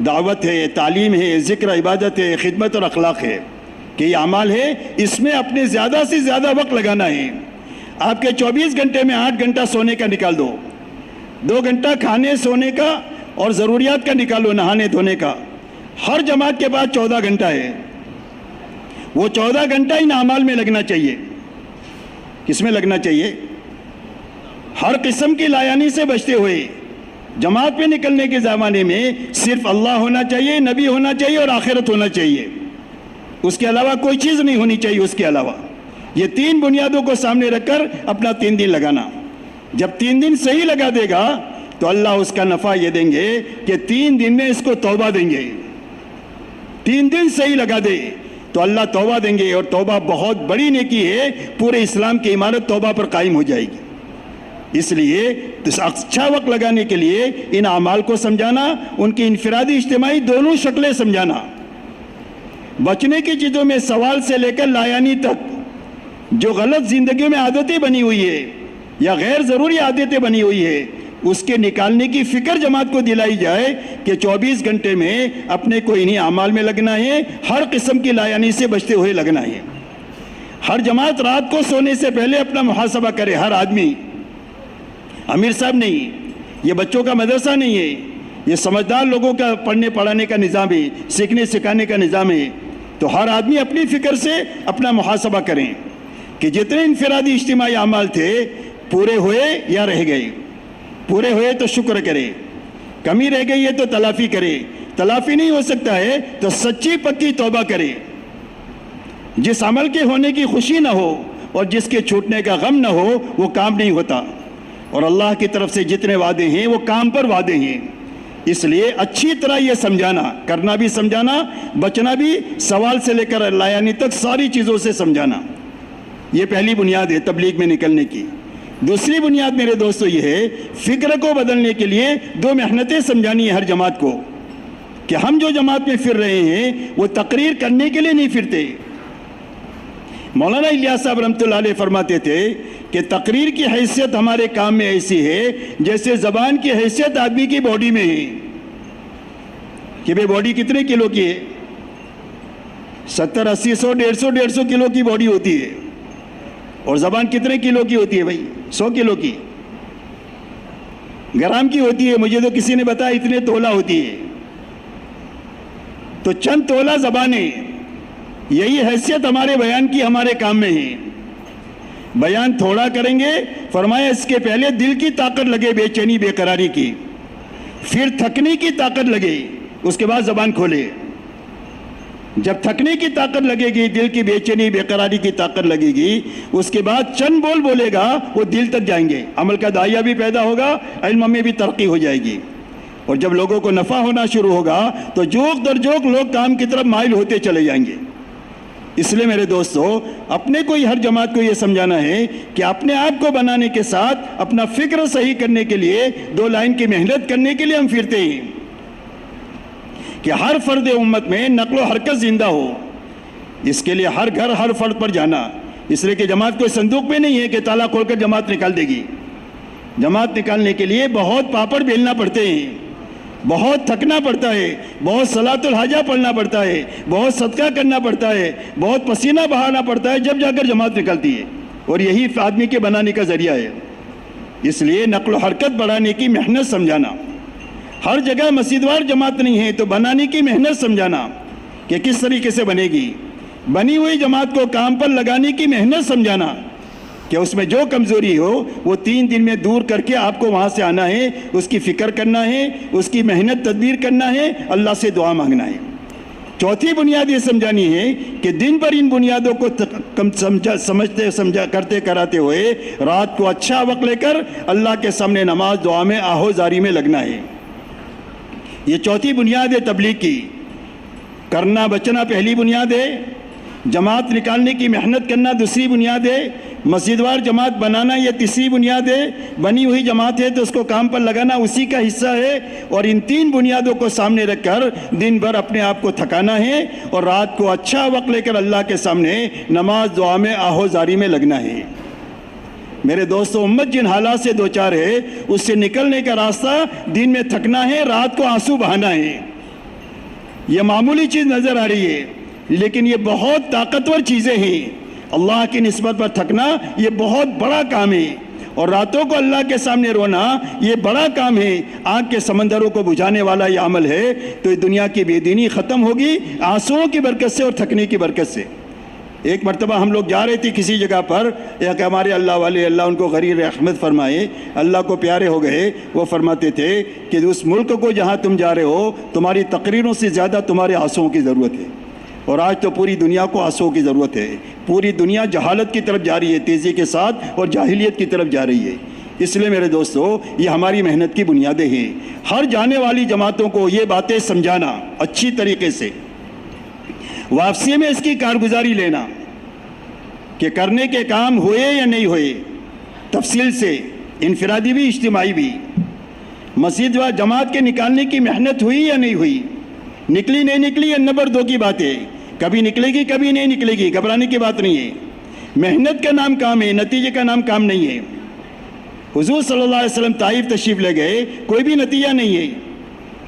دعوت ہے، تعلیم ہے، ذکر عبادت ہے، خدمت اور اخلاق ہے کہ یہ اعمال ہے، اس میں اپنے زیادہ سے زیادہ وقت لگانا ہے۔ آپ کے 24 گھنٹے میں 8 گھنٹہ سونے کا نکال دو، 2 گھنٹہ کھانے سونے کا اور ضروریات کا نکالو، نہانے دھونے کا۔ ہر جماعت کے بعد 14 گھنٹہ ہے، وہ 14 گھنٹہ ان اعمال میں لگنا چاہیے۔ کس میں لگنا چاہیے؟ ہر قسم کی لایانی سے بچتے ہوئے جماعت میں نکلنے کے زمانے میں صرف اللہ ہونا چاہیے، نبی ہونا چاہیے اور آخرت ہونا چاہیے، اس کے علاوہ کوئی چیز نہیں ہونی چاہیے۔ اس کے علاوہ یہ 3 بنیادوں کو سامنے رکھ کر اپنا 3 دن لگانا۔ جب 3 دن صحیح لگا دے گا تو اللہ اس کا نفع یہ دیں گے کہ 3 دن میں اس کو توبہ دیں گے۔ 3 دن صحیح لگا دے تو اللہ توبہ دیں گے، اور توبہ بہت بڑی نیکی ہے، پورے اسلام کی عمارت توبہ پر قائم ہو جائے گی۔ اس لیے اچھا وقت لگانے کے لیے ان اعمال کو سمجھانا، ان کی انفرادی اجتماعی دونوں شکلیں سمجھانا، بچنے کی چیزوں میں سوال سے لے کر لایانی تک جو غلط زندگی میں عادتیں بنی ہوئی ہے یا غیر ضروری عادتیں بنی ہوئی ہے اس کے نکالنے کی فکر جماعت کو دلائی جائے کہ 24 گھنٹے میں اپنے کو انہی اعمال میں لگنا ہے، ہر قسم کی لایانی سے بچتے ہوئے لگنا ہے۔ ہر جماعت رات کو سونے سے پہلے اپنا محاسبہ کرے، ہر آدمی، امیر صاحب نہیں، یہ بچوں کا مدرسہ نہیں ہے، یہ سمجھدار لوگوں کا پڑھنے پڑھانے کا نظام ہے، سیکھنے سکھانے کا نظام ہے۔ تو ہر آدمی اپنی فکر سے اپنا محاسبہ کریں کہ جتنے انفرادی اجتماعی اعمال تھے پورے ہوئے یا رہ گئے، پورے ہوئے تو شکر کرے، کمی رہ گئی ہے تو تلافی کرے، تلافی نہیں ہو سکتا ہے تو سچی پکی توبہ کرے۔ جس عمل کے ہونے کی خوشی نہ ہو اور جس کے چھوٹنے کا غم نہ ہو وہ کام نہیں ہوتا، اور اللہ کی طرف سے جتنے وعدے ہیں وہ کام پر وعدے ہیں۔ اس لیے اچھی طرح یہ سمجھانا، کرنا بھی سمجھانا، بچنا بھی، سوال سے لے کر لایانی تک ساری چیزوں سے سمجھانا، یہ پہلی بنیاد ہے تبلیغ میں نکلنے کی۔ دوسری بنیاد میرے دوستو یہ ہے، فکر کو بدلنے کے لیے 2 محنتیں سمجھانی ہے ہر جماعت کو کہ ہم جو جماعت میں پھر رہے ہیں وہ تقریر کرنے کے لیے نہیں پھرتے۔ مولانا الیاس صاحب رحمۃ اللہ علیہ فرماتے تھے کہ تقریر کی حیثیت ہمارے کام میں ایسی ہے جیسے زبان کی حیثیت آدمی کی باڈی میں ہے کہ بھئی باڈی کتنے کلو کی ہے؟ 70 80 100 150 کلو کی باڈی ہوتی ہے، اور زبان کتنے کلو کی ہوتی ہے بھائی؟ 100 کلو کی، گرام کی ہوتی ہے، مجھے تو کسی نے بتایا اتنے تولہ ہوتی ہے۔ تو چند تولہ زبانیں، یہی حیثیت ہمارے بیان کی ہمارے کام میں ہے۔ بیان تھوڑا کریں گے، فرمایا اس کے پہلے دل کی طاقت لگے، بے چینی بے قراری کی، پھر تھکنے کی طاقت لگے، اس کے بعد زبان کھولے۔ جب تھکنے کی طاقت لگے گی، دل کی بے چینی بے قراری کی طاقت لگے گی، اس کے بعد چند بول بولے گا، وہ دل تک جائیں گے، عمل کا دائیا بھی پیدا ہوگا، علم میں بھی ترقی ہو جائے گی، اور جب لوگوں کو نفع ہونا شروع ہوگا تو جوک در جوک لوگ کام کی طرف مائل ہوتے چلے جائیں گے۔ اس لیے میرے دوستو، اپنے کو ہی ہر جماعت کو یہ سمجھانا ہے کہ اپنے آپ کو بنانے کے ساتھ اپنا فکر صحیح کرنے کے لیے 2 لائن کی محنت کرنے کے لیے ہم پھرتے ہیں کہ ہر فرد امت میں نقل و حرکت زندہ ہو۔ اس کے لیے ہر گھر ہر فرد پر جانا، اس لیے کہ جماعت کوئی صندوق میں نہیں ہے کہ تالا کھول کر جماعت نکال دے گی۔ جماعت نکالنے کے لیے بہت پاپڑ بیلنا پڑتے ہیں، بہت تھکنا پڑتا ہے، بہت صلاۃ الحاجہ پڑھنا پڑتا ہے، بہت صدقہ کرنا پڑتا ہے، بہت پسینہ بہانا پڑتا ہے، جب جا کر جماعت نکلتی ہے، اور یہی آدمی کے بنانے کا ذریعہ ہے۔ اس لیے نقل و حرکت بڑھانے کی محنت سمجھانا، ہر جگہ مسجد وار جماعت نہیں ہے تو بنانے کی محنت سمجھانا کہ کس طریقے سے بنے گی، بنی ہوئی جماعت کو کام پر لگانے کی محنت سمجھانا کہ اس میں جو کمزوری ہو وہ 3 دن میں دور کر کے آپ کو وہاں سے آنا ہے، اس کی فکر کرنا ہے، اس کی محنت تدبیر کرنا ہے، اللہ سے دعا مانگنا ہے۔ چوتھی بنیاد یہ سمجھانی ہے کہ دن بھر ان بنیادوں کو کرتے کراتے ہوئے رات کو اچھا وقت لے کر اللہ کے سامنے نماز دعا میں آہو زاری میں لگنا ہے۔ یہ چوتھی بنیاد ہے تبلیغ کی۔ کرنا بچنا پہلی بنیاد ہے، جماعت نکالنے کی محنت کرنا دوسری بنیاد ہے، مسجد وار جماعت بنانا یہ تیسری بنیاد ہے، بنی ہوئی جماعت ہے تو اس کو کام پر لگانا اسی کا حصہ ہے، اور ان 3 بنیادوں کو سامنے رکھ کر دن بھر اپنے آپ کو تھکانا ہے اور رات کو اچھا وقت لے کر اللہ کے سامنے نماز دعا میں آہو زاری میں لگنا ہے۔ میرے دوستو، امت جن حالات سے دوچار ہے اس سے نکلنے کا راستہ دن میں تھکنا ہے، رات کو آنسو بہانا ہے۔ یہ معمولی چیز نظر آ رہی ہے لیکن یہ بہت طاقتور چیزیں ہیں۔ اللہ کی نسبت پر تھکنا یہ بہت بڑا کام ہے، اور راتوں کو اللہ کے سامنے رونا یہ بڑا کام ہے۔ آنکھ کے سمندروں کو بجھانے والا یہ عمل ہے تو اس دنیا کی بے دینی ختم ہوگی آنسوؤں کی برکت سے اور تھکنے کی برکت سے۔ ایک مرتبہ ہم لوگ جا رہے تھے کسی جگہ پر، ایک ہمارے اللہ والے، اللہ ان کو غریر رحمت فرمائے، اللہ کو پیارے ہو گئے، وہ فرماتے تھے کہ اس ملک کو جہاں تم جا رہے ہو تمہاری تقریروں سے زیادہ تمہارے آنسوؤں کی ضرورت ہے، اور آج تو پوری دنیا کو آنسوؤں کی ضرورت ہے۔ پوری دنیا جہالت کی طرف جا رہی ہے تیزی کے ساتھ، اور جاہلیت کی طرف جا رہی ہے۔ اس لیے میرے دوستو، یہ ہماری محنت کی بنیادیں ہیں۔ ہر جانے والی جماعتوں کو یہ باتیں سمجھانا اچھی طریقے سے، واپسی میں اس کی کارگزاری لینا کہ کرنے کے کام ہوئے یا نہیں ہوئے، تفصیل سے، انفرادی بھی اجتماعی بھی۔ مسجد و جماعت کے نکالنے کی محنت ہوئی یا نہیں ہوئی، نکلی نہیں نکلی یہ نمبر 2 کی بات ہے، کبھی نکلے گی کبھی نہیں نکلے گی، گھبرانے کی بات نہیں ہے۔ محنت کا نام کام ہے، نتیجے کا نام کام نہیں ہے۔ حضور صلی اللہ علیہ وسلم طائف تشریف لے گئے، کوئی بھی نتیجہ نہیں ہے،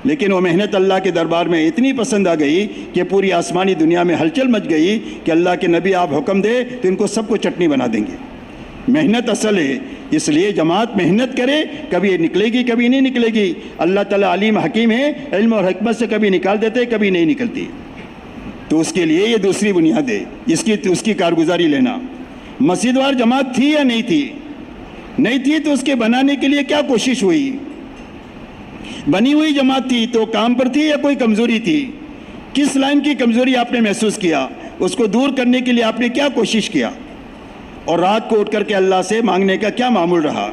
لیکن وہ محنت اللہ کے دربار میں اتنی پسند آ گئی کہ پوری آسمانی دنیا میں ہلچل مچ گئی کہ اللہ کے نبی آپ حکم دے تو ان کو سب کو چٹنی بنا دیں گے۔ محنت اصل ہے، اس لیے جماعت محنت کرے، کبھی نکلے گی کبھی نہیں نکلے گی۔ اللہ تعالیٰ علیم حکیم ہے، علم اور حکمت سے کبھی نکال دیتے کبھی نہیں نکلتی، تو اس کے لیے یہ دوسری بنیاد ہے، اس کی کارگزاری لینا۔ مسجد وار جماعت تھی یا نہیں تھی؟ نہیں تھی تو اس کے بنانے کے لیے کیا کوشش ہوئی؟ بنی ہوئی جماعت تھی تو کام پر تھی یا کوئی کمزوری تھی؟ کس لائن کی کمزوری آپ نے محسوس کیا، اس کو دور کرنے کے لیے آپ نے کیا کوشش کیا، اور رات کو اٹھ کر کے اللہ سے مانگنے کا کیا معمول رہا؟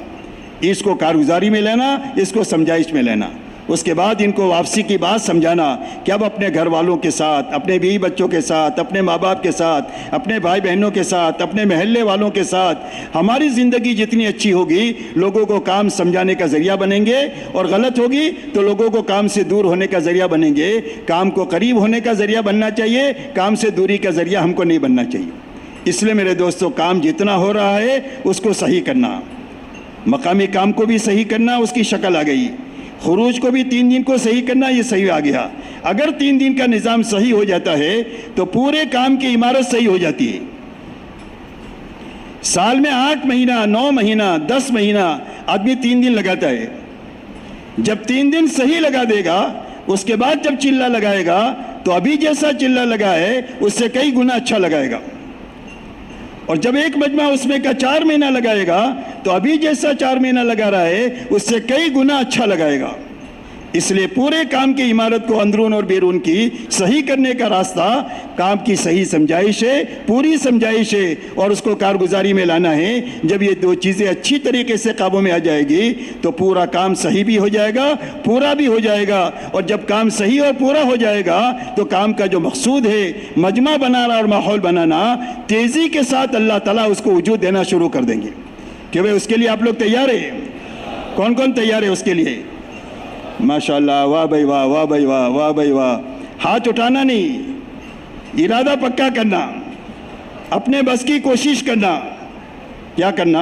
اس کو کارگزاری میں لینا، اس کو سمجھائش میں لینا۔ اس کے بعد ان کو واپسی کی بات سمجھانا کہ اب اپنے گھر والوں کے ساتھ، اپنے بیوی بچوں کے ساتھ، اپنے ماں باپ کے ساتھ، اپنے بھائی بہنوں کے ساتھ، اپنے محلے والوں کے ساتھ ہماری زندگی جتنی اچھی ہوگی لوگوں کو کام سمجھانے کا ذریعہ بنیں گے، اور غلط ہوگی تو لوگوں کو کام سے دور ہونے کا ذریعہ بنیں گے۔ کام کو قریب ہونے کا ذریعہ بننا چاہیے، کام سے دوری کا ذریعہ ہم کو نہیں بننا چاہیے۔ اس لیے میرے دوستو، کام جتنا ہو رہا ہے اس کو صحیح کرنا، مقامی کام کو بھی صحیح کرنا، اس کی شکل آ گئی۔ خروج کو بھی 3 دن کو صحیح کرنا، یہ صحیح آ گیا۔ اگر 3 دن کا نظام صحیح ہو جاتا ہے تو پورے کام کی عمارت صحیح ہو جاتی ہے۔ سال میں 8 مہینہ 9 مہینہ 10 مہینہ آدمی 3 دن لگاتا ہے، جب 3 دن صحیح لگا دے گا اس کے بعد جب چلہ لگائے گا تو ابھی جیسا چلہ لگا ہے اس سے کئی گنا اچھا لگائے گا، اور جب ایک مجمع اس میں کا 4 مہینہ لگائے گا تو ابھی جیسا 4 مہینہ لگا رہا ہے اس سے کئی گنا اچھا لگائے گا۔ اس لیے پورے کام کی عمارت کو اندرون اور بیرون کی صحیح کرنے کا راستہ کام کی صحیح سمجھائش ہے، پوری سمجھائش ہے، اور اس کو کارگزاری میں لانا ہے۔ جب یہ 2 چیزیں اچھی طریقے سے قابو میں آ جائے گی تو پورا کام صحیح بھی ہو جائے گا، پورا بھی ہو جائے گا، اور جب کام صحیح اور پورا ہو جائے گا تو کام کا جو مقصود ہے مجمع بنانا اور ماحول بنانا، تیزی کے ساتھ اللہ تعالیٰ اس کو وجود دینا شروع کر دیں گے۔ کہ بھئی اس کے لیے آپ لوگ تیار ہیں؟ کون کون تیار ہے اس کے لیے؟ ماشاءاللہ، واہ بھائی واہ، واہ بھائی واہ، واہ بھائی واہ۔ ہاتھ اٹھانا نہیں، ارادہ پکا کرنا، اپنے بس کی کوشش کرنا۔ کیا کرنا؟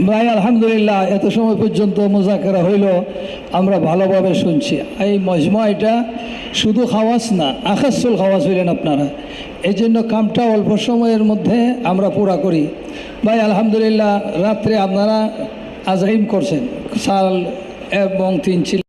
ভাই আলহামদুলিল্লাহ, এত সময় পর্যন্ত মুজাকারা হইল, আমরা ভালোভাবে শুনছি। এই মজমা এটা শুধু খাওয়াজ না, আখাসুল খাওয়াজ হইলেন আপনারা, এই জন্য কামটা অল্প সময়ের মধ্যে আমরা পুরা করি। ভাই আলহামদুলিল্লাহ, রাত্রে আপনারা আজাইম করছেন, সাল এবং 3 ছিল।